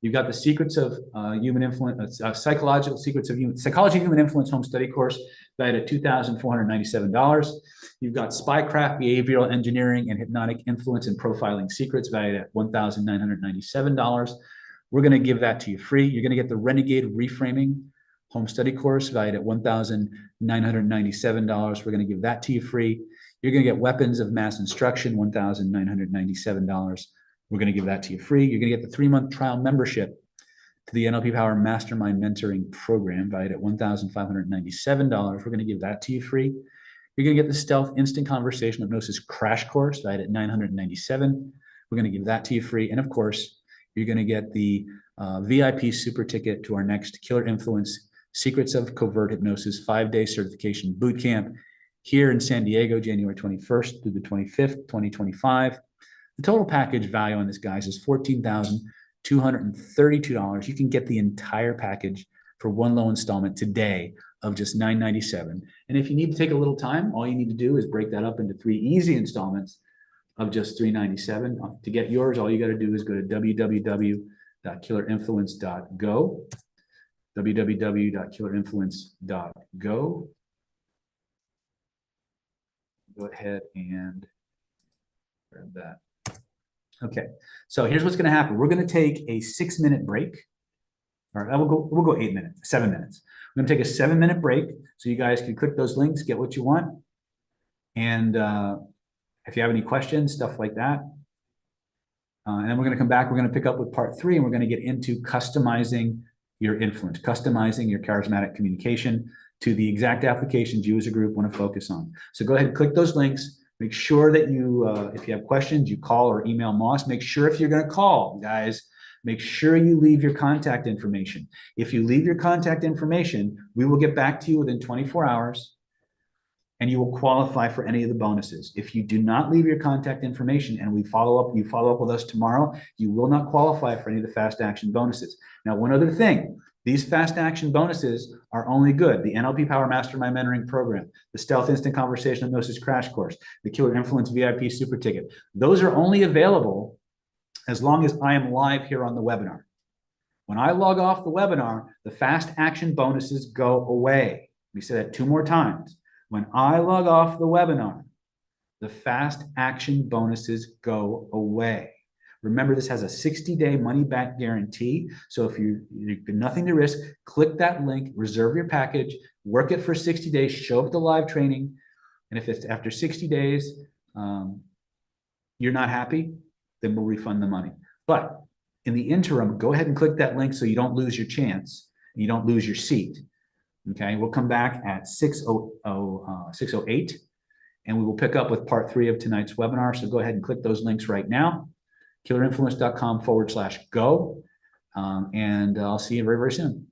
[SPEAKER 3] You've got the secrets of human influence, psychology of human influence home study course valued at $2,497. You've got spycraft, behavioral engineering, and hypnotic influence and profiling secrets valued at $1,997. We're going to give that to you free. You're going to get the Renegade Reframing home study course valued at $1,997. We're going to give that to you free. You're going to get Weapons of Mass Instruction, $1,997. We're going to give that to you free. You're going to get the 3-month trial membership to the NLP Power Mastermind Mentoring Program valued at $1,597. We're going to give that to you free. You're going to get the Stealth Instant Conversation Hypnosis Crash Course valued at $997. We're going to give that to you free. And of course, you're going to get the VIP super ticket to our next Killer Influence Secrets of Covert Hypnosis 5-day certification boot camp here in San Diego, January 21st through the 25th, 2025. The total package value on this, guys, is $14,232. You can get the entire package for one low installment today of just $997. And if you need to take a little time, all you need to do is break that up into 3 easy installments of just $397. To get yours, all you got to do is go to www.killerinfluence.go, www.killerinfluence.go. Go ahead and Grab that. Okay, so here's what's going to happen. We're going to take a 6-minute break. All right, we'll go 8 minutes, 7 minutes. We're going to take a 7-minute break so you guys can click those links, get what you want. And if you have any questions, stuff like that. And then we're going to come back. We're going to pick up with part 3, and we're going to get into customizing your influence, customizing your charismatic communication to the exact applications you as a group want to focus on. So go ahead and click those links. Make sure that you, if you have questions, you call or email Moss. Make sure if you're going to call, guys, make sure you leave your contact information. If you leave your contact information, we will get back to you within 24 hours and you will qualify for any of the bonuses. If you do not leave your contact information and you follow up with us tomorrow, you will not qualify for any of the fast action bonuses. Now, one other thing, these fast action bonuses are only good. The NLP Power Mastermind Mentoring Program, the Stealth Instant Conversation Hypnosis Crash Course, the Killer Influence VIP Super Ticket. Those are only available as long as I am live here on the webinar. When I log off the webinar, the fast action bonuses go away. Let me say that 2 more times. When I log off the webinar, the fast action bonuses go away. Remember, this has a 60-day money-back guarantee. So if you've got nothing to risk, click that link, reserve your package, work it for 60 days, show up at the live training. And if it's after 60 days, you're not happy, then we'll refund the money. But in the interim, go ahead and click that link so you don't lose your chance, and you don't lose your seat. Okay, we'll come back at 6:08, and we will pick up with part 3 of tonight's webinar. So go ahead and click those links right now, killerinfluence.com/go, and I'll see you very, very soon.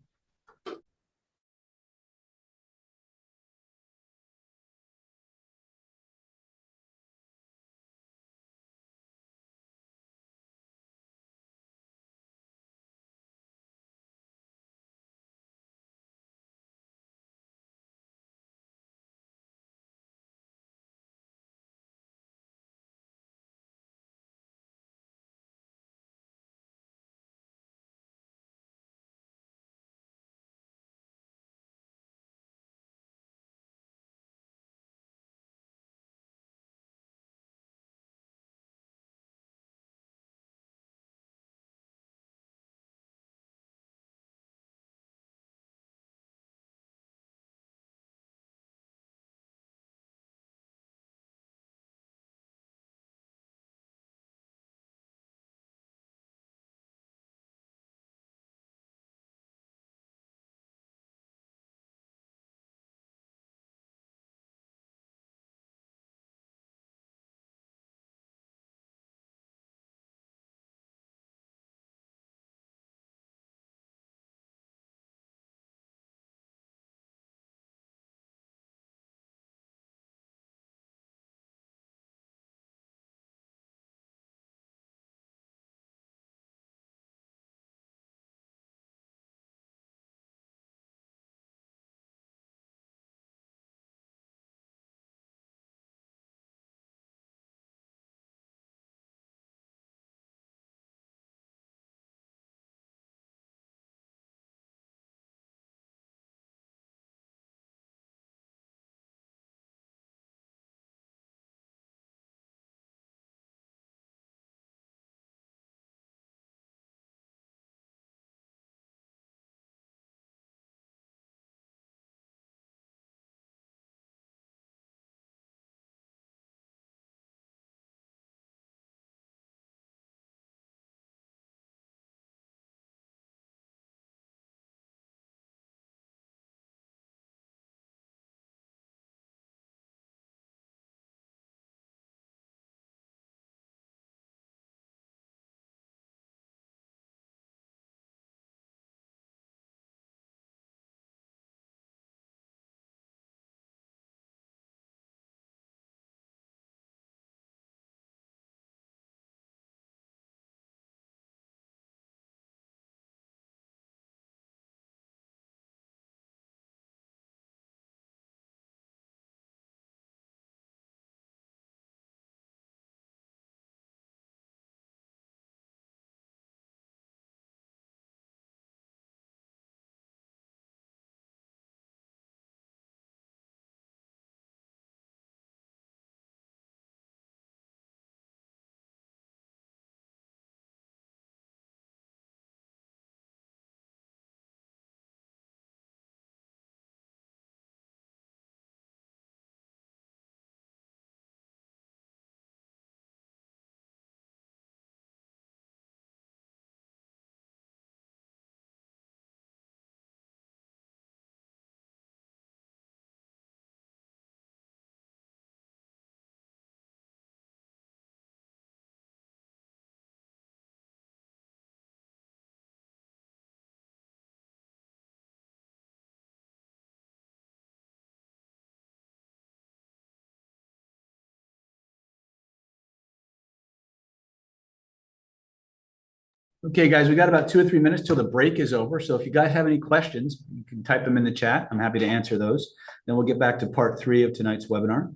[SPEAKER 3] Okay, guys, we got about 2 or 3 minutes till the break is over. So if you guys have any questions, you can type them in the chat. I'm happy to answer those. Then we'll get back to part 3 of tonight's webinar,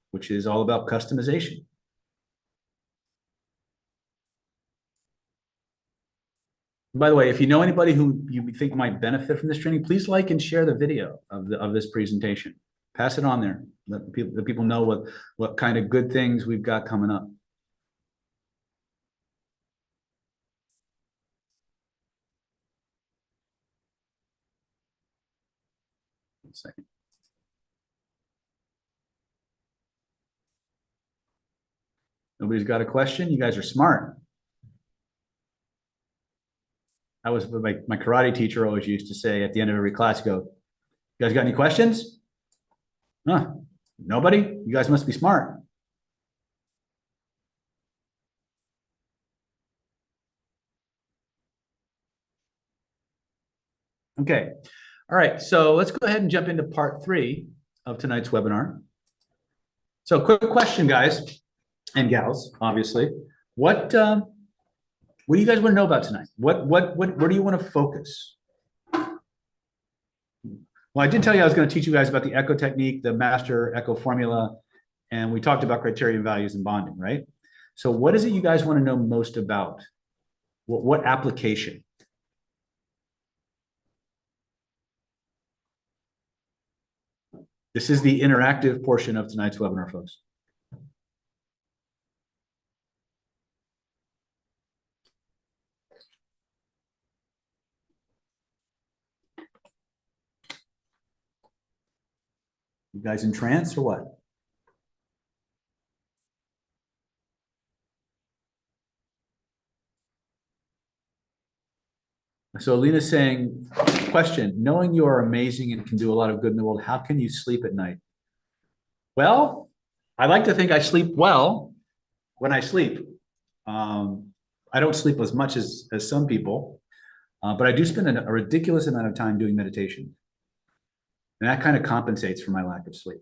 [SPEAKER 3] which is all about customization. By the way, if you know anybody who you think might benefit from this training, please like and share the video of this presentation. Pass it on there. Let the people know what kind of good things we've got coming up. One second. Nobody's got a question? You guys are smart. That was what my karate teacher always used to say at the end of every class, go, you guys got any questions? Huh, nobody? You guys must be smart. Okay, all right, so let's go ahead and jump into part 3 of tonight's webinar. So quick question, guys and gals, obviously. What do you guys want to know about tonight? Where do you want to focus? Well, I did tell you I was going to teach you guys about the ECHO technique, the master ECHO formula, and we talked about criterion values and bonding, right? So what is it you guys want to know most about? What application? This is the interactive portion of tonight's webinar, folks. You guys in trance or what? So Alina's saying, question, knowing you are amazing and can do a lot of good in the world, how can you sleep at night? Well, I like to think I sleep well when I sleep. I don't sleep as much as some people, but I do spend a ridiculous amount of time doing meditation. And that kind of compensates for my lack of sleep,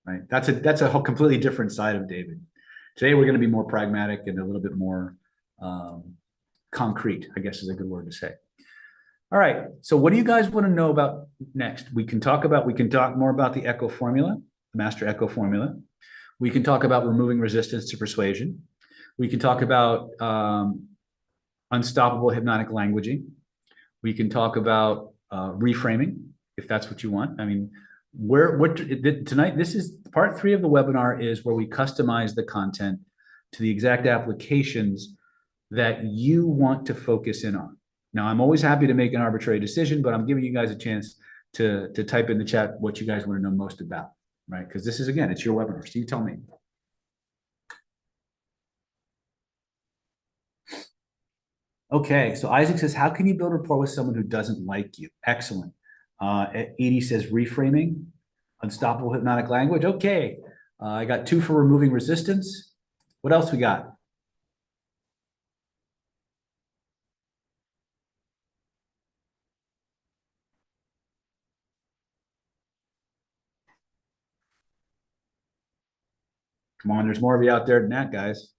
[SPEAKER 3] right? That's a whole completely different side of David. Today, we're going to be more pragmatic and a little bit more concrete, I guess is a good word to say. All right, so what do you guys want to know about next? We can talk more about the ECHO formula, the master ECHO formula. We can talk about removing resistance to persuasion. We can talk about unstoppable hypnotic languaging. We can talk about reframing, if that's what you want. I mean, tonight, this is part 3 of the webinar, is where we customize the content to the exact applications that you want to focus in on. Now, I'm always happy to make an arbitrary decision, but I'm giving you guys a chance to type in the chat what you guys want to know most about, right? Because this is, again, it's your webinar, so you tell me. Okay, so Isaac says, how can you build rapport with someone who doesn't like you? Excellent. Edie says, reframing, unstoppable hypnotic language. Okay, I got 2 for removing resistance. What else we got? Come on, there's more of you out there than that, guys.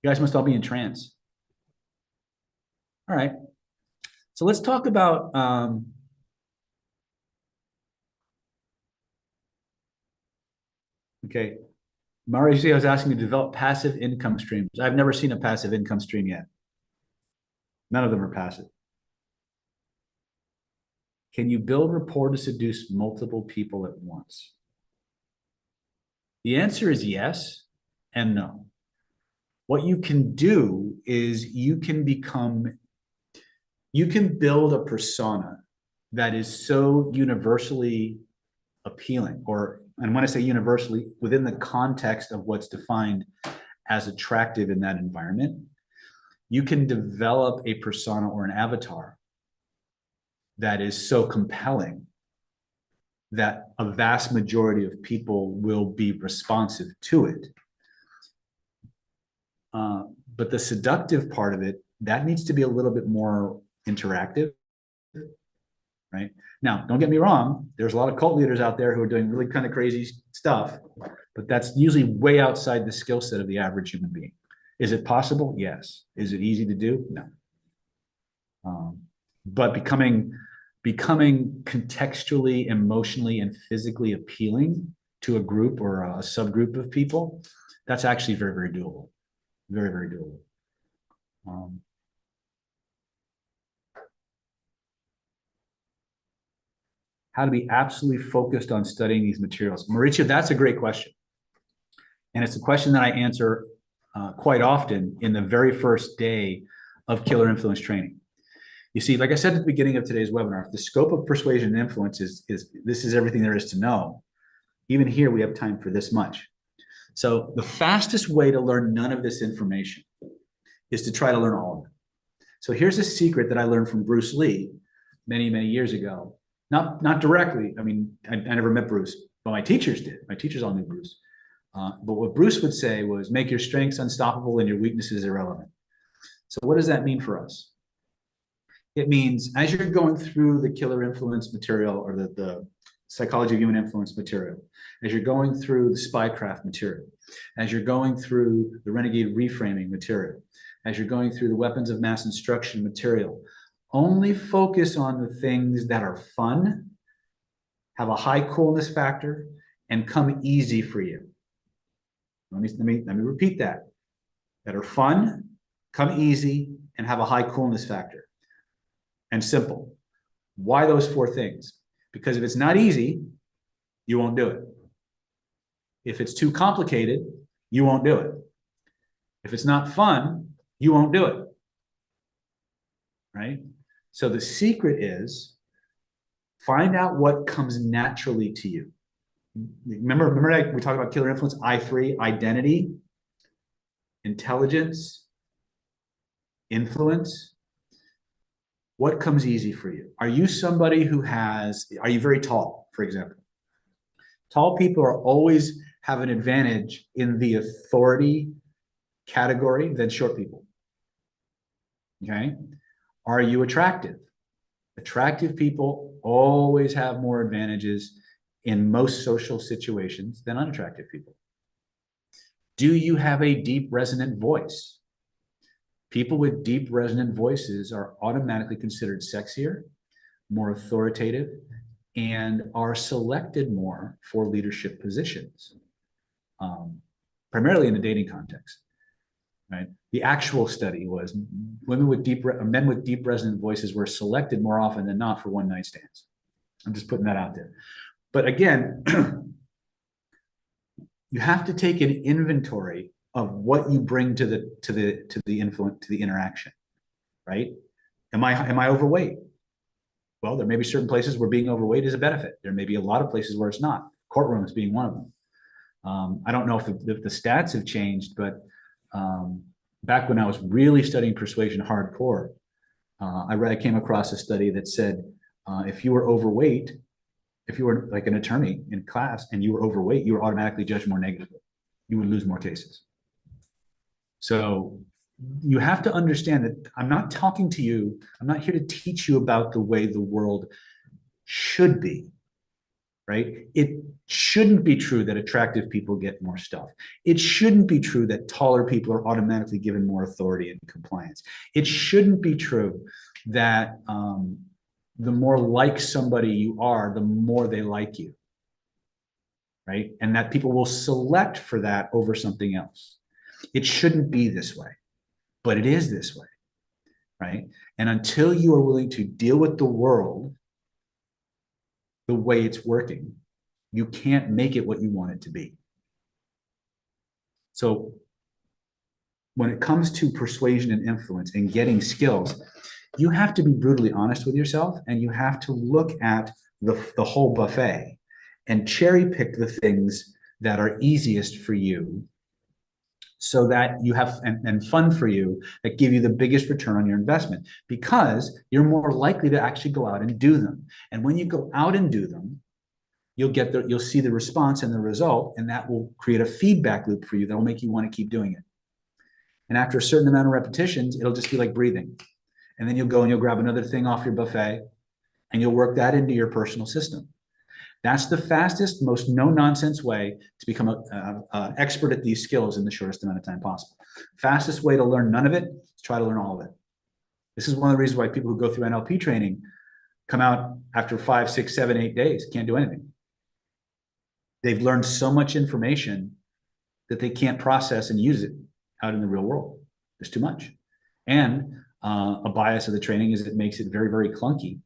[SPEAKER 3] You guys must all be in trance. All right. So let's talk about okay. Mauricio is asking me to develop passive income streams. I've never seen a passive income stream yet. None of them are passive. Can you build rapport to seduce multiple people at once? The answer is yes and no. What you can do is you can build a persona that is so universally appealing, and when I say universally, within the context of what's defined as attractive in that environment, you can develop a persona or an avatar that is so compelling that a vast majority of people will be responsive to it. But the seductive part of it, that needs to be a little bit more interactive, right? Now, don't get me wrong, there's a lot of cult leaders out there who are doing really kind of crazy stuff, but that's usually way outside the skill set of the average human being. Is it possible? Yes. Is it easy to do? No. But becoming contextually, emotionally, and physically appealing to a group or a subgroup of people, that's actually very, very doable. Very, very doable. How to be absolutely focused on studying these materials. Mauricio, that's a great question. And it's a question that I answer quite often in the very first day of Killer Influence training. You see, like I said at the beginning of today's webinar, the scope of persuasion and influence is this is everything there is to know. Even here, we have time for this much. So the fastest way to learn none of this information is to try to learn all of it. So here's a secret that I learned from Bruce Lee many, many years ago. Not directly. I mean, I never met Bruce, but my teachers did. My teachers all knew Bruce. But what Bruce would say was, make your strengths unstoppable and your weaknesses irrelevant. So what does that mean for us? It means as you're going through the Killer Influence material or the Psychology of Human Influence material, as you're going through the Spycraft material, as you're going through the Renegade Reframing material, as you're going through the Weapons of Mass Instruction material, only focus on the things that are fun, have a high coolness factor, and come easy for you. Let me repeat that. That are fun, come easy, and have a high coolness factor. And simple. Why those four things? Because if it's not easy, you won't do it. If it's too complicated, you won't do it. If it's not fun, you won't do it. Right? So the secret is find out what comes naturally to you. Remember we talked about Killer Influence, I3, identity, intelligence, influence. What comes easy for you? Are you somebody are you very tall, for example? Tall people are always have an advantage in the authority category than short people. Okay? Are you attractive? Attractive people always have more advantages in most social situations than unattractive people. Do you have a deep resonant voice? People with deep resonant voices are automatically considered sexier, more authoritative, and are selected more for leadership positions, primarily in the dating context. Right? The actual study was men with deep resonant voices were selected more often than not for one-night stands. I'm just putting that out there. But again, you have to take an inventory of what you bring to the interaction, right? Am I overweight? Well, there may be certain places where being overweight is a benefit. There may be a lot of places where it's not. Courtrooms being one of them. I don't know if the stats have changed, but back when I was really studying persuasion hardcore, I came across a study that said if you were overweight, if you were like an attorney in class and you were overweight, you were automatically judged more negatively. You would lose more cases. So you have to understand that I'm not talking to you. I'm not here to teach you about the way the world should be, right? It shouldn't be true that attractive people get more stuff. It shouldn't be true that taller people are automatically given more authority and compliance. It shouldn't be true that the more like somebody you are, the more they like you, right? And that people will select for that over something else. It shouldn't be this way, but it is this way, right? And until you are willing to deal with the world the way it's working, you can't make it what you want it to be. So when it comes to persuasion and influence and getting skills, you have to be brutally honest with yourself, and you have to look at the whole buffet and cherry pick the things that are easiest for you, so that you have and fun for you, that give you the biggest return on your investment, because you're more likely to actually go out and do them. And when you go out and do them, you'll see the response and the result, and that will create a feedback loop for you that will make you want to keep doing it. And after a certain amount of repetitions, it'll just be like breathing. And then you'll go and you'll grab another thing off your buffet and you'll work that into your personal system. That's the fastest, most no-nonsense way to become an expert at these skills in the shortest amount of time possible. Fastest way to learn none of it is try to learn all of it. This is one of the reasons why people who go through NLP training come out after 5, 6, 7, 8 days, can't do anything. They've learned so much information that they can't process and use it out in the real world. There's too much. And a bias of the training is it makes it very, very clunky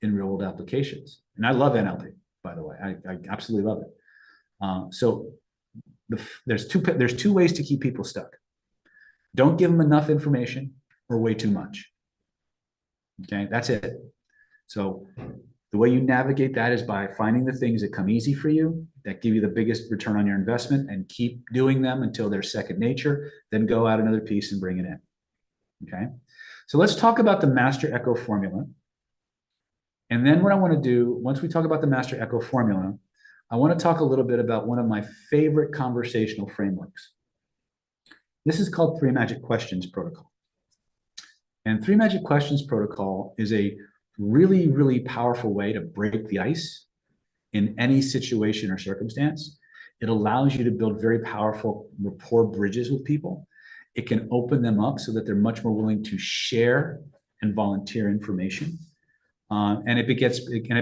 [SPEAKER 3] in real world applications. And I love NLP, by the way. I absolutely love it. So there's two ways to keep people stuck. Don't give them enough information or way too much. Okay, that's it. So the way you navigate that is by finding the things that come easy for you, that give you the biggest return on your investment, and keep doing them until they're second nature, then go out another piece and bring it in. Okay, so let's talk about the Master Echo formula. And then what I want to do, once we talk about the Master Echo formula, I want to talk a little bit about one of my favorite conversational frameworks. This is called 3 Magic Questions Protocol. And 3 Magic Questions Protocol is a really, really powerful way to break the ice in any situation or circumstance. It allows you to build very powerful rapport bridges with people. It can open them up so that they're much more willing to share and volunteer information. And it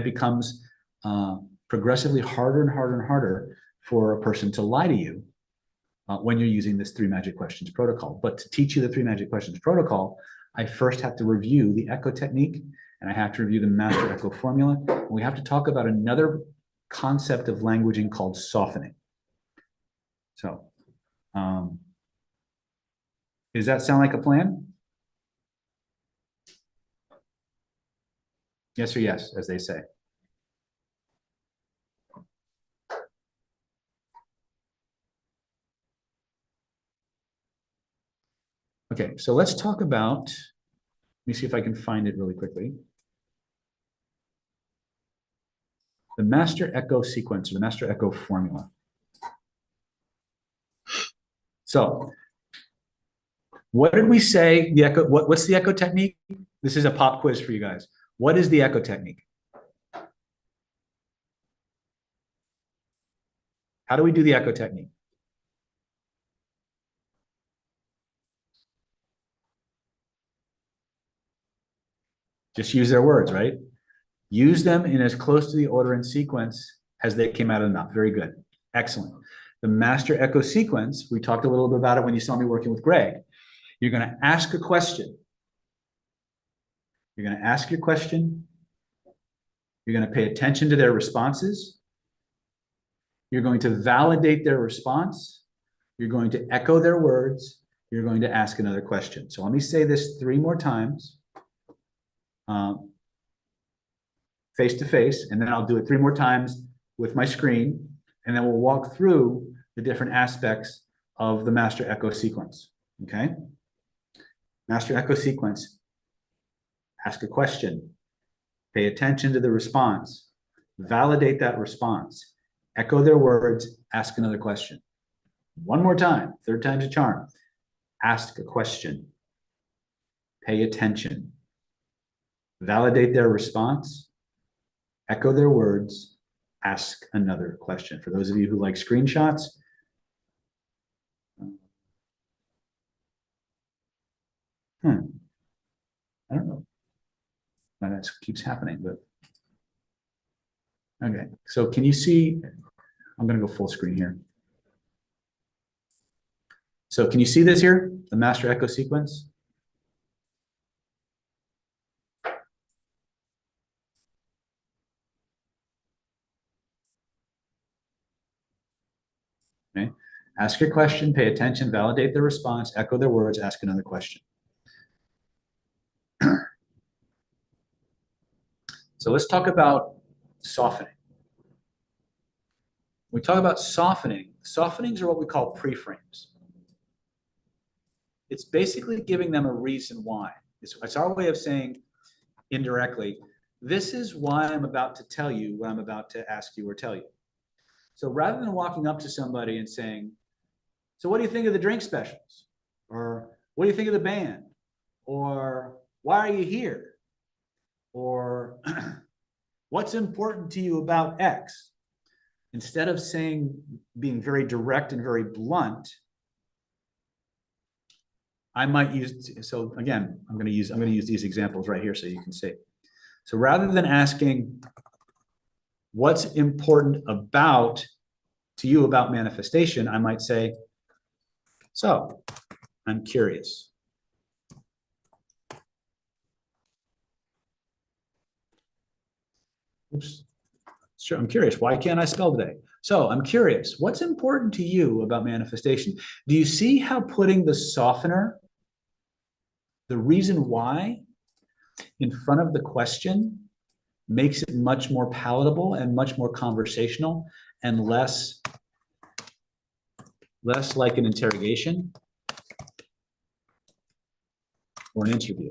[SPEAKER 3] becomes progressively harder and harder and harder for a person to lie to you when you're using this 3 Magic Questions protocol. But to teach you the 3 Magic Questions protocol, I first have to review the Echo technique, and I have to review the Master Echo formula. And we have to talk about another concept of languaging called softening. So, does that sound like a plan? Yes or yes, as they say. Okay, so let's talk about, let me see if I can find it really quickly. The Master Echo sequence, or the Master Echo formula. So, what did we say the Echo, what's the Echo technique? This is a pop quiz for you guys. What is the Echo technique? How do we do the Echo technique? Just use their words, right? Use them in as close to the order and sequence as they came out of the mouth. Very good. Excellent. The Master Echo sequence, we talked a little bit about it when you saw me working with Greg. You're going to ask a question. You're going to ask your question. You're going to pay attention to their responses. You're going to validate their response. You're going to echo their words. You're going to ask another question. So let me say this 3 more times. Face to face, and then I'll do it 3 more times with my screen, and then we'll walk through the different aspects of the Master Echo sequence. Okay? Master Echo sequence. Ask a question. Pay attention to the response. Validate that response. Echo their words. Ask another question. 1 more time. 3rd time's a charm. Ask a question. Pay attention. Validate their response. Echo their words. Ask another question. For those of you who like screenshots, I don't know why that keeps happening, but okay. So can you see? I'm going to go full screen here. So can you see this here? The Master Echo sequence? Okay. Ask your question, pay attention, validate their response, echo their words, ask another question. So let's talk about softening. When we talk about softening, softenings are what we call pre-frames. It's basically giving them a reason why. It's our way of saying indirectly, this is why I'm about to tell you what I'm about to ask you or tell you. So rather than walking up to somebody and saying, so what do you think of the drink specials? Or what do you think of the band? Or why are you here? Or what's important to you about X? Instead of saying, being very direct and very blunt, I might use, so again, I'm going to use these examples right here so you can see. So rather than asking what's important about to you about manifestation, I might say, so I'm curious. Oops. Sure, I'm curious. Why can't I spell today? So I'm curious. What's important to you about manifestation? Do you see how putting the softener, the reason why, in front of the question makes it much more palatable and much more conversational and less like an interrogation or an interview?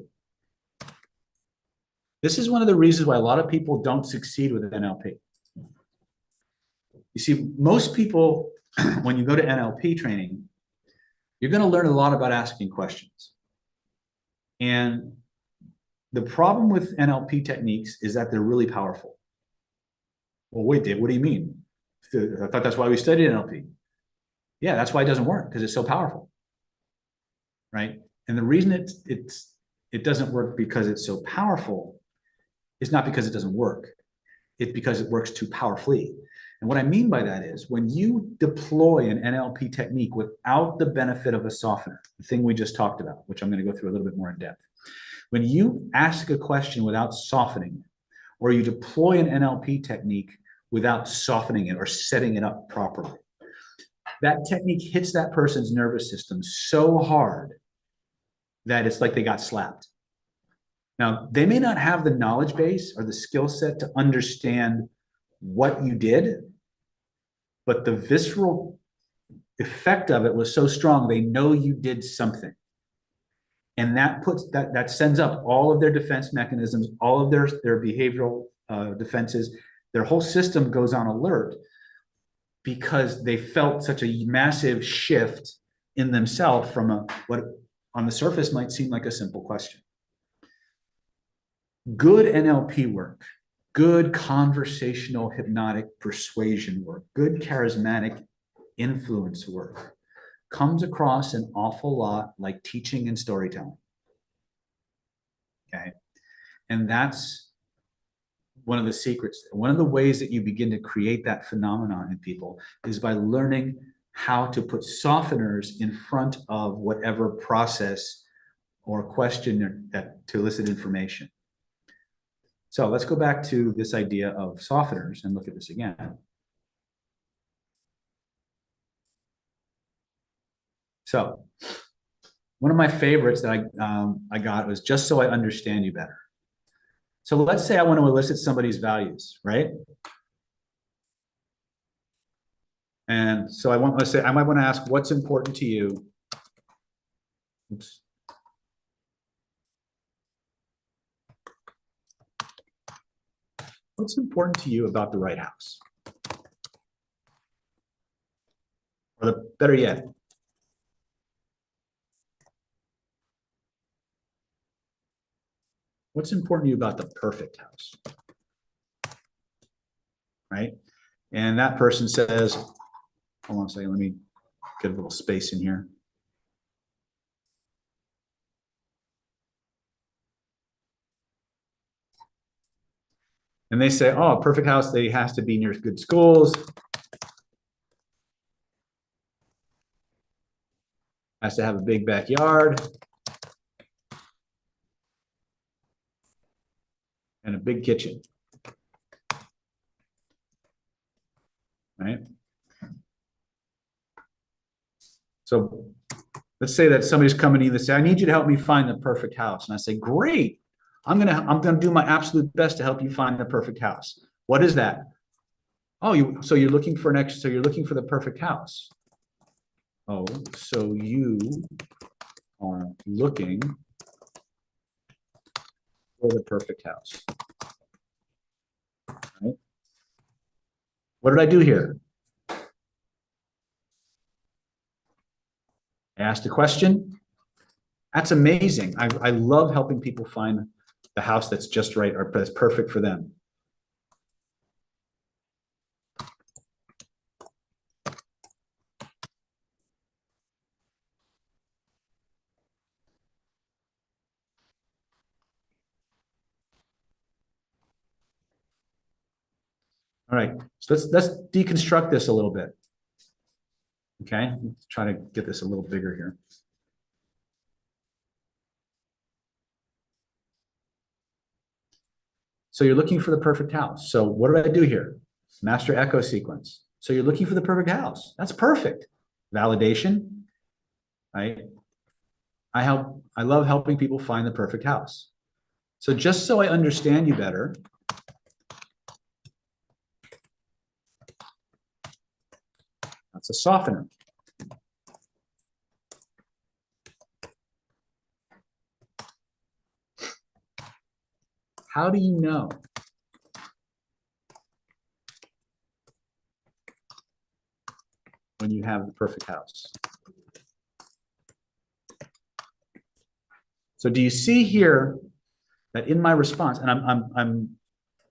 [SPEAKER 3] This is one of the reasons why a lot of people don't succeed with NLP. You see, most people, when you go to NLP training, you're going to learn a lot about asking questions. And the problem with NLP techniques is that they're really powerful. Well, wait, Dave, what do you mean? I thought that's why we studied NLP. Yeah, that's why it doesn't work, because it's so powerful, right? And the reason it doesn't work because it's so powerful is not because it doesn't work. It's because it works too powerfully. And what I mean by that is when you deploy an NLP technique without the benefit of a softener, the thing we just talked about, which I'm going to go through a little bit more in depth. When you ask a question without softening it, or you deploy an NLP technique without softening it or setting it up properly, that technique hits that person's nervous system so hard that it's like they got slapped. Now, they may not have the knowledge base or the skill set to understand what you did, but the visceral effect of it was so strong, they know you did something. And that sends up all of their defense mechanisms, all of their behavioral defenses. Their whole system goes on alert because they felt such a massive shift in themselves from what on the surface might seem like a simple question. Good NLP work, good conversational hypnotic persuasion work, good charismatic influence work comes across an awful lot like teaching and storytelling. Okay. And that's one of the secrets. One of the ways that you begin to create that phenomenon in people is by learning how to put softeners in front of whatever process or question that to elicit information. So let's go back to this idea of softeners and look at this again. So one of my favorites that I got was just so I understand you better. So let's say I want to elicit somebody's values, right? And so I might want to ask, what's important to you? Oops. What's important to you about the right house? Or better yet, what's important to you about the perfect house? Right? And that person says, hold on a second, let me get a little space in here. And they say, oh, a perfect house, they has to be near good schools. Has to have a big backyard. And a big kitchen. Right? So let's say that somebody's coming to you and say, I need you to help me find the perfect house. And I say, great. I'm gonna do my absolute best to help you find the perfect house. What is that? Oh, so you're looking for the perfect house. Oh, so you are looking for the perfect house. Right? What did I do here? I asked a question. That's amazing. I love helping people find the house that's just right or that's perfect for them.
[SPEAKER 4] All right, so let's deconstruct this a little bit. Okay, let's try to get this a little bigger here. So you're looking for the perfect house. So what did I do here? Master echo sequence. So you're looking for the perfect house. That's perfect. Validation, right? I love helping people find the perfect house. So just so I understand you better, that's a softener. How do you know? When you have the perfect house. So do you see here that in my response, and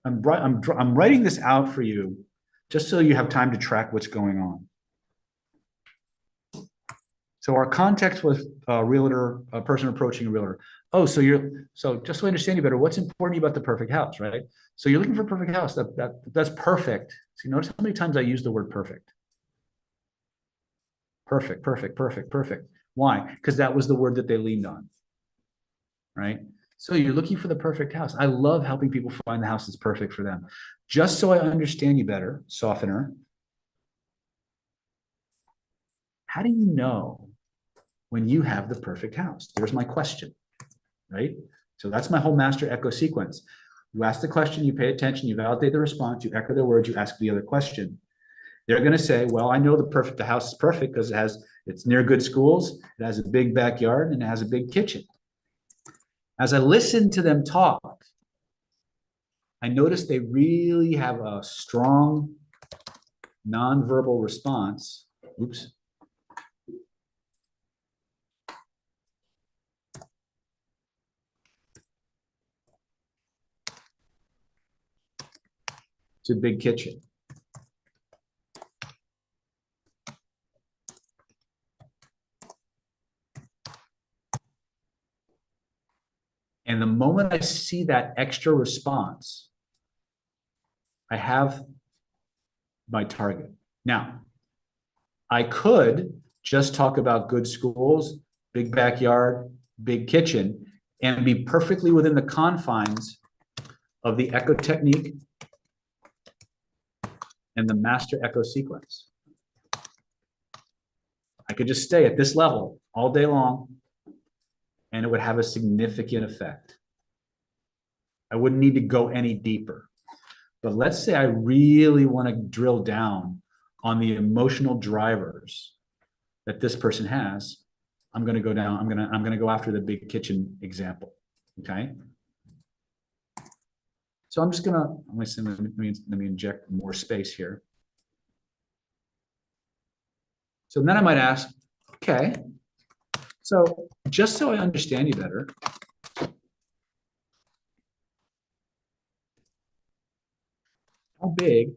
[SPEAKER 4] I'm writing this out for you just so you have time to track what's going on. So our context was a realtor, a person approaching a realtor. Oh, so just so I understand you better, what's important about the perfect house, right? So you're looking for a perfect house. That's perfect. So you notice how many times I use the word perfect. Perfect, perfect, perfect, perfect. Why? Because that was the word that they leaned on, right? So you're looking for the perfect house. I love helping people find the house that's perfect for them. Just so I understand you better, softener. How do you know when you have the perfect house? There's my question, right? So that's my whole master echo sequence. You ask the question, you pay attention, you validate the response, you echo their words, you ask the other question. They're going to say, well, I know the house is perfect because it's near good schools, it has a big backyard, and it has a big kitchen. As I listen to them talk, I notice they really have a strong nonverbal response. Oops. To big kitchen. And the moment I see that extra response, I have my target. Now, I could just talk about good schools, big backyard, big kitchen, and be perfectly within the confines of the echo technique and the master echo sequence. I could just stay at this level all day long, and it would have a significant effect. I wouldn't need to go any deeper. But let's say I really want to drill down on the emotional drivers that this person has. I'm going to go down. I'm going to go after the big kitchen example. Okay. So I'm just going to let me inject more space here. So then I might ask, okay, so just so I understand you better, how big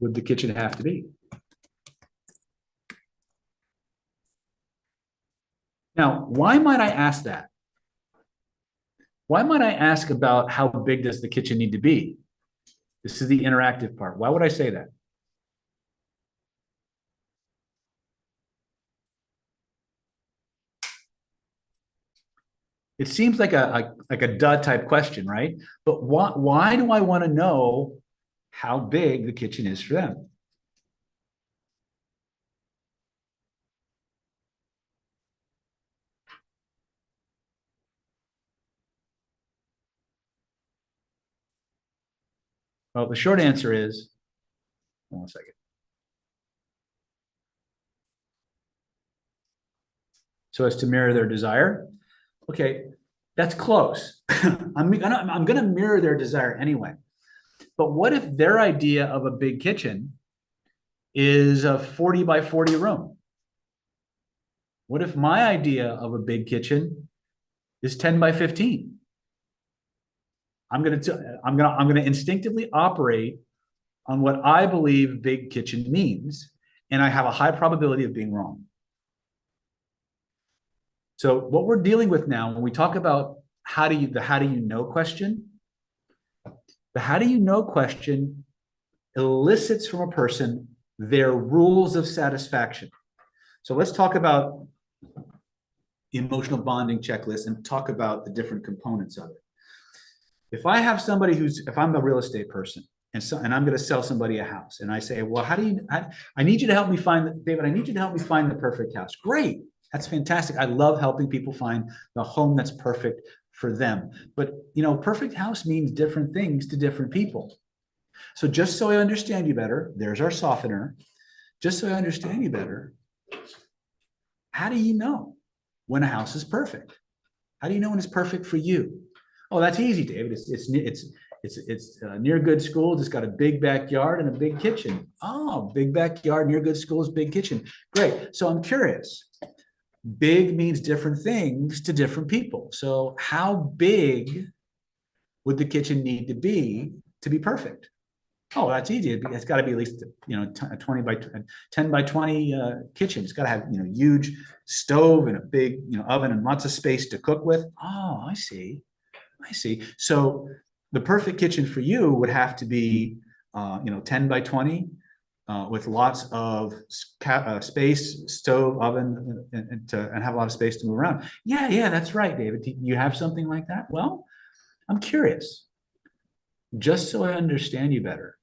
[SPEAKER 4] would the kitchen have to be? Now, why might I ask that? Why might I ask about how big does the kitchen need to be? This is the interactive part. Why would I say that? It seems like a duh type question, right? But why do I want to know how big the kitchen is for them? Well, the short answer is, one second. So as to mirror their desire. Okay, that's close. I'm gonna mirror their desire anyway. But what if their idea of a big kitchen is a 40 by 40 room? What if my idea of a big kitchen is 10 by 15? I'm gonna instinctively operate on what I believe big kitchen means, and I have a high probability of being wrong. So what we're dealing with now, when we talk about how do you know question, The how do you know question elicits from a person their rules of satisfaction. So let's talk about the emotional bonding checklist and talk about the different components of it. If I have somebody if I'm a real estate person and I'm going to sell somebody a house and I say, well, how do you, I need you to help me find, David, I need you to help me find the perfect house. Great. That's fantastic. I love helping people find the home that's perfect for them. But, perfect house means different things to different people. So just so I understand you better, there's our softener. Just so I understand you better, how do you know when a house is perfect? How do you know when it's perfect for you? Oh, that's easy, David. It's near good schools. It's got a big backyard and a big kitchen. Oh, big backyard, near good schools, big kitchen. Great. So I'm curious. Big means different things to different people. So how big would the kitchen need to be perfect? Oh, that's easy. It's got to be at least, a 20 by 10 by 20 kitchen. It's got to have, huge stove and a big, oven and lots of space to cook with. Oh, I see. So the perfect kitchen for you would have to be, 10 by 20 with lots of space, stove, oven, and have a lot of space to move around. Yeah, that's right, David. Do you have something like that? Well, I'm curious. Just so I understand you better.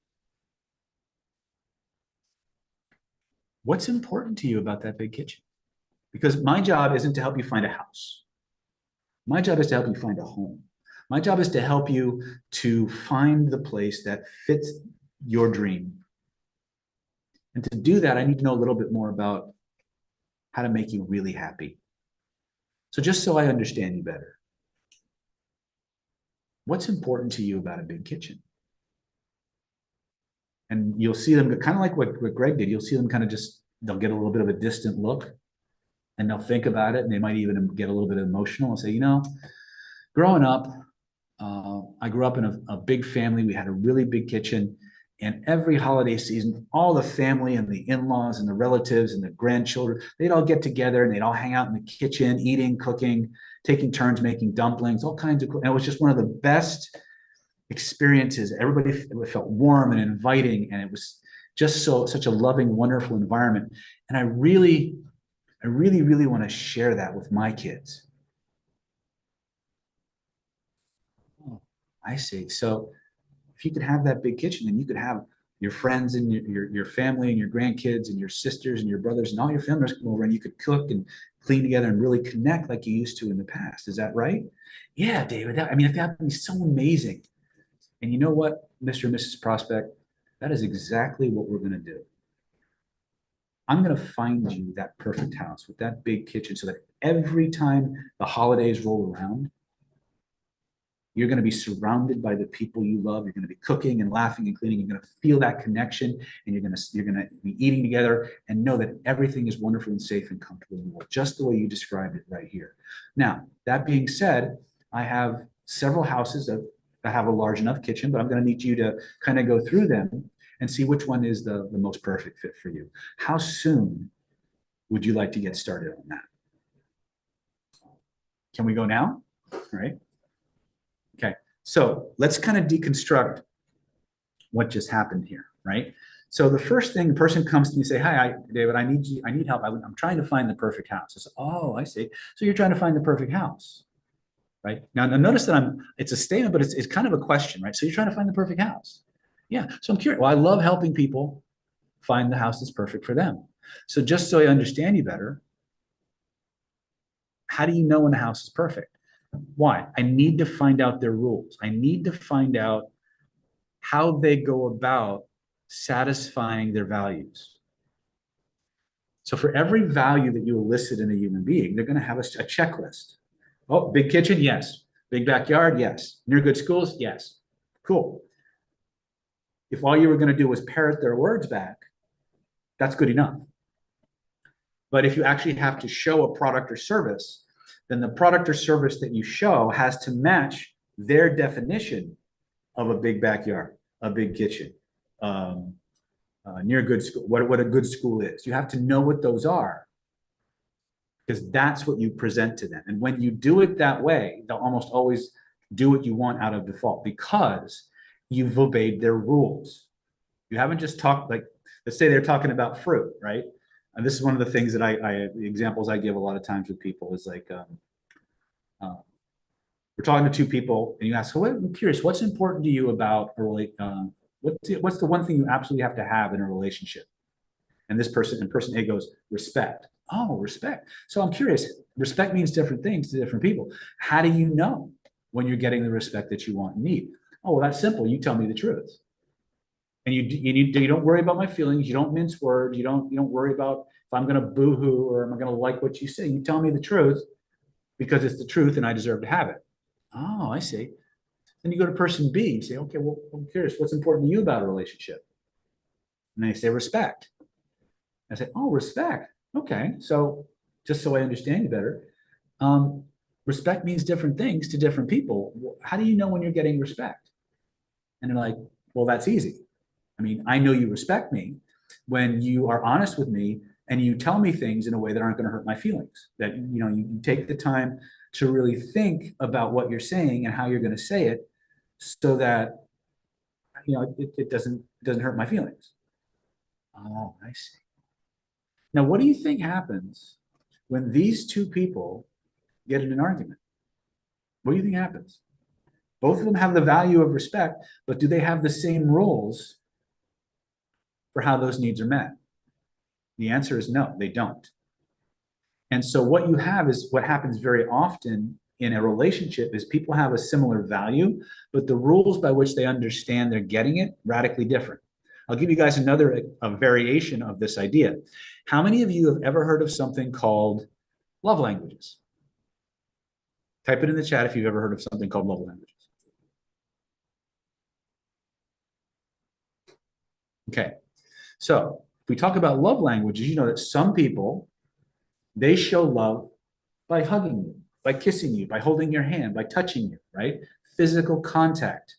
[SPEAKER 4] What's important to you about that big kitchen? Because my job isn't to help you find a house. My job is to help you find a home. My job is to help you to find the place that fits your dream. And to do that, I need to know a little bit more about how to make you really happy. So just so I understand you better, what's important to you about a big kitchen? And you'll see them kind of like what Greg did. You'll see them kind of they'll get a little bit of a distant look and they'll think about it. And they might even get a little bit emotional and say, growing up, I grew up in a big family. We had a really big kitchen. And every holiday season, all the family and the in-laws and the relatives and the grandchildren, they'd all get together and they'd all hang out in the kitchen, eating, cooking, taking turns making dumplings, all kinds of, and it was just one of the best experiences. Everybody felt warm and inviting, and it was just such a loving, wonderful environment. And I really want to share that with my kids. Oh, I see. So if you could have that big kitchen, then you could have your friends and your family and your grandkids and your sisters and your brothers and all your families come over, and you could cook and clean together and really connect like you used to in the past. Is that right? Yeah, David. That would be so amazing. And you know what, Mr. and Mrs. Prospect, that is exactly what we're going to do. I'm going to find you that perfect house with that big kitchen so that every time the holidays roll around, you're going to be surrounded by the people you love. You're going to be cooking and laughing and cleaning. You're going to feel that connection, and you're going to be eating together and know that everything is wonderful and safe and comfortable in the world, just the way you described it right here. Now, that being said, I have several houses that have a large enough kitchen, but I'm going to need you to kind of go through them and see which one is the most perfect fit for you. How soon would you like to get started on that? Can we go now? All right. Okay. So let's kind of deconstruct what just happened here, right? So the first thing, the person comes to me and say, hi, David, I need help. I'm trying to find the perfect house. I say, oh, I see. So you're trying to find the perfect house. Right now, notice that it's a statement, but it's kind of a question, right? So you're trying to find the perfect house. Yeah. So I'm curious. Well, I love helping people find the house that's perfect for them. So just so I understand you better, how do you know when the house is perfect? Why? I need to find out their rules. I need to find out how they go about satisfying their values. So for every value that you elicit in a human being, they're going to have a checklist. Oh, big kitchen? Yes. Big backyard? Yes. Near good schools? Yes. Cool. If all you were going to do was parrot their words back, that's good enough. But if you actually have to show a product or service, then the product or service that you show has to match their definition of a big backyard, a big kitchen, near a good school, what a good school is. You have to know what those are, because that's what you present to them. And when you do it that way, they'll almost always do what you want out of default, because you've obeyed their rules. You haven't just talked like, let's say they're talking about fruit, right? And this is one of the things that the examples I give a lot of times with people is like, we're talking to two people and you ask, well, I'm curious, what's important to you about what's the one thing you absolutely have to have in a relationship? And person A goes, respect. Oh, respect. So I'm curious, respect means different things to different people. How do you know when you're getting the respect that you want and need? Oh, well, that's simple. You tell me the truth. And you don't worry about my feelings. You don't mince words. You don't worry about if I'm going to boo-hoo or am I going to like what you say. You tell me the truth because it's the truth and I deserve to have it. Oh, I see. Then you go to person B and say, okay, well, I'm curious, what's important to you about a relationship? And they say respect. I say, oh, respect. Okay, so just so I understand you better, respect means different things to different people. How do you know when you're getting respect? And they're like, well, that's easy. I mean, I know you respect me when you are honest with me and you tell me things in a way that aren't going to hurt my feelings. That you take the time to really think about what you're saying and how you're going to say it, so that it doesn't hurt my feelings. Oh, I see. Now, what do you think happens when these two people get in an argument? What do you think happens? Both of them have the value of respect, but do they have the same rules for how those needs are met? The answer is no, they don't. And so what you have is what happens very often in a relationship is people have a similar value, but the rules by which they understand they're getting it radically different. I'll give you guys a variation of this idea. How many of you have ever heard of something called love languages? Type it in the chat if you've ever heard of something called love languages. Okay, so if we talk about love languages, you know that some people, they show love by hugging you, by kissing you, by holding your hand, by touching you, right? Physical contact,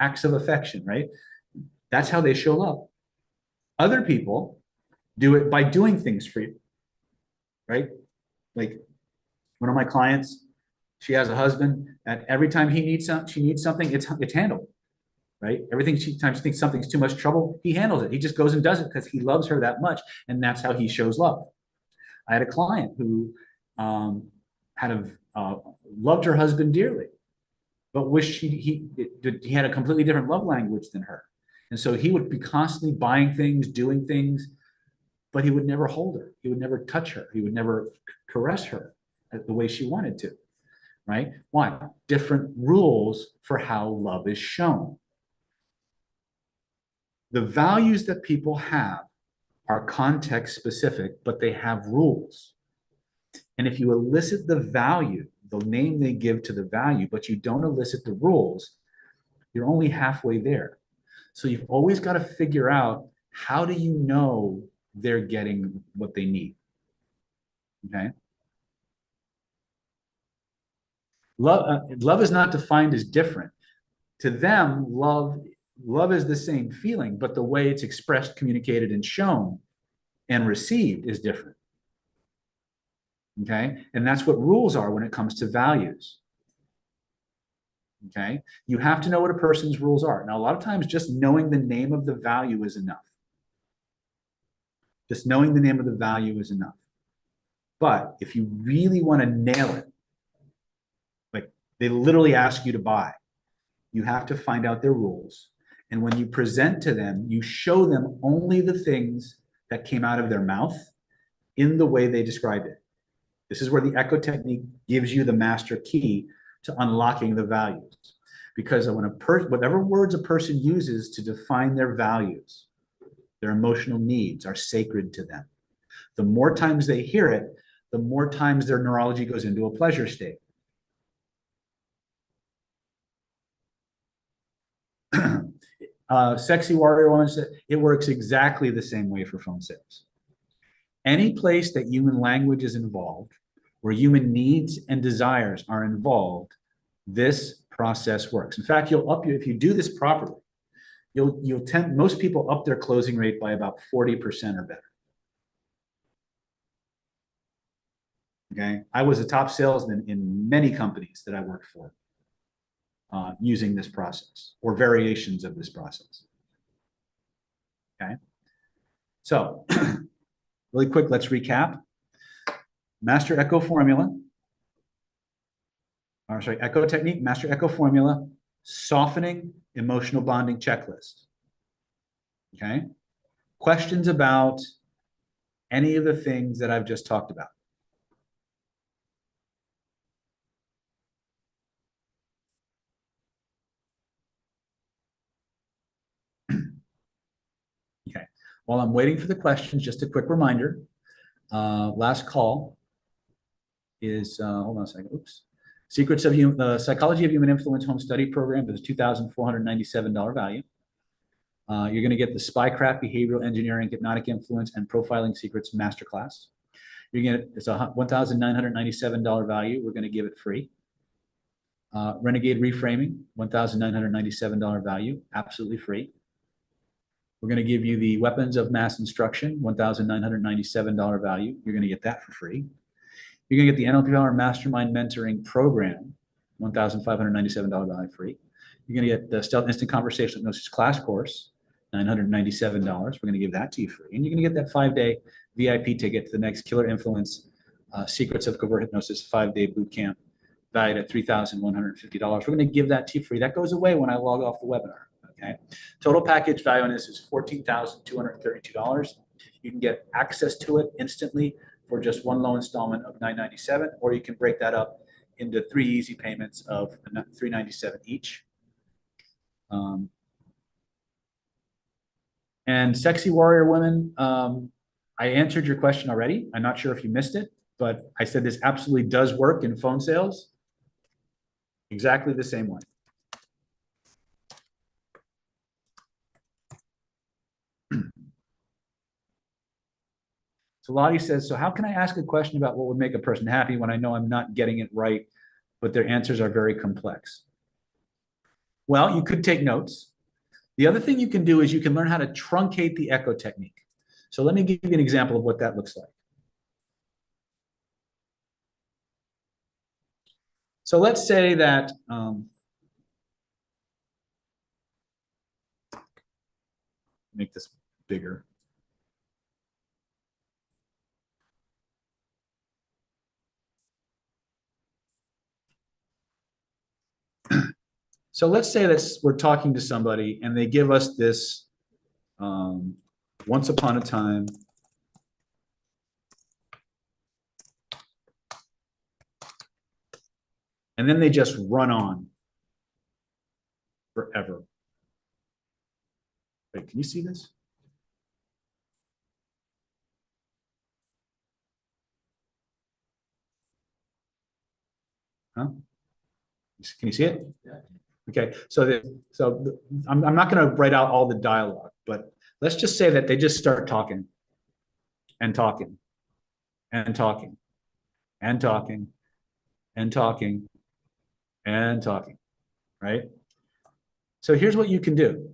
[SPEAKER 4] acts of affection, right? That's how they show love. Other people do it by doing things for you, right? Like one of my clients, she has a husband, and every time she needs something, it's handled, right? Everything she thinks something's too much trouble, he handles it. He just goes and does it because he loves her that much, and that's how he shows love. I had a client who loved her husband dearly, but wished he had a completely different love language than her. And so he would be constantly buying things, doing things, but he would never hold her. He would never touch her. He would never caress her the way she wanted to, right? Why? Different rules for how love is shown. The values that people have are context specific, but they have rules. And if you elicit the value, the name they give to the value, but you don't elicit the rules, you're only halfway there. So you've always got to figure out, how do you know they're getting what they need? Okay. Love is not defined as different. To them, love is the same feeling, but the way it's expressed, communicated, and shown and received is different. Okay. And that's what rules are when it comes to values. Okay. You have to know what a person's rules are. Now, a lot of times just knowing the name of the value is enough. Just knowing the name of the value is enough. But if you really want to nail it, like they literally ask you to buy, you have to find out their rules. And when you present to them, you show them only the things that came out of their mouth in the way they described it. This is where the echo technique gives you the master key to unlocking the values. Because when whatever words a person uses to define their values, their emotional needs are sacred to them. The more times they hear it, the more times their neurology goes into a pleasure state. Sexy Warrior Woman said it works exactly the same way for phone sales. Any place that human language is involved, where human needs and desires are involved, this process works. In fact, if you do this properly, most people up their closing rate by about 40% or better. Okay, I was a top salesman in many companies that I worked for. using this process or variations of this process. Okay. So really quick, let's recap. Master Echo formula, or sorry, Echo technique, master Echo formula, softening emotional bonding checklist. Okay. Questions about any of the things that I've just talked about. Okay. While I'm waiting for the questions, just a quick reminder. Last call is, hold on a second, oops. Secrets of the Psychology of Human Influence Home Study Program is a $2,497 value. You're going to get the Spycraft Behavioral Engineering, Hypnotic Influence, and Profiling Secrets Masterclass. You're going to, it's a $1,997 value. We're going to give it free. Renegade Reframing, $1,997 value, absolutely free. We're going to give you the Weapons of Mass Instruction, $1,997 value. You're going to get that for free. You're going to get the NLP Power Mastermind Mentoring Program, $1,597 value free. You're going to get the Stealth Instant Conversation Hypnosis Class Course, $997. We're going to give that to you free. And you're going to get that 5-day VIP ticket to the next Killer Influence Secrets of Covert Hypnosis 5-day boot camp, valued at $3,150. We're going to give that to you free. That goes away when I log off the webinar. Okay. Total package value on this is $14,232. You can get access to it instantly for just one low installment of $997, or you can break that up into 3 easy payments of $397 each. And Sexy Warrior Women, I answered your question already. I'm not sure if you missed it, but I said this absolutely does work in phone sales. Exactly the same way. So Lottie says, so how can I ask a question about what would make a person happy when I know I'm not getting it right, but their answers are very complex? Well, you could take notes. The other thing you can do is you can learn how to truncate the echo technique. So let me give you an example of what that looks like. So let's say that make this bigger. So let's say that we're talking to somebody and they give us this once upon a time and then they just run on forever. Wait, can you see this? Huh? Can you see it?
[SPEAKER 2] Yeah.
[SPEAKER 4] Okay, so I'm not going to write out all the dialogue, but let's just say that they just start talking and talking and talking and talking and talking and talking, right? So here's what you can do.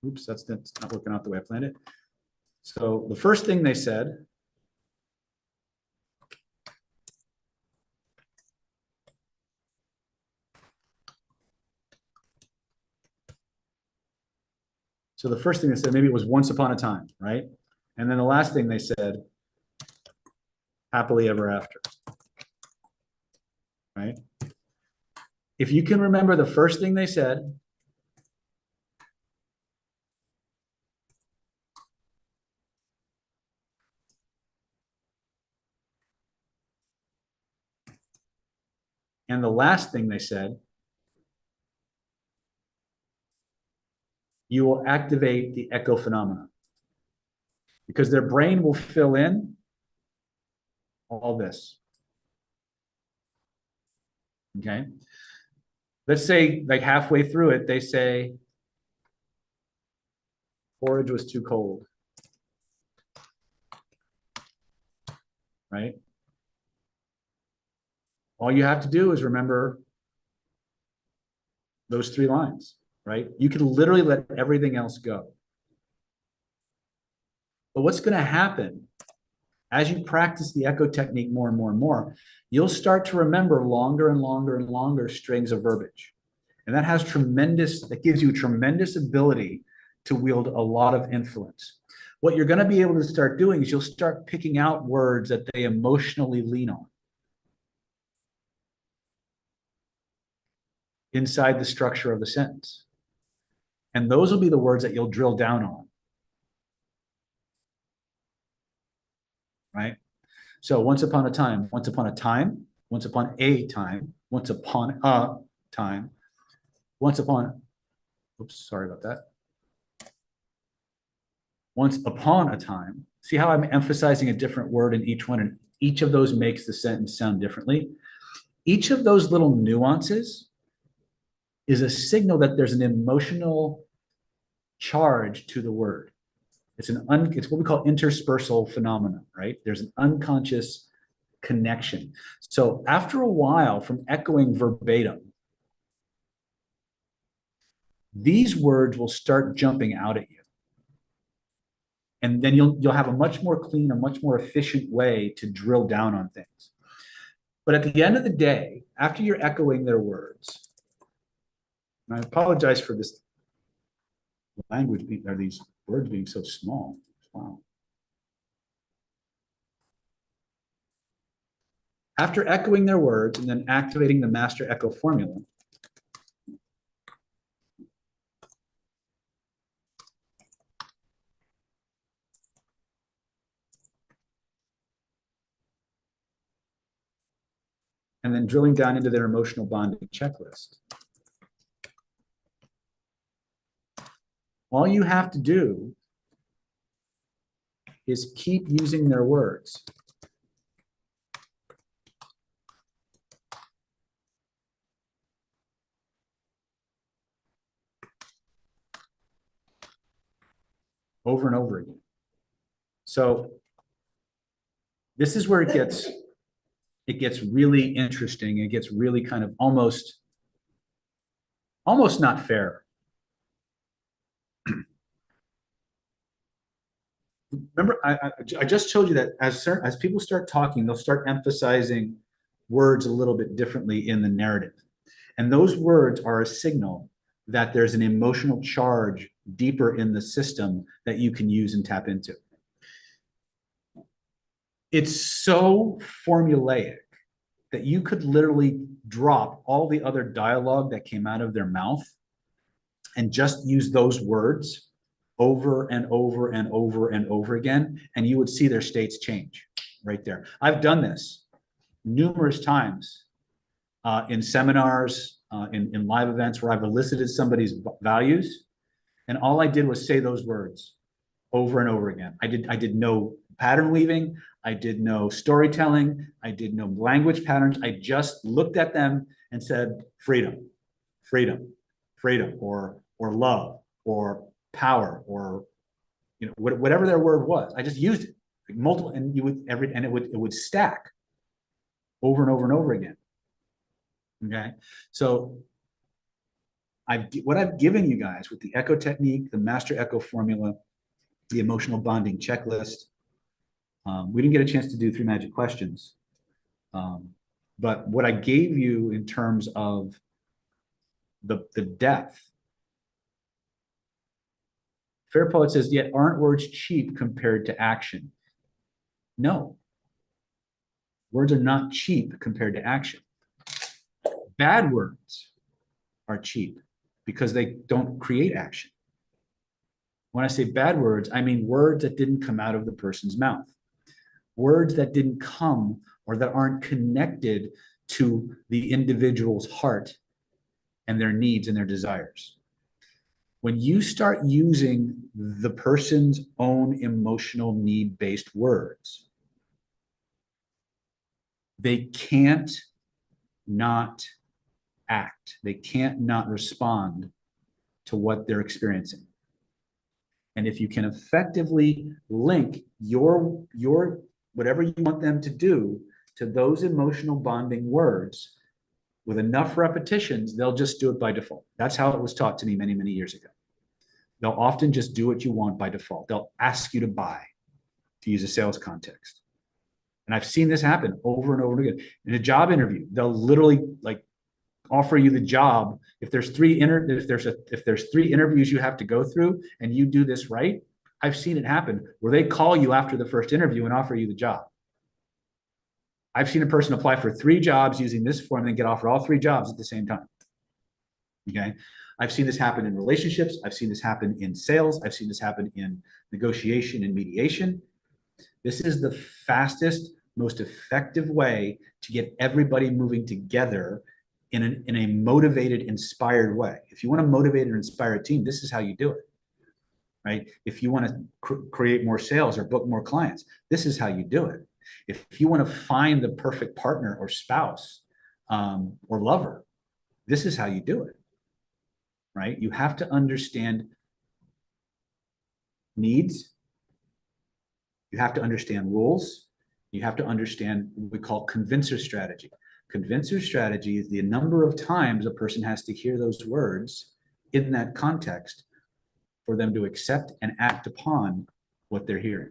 [SPEAKER 4] Oops, that's not working out the way I planned it. So the first thing they said, maybe it was once upon a time, right? And then the last thing they said, happily ever after, right? If you can remember the first thing they said, and the last thing they said, you will activate the echo phenomena because their brain will fill in all this. Okay. Let's say like halfway through it, they say, porridge was too cold. Right? All you have to do is remember those 3 lines, right? You can literally let everything else go. But what's going to happen as you practice the echo technique more and more and more, you'll start to remember longer and longer and longer strings of verbiage. And that gives you tremendous ability to wield a lot of influence. What you're going to be able to start doing is you'll start picking out words that they emotionally lean on inside the structure of the sentence. And those will be the words that you'll drill down on. Right? So once upon a time, once upon a time, once upon a time, once upon a time, once upon, oops, sorry about that. Once upon a time. See how I'm emphasizing a different word in each one, and each of those makes the sentence sound differently. Each of those little nuances is a signal that there's an emotional charge to the word. It's what we call interspersal phenomena, right? There's an unconscious connection. So after a while, from echoing verbatim, these words will start jumping out at you. And then you'll have a much more clean, a much more efficient way to drill down on things. But at the end of the day, after you're echoing their words, and I apologize for this language, or these words being so small. Wow. After echoing their words and then activating the master echo formula, and then drilling down into their emotional bonding checklist, all you have to do is keep using their words. Over and over again. So this is where it gets really interesting. It gets really kind of almost not fair. Remember, I just told you that as people start talking, they'll start emphasizing words a little bit differently in the narrative. And those words are a signal that there's an emotional charge deeper in the system that you can use and tap into. It's so formulaic that you could literally drop all the other dialogue that came out of their mouth and just use those words over and over and over and over again, and you would see their states change right there. I've done this numerous times in seminars, in live events where I've elicited somebody's values, and all I did was say those words over and over again. I did no pattern weaving. I did no storytelling. I did no language patterns. I just looked at them and said, freedom, freedom, freedom, or love, or power, or whatever their word was. I just used it like multiple, and it would stack over and over and over again. Okay, so what I've given you guys with the echo technique, the master echo formula, the emotional bonding checklist. We didn't get a chance to do 3 magic questions, but what I gave you in terms of the depth. Fair Poet says, yet aren't words cheap compared to action? No. Words are not cheap compared to action. Bad words are cheap because they don't create action. When I say bad words, I mean words that didn't come out of the person's mouth. Words that didn't come or that aren't connected to the individual's heart and their needs and their desires. When you start using the person's own emotional need-based words, they can't not act. They can't not respond to what they're experiencing. And if you can effectively link your whatever you want them to do to those emotional bonding words with enough repetitions, they'll just do it by default. That's how it was taught to me many, many years ago. They'll often just do what you want by default. They'll ask you to buy, to use a sales context. And I've seen this happen over and over again. In a job interview, they'll literally like offer you the job. If there's three interviews you have to go through and you do this right, I've seen it happen where they call you after the first interview and offer you the job. I've seen a person apply for 3 jobs using this form and then get offered all 3 jobs at the same time. Okay. I've seen this happen in relationships. I've seen this happen in sales. I've seen this happen in negotiation and mediation. This is the fastest, most effective way to get everybody moving together in a motivated, inspired way. If you want to motivate and inspire a team, this is how you do it, right? If you want to create more sales or book more clients, this is how you do it. If you want to find the perfect partner or spouse or lover, this is how you do it, right? You have to understand needs. You have to understand rules. You have to understand what we call convincer strategy. Convincer strategy is the number of times a person has to hear those words in that context for them to accept and act upon what they're hearing.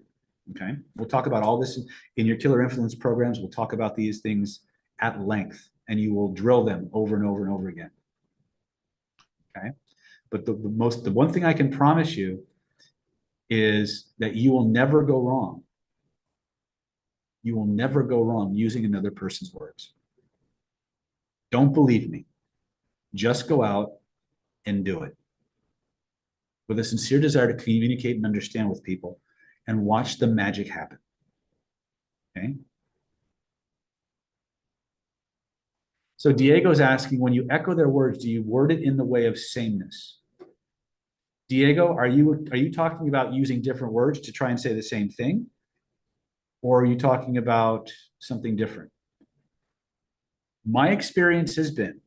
[SPEAKER 4] Okay, we'll talk about all this in your killer influence programs. We'll talk about these things at length, and you will drill them over and over and over again. Okay, but the one thing I can promise you is that you will never go wrong. You will never go wrong using another person's words. Don't believe me. Just go out and do it with a sincere desire to communicate and understand with people, and watch the magic happen. Okay. So Diego's asking, when you echo their words, do you word it in the way of sameness? Diego, are you talking about using different words to try and say the same thing? Or are you talking about something different? My experience has been,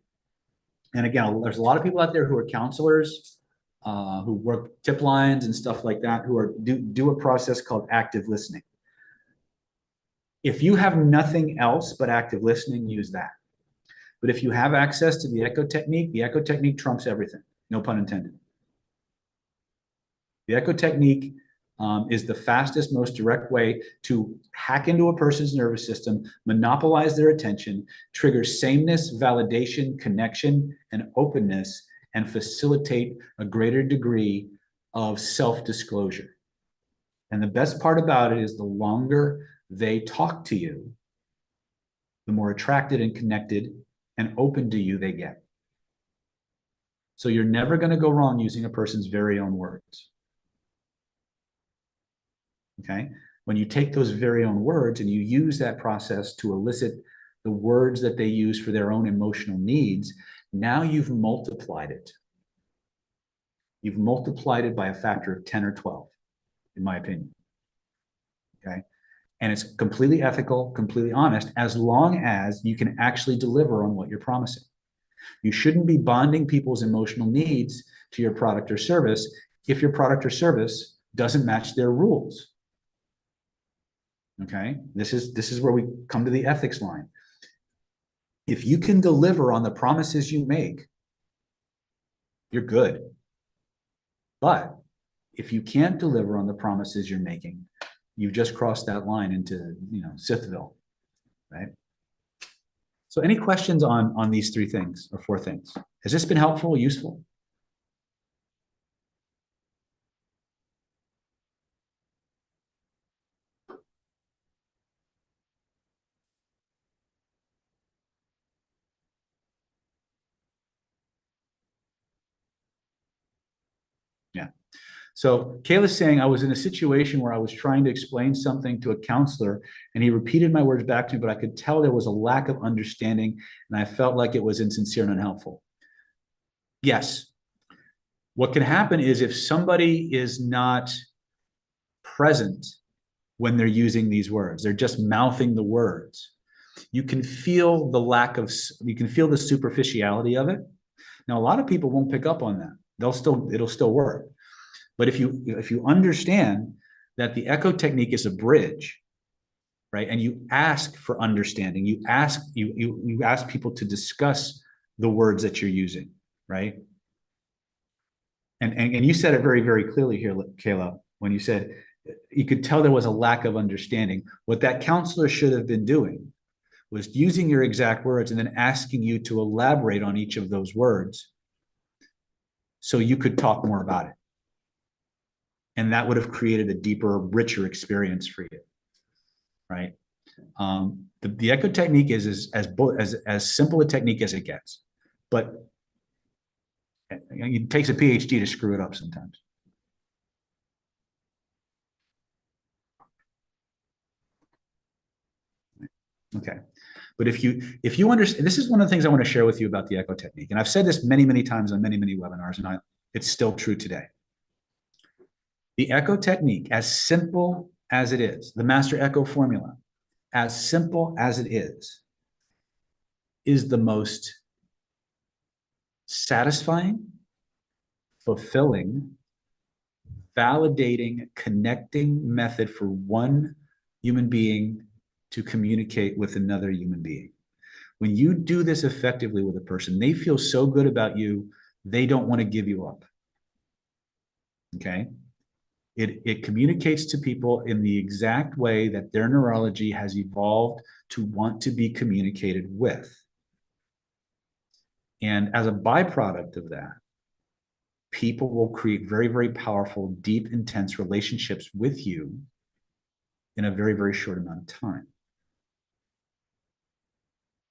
[SPEAKER 4] and again, there's a lot of people out there who are counselors, who work tip lines and stuff like that, who do a process called active listening. If you have nothing else but active listening, use that. But if you have access to the echo technique trumps everything. No pun intended. The echo technique is the fastest, most direct way to hack into a person's nervous system, monopolize their attention, trigger sameness, validation, connection, and openness, and facilitate a greater degree of self-disclosure. And the best part about it is the longer they talk to you, the more attracted and connected and open to you they get. So you're never going to go wrong using a person's very own words. Okay? When you take those very own words and you use that process to elicit the words that they use for their own emotional needs, now you've multiplied it. You've multiplied it by a factor of 10 or 12, in my opinion. Okay? And it's completely ethical, completely honest, as long as you can actually deliver on what you're promising. You shouldn't be bonding people's emotional needs to your product or service if your product or service doesn't match their rules. Okay? This is where we come to the ethics line. If you can deliver on the promises you make, you're good. But if you can't deliver on the promises you're making, you've just crossed that line into, Sithville, right? So any questions on these 3 things or 4 things? Has this been helpful, useful? Yeah. So Kayla's saying, I was in a situation where I was trying to explain something to a counselor and he repeated my words back to me, but I could tell there was a lack of understanding and I felt like it was insincere and unhelpful. Yes. What can happen is if somebody is not present when they're using these words, they're just mouthing the words, you can feel the superficiality of it. Now, a lot of people won't pick up on that. It'll still work. But if you understand that the echo technique is a bridge, right? And you ask for understanding. You ask people to discuss the words that you're using, right? And you said it very, very clearly here, Kayla, when you said you could tell there was a lack of understanding. What that counselor should have been doing was using your exact words and then asking you to elaborate on each of those words so you could talk more about it. And that would have created a deeper, richer experience for you, right? The echo technique is as simple a technique as it gets, but it takes a PhD to screw it up sometimes. Okay. But if you understand, this is one of the things I want to share with you about the echo technique. And I've said this many, many times on many, many webinars, and it's still true today. The echo technique, as simple as it is, the master echo formula, as simple as it is the most satisfying, fulfilling, validating, connecting method for one human being to communicate with another human being. When you do this effectively with a person, they feel so good about you, they don't want to give you up. Okay? It communicates to people in the exact way that their neurology has evolved to want to be communicated with. And as a byproduct of that, people will create very, very powerful, deep, intense relationships with you in a very, very short amount of time.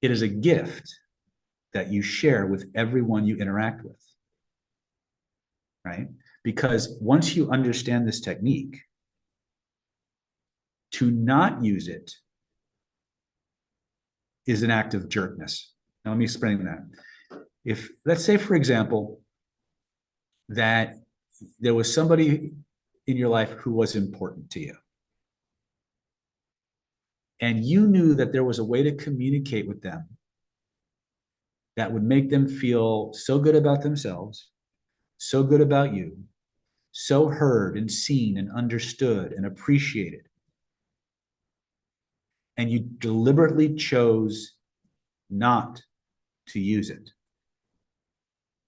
[SPEAKER 4] It is a gift that you share with everyone you interact with, right? Because once you understand this technique, to not use it is an act of jerkness. Now, let me explain that. If, let's say, for example, that there was somebody in your life who was important to you, and you knew that there was a way to communicate with them that would make them feel so good about themselves, so good about you, so heard and seen and understood and appreciated, and you deliberately chose not to use it,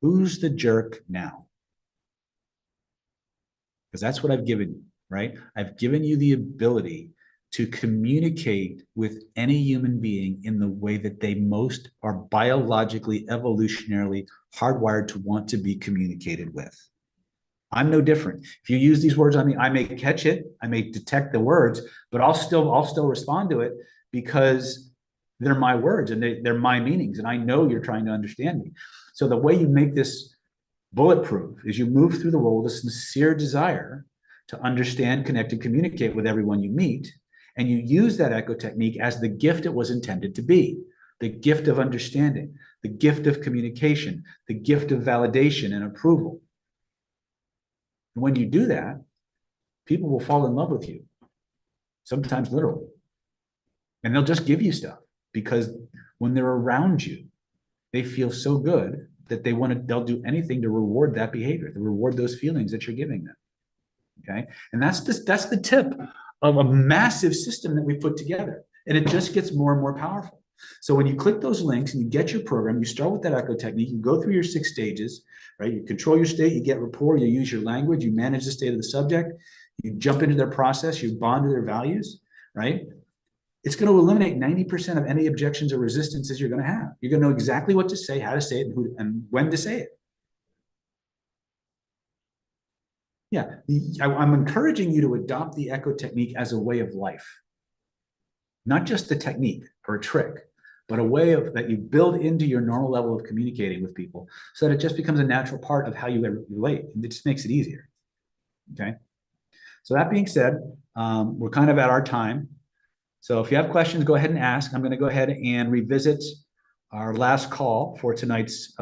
[SPEAKER 4] who's the jerk now? Because that's what I've given you, right? I've given you the ability to communicate with any human being in the way that they most are biologically, evolutionarily hardwired to want to be communicated with. I'm no different. If you use these words, I mean, I may catch it, I may detect the words, but I'll still respond to it because they're my words and they're my meanings, and I know you're trying to understand me. So the way you make this bulletproof is you move through the world with a sincere desire to understand, connect, and communicate with everyone you meet. And you use that echo technique as the gift it was intended to be, the gift of understanding, the gift of communication, the gift of validation and approval. And when you do that, people will fall in love with you, sometimes literally. And they'll just give you stuff because when they're around you, they feel so good that they'll do anything to reward that behavior, to reward those feelings that you're giving them. Okay. And that's the tip of a massive system that we put together. And it just gets more and more powerful. So when you click those links and you get your program, you start with that echo technique, you go through your 6 stages, right? You control your state, you get rapport, you use your language, you manage the state of the subject, you jump into their process, you bond to their values, right? It's going to eliminate 90% of any objections or resistances you're going to have. You're going to know exactly what to say, how to say it, and when to say it. Yeah, I'm encouraging you to adopt the echo technique as a way of life. Not just a technique or a trick, but a way of that you build into your normal level of communicating with people so that it just becomes a natural part of how you relate. And it just makes it easier. Okay. So that being said, we're kind of at our time. So if you have questions, go ahead and ask. I'm going to go ahead and revisit our last call for tonight's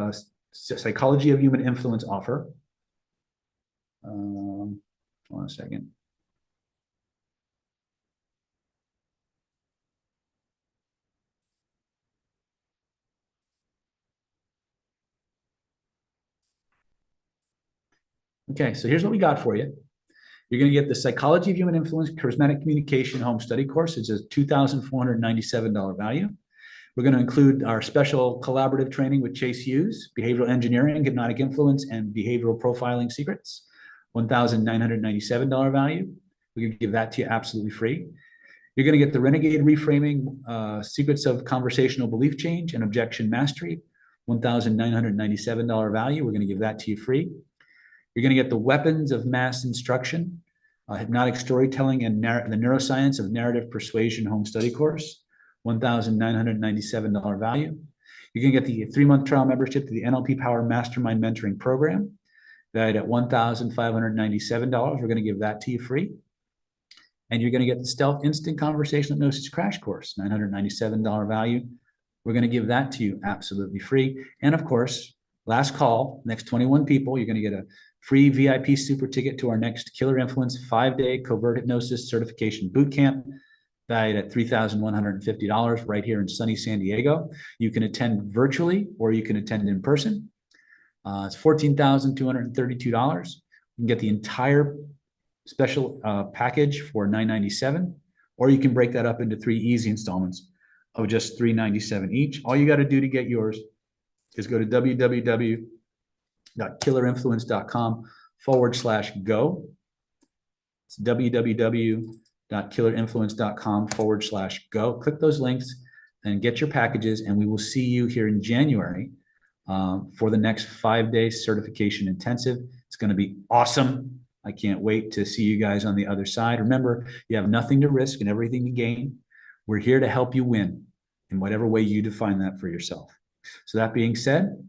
[SPEAKER 4] Psychology of Human Influence offer. Hold on a second. Okay, so here's what we got for you. You're going to get the Psychology of Human Influence, Charismatic Communication Home Study course. It's a $2,497 value. We're going to include our special collaborative training with Chase Hughes, Behavioral Engineering, Hypnotic Influence, and Behavioral Profiling Secrets, $1,997 value. We're going to give that to you absolutely free. You're going to get the Renegade Reframing, Secrets of Conversational Belief Change and Objection Mastery, $1,997 value. We're going to give that to you free. You're going to get the Weapons of Mass Instruction, Hypnotic Storytelling and the Neuroscience of Narrative Persuasion Home Study course, $1,997 value. You're going to get the 3-month trial membership to the NLP Power Mastermind Mentoring Program, valued at $1,597. We're going to give that to you free. And you're going to get the Stealth Instant Conversational Hypnosis Crash Course, $997 value. We're going to give that to you absolutely free. And of course, last call, next 21 people, you're going to get a free VIP super ticket to our next Killer Influence 5-day covert hypnosis certification bootcamp, valued at $3,150 right here in sunny San Diego. You can attend virtually or you can attend in person. It's $14,232. You can get the entire special package for $997, or you can break that up into 3 easy installments of just $397 each. All you got to do to get yours is go to www.killerinfluence.com/go. It's www.killerinfluence.com/go. Click those links and get your packages, and we will see you here in January for the next 5-day certification intensive. It's going to be awesome. I can't wait to see you guys on the other side. Remember, you have nothing to risk and everything to gain. We're here to help you win in whatever way you define that for yourself. So that being said,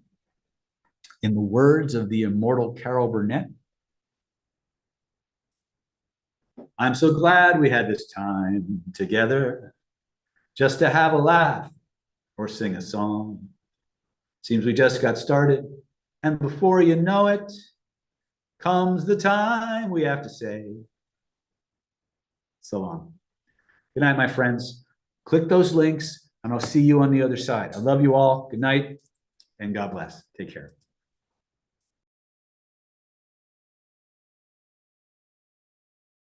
[SPEAKER 4] in the words of the immortal Carol Burnett, I'm so glad we had this time together just to have a laugh or sing a song. Seems we just got started, and before you know it, comes the time we have to say so long. Good night, my friends. Click those links, and I'll see you on the other side. I love you all. Good night, and God bless. Take care.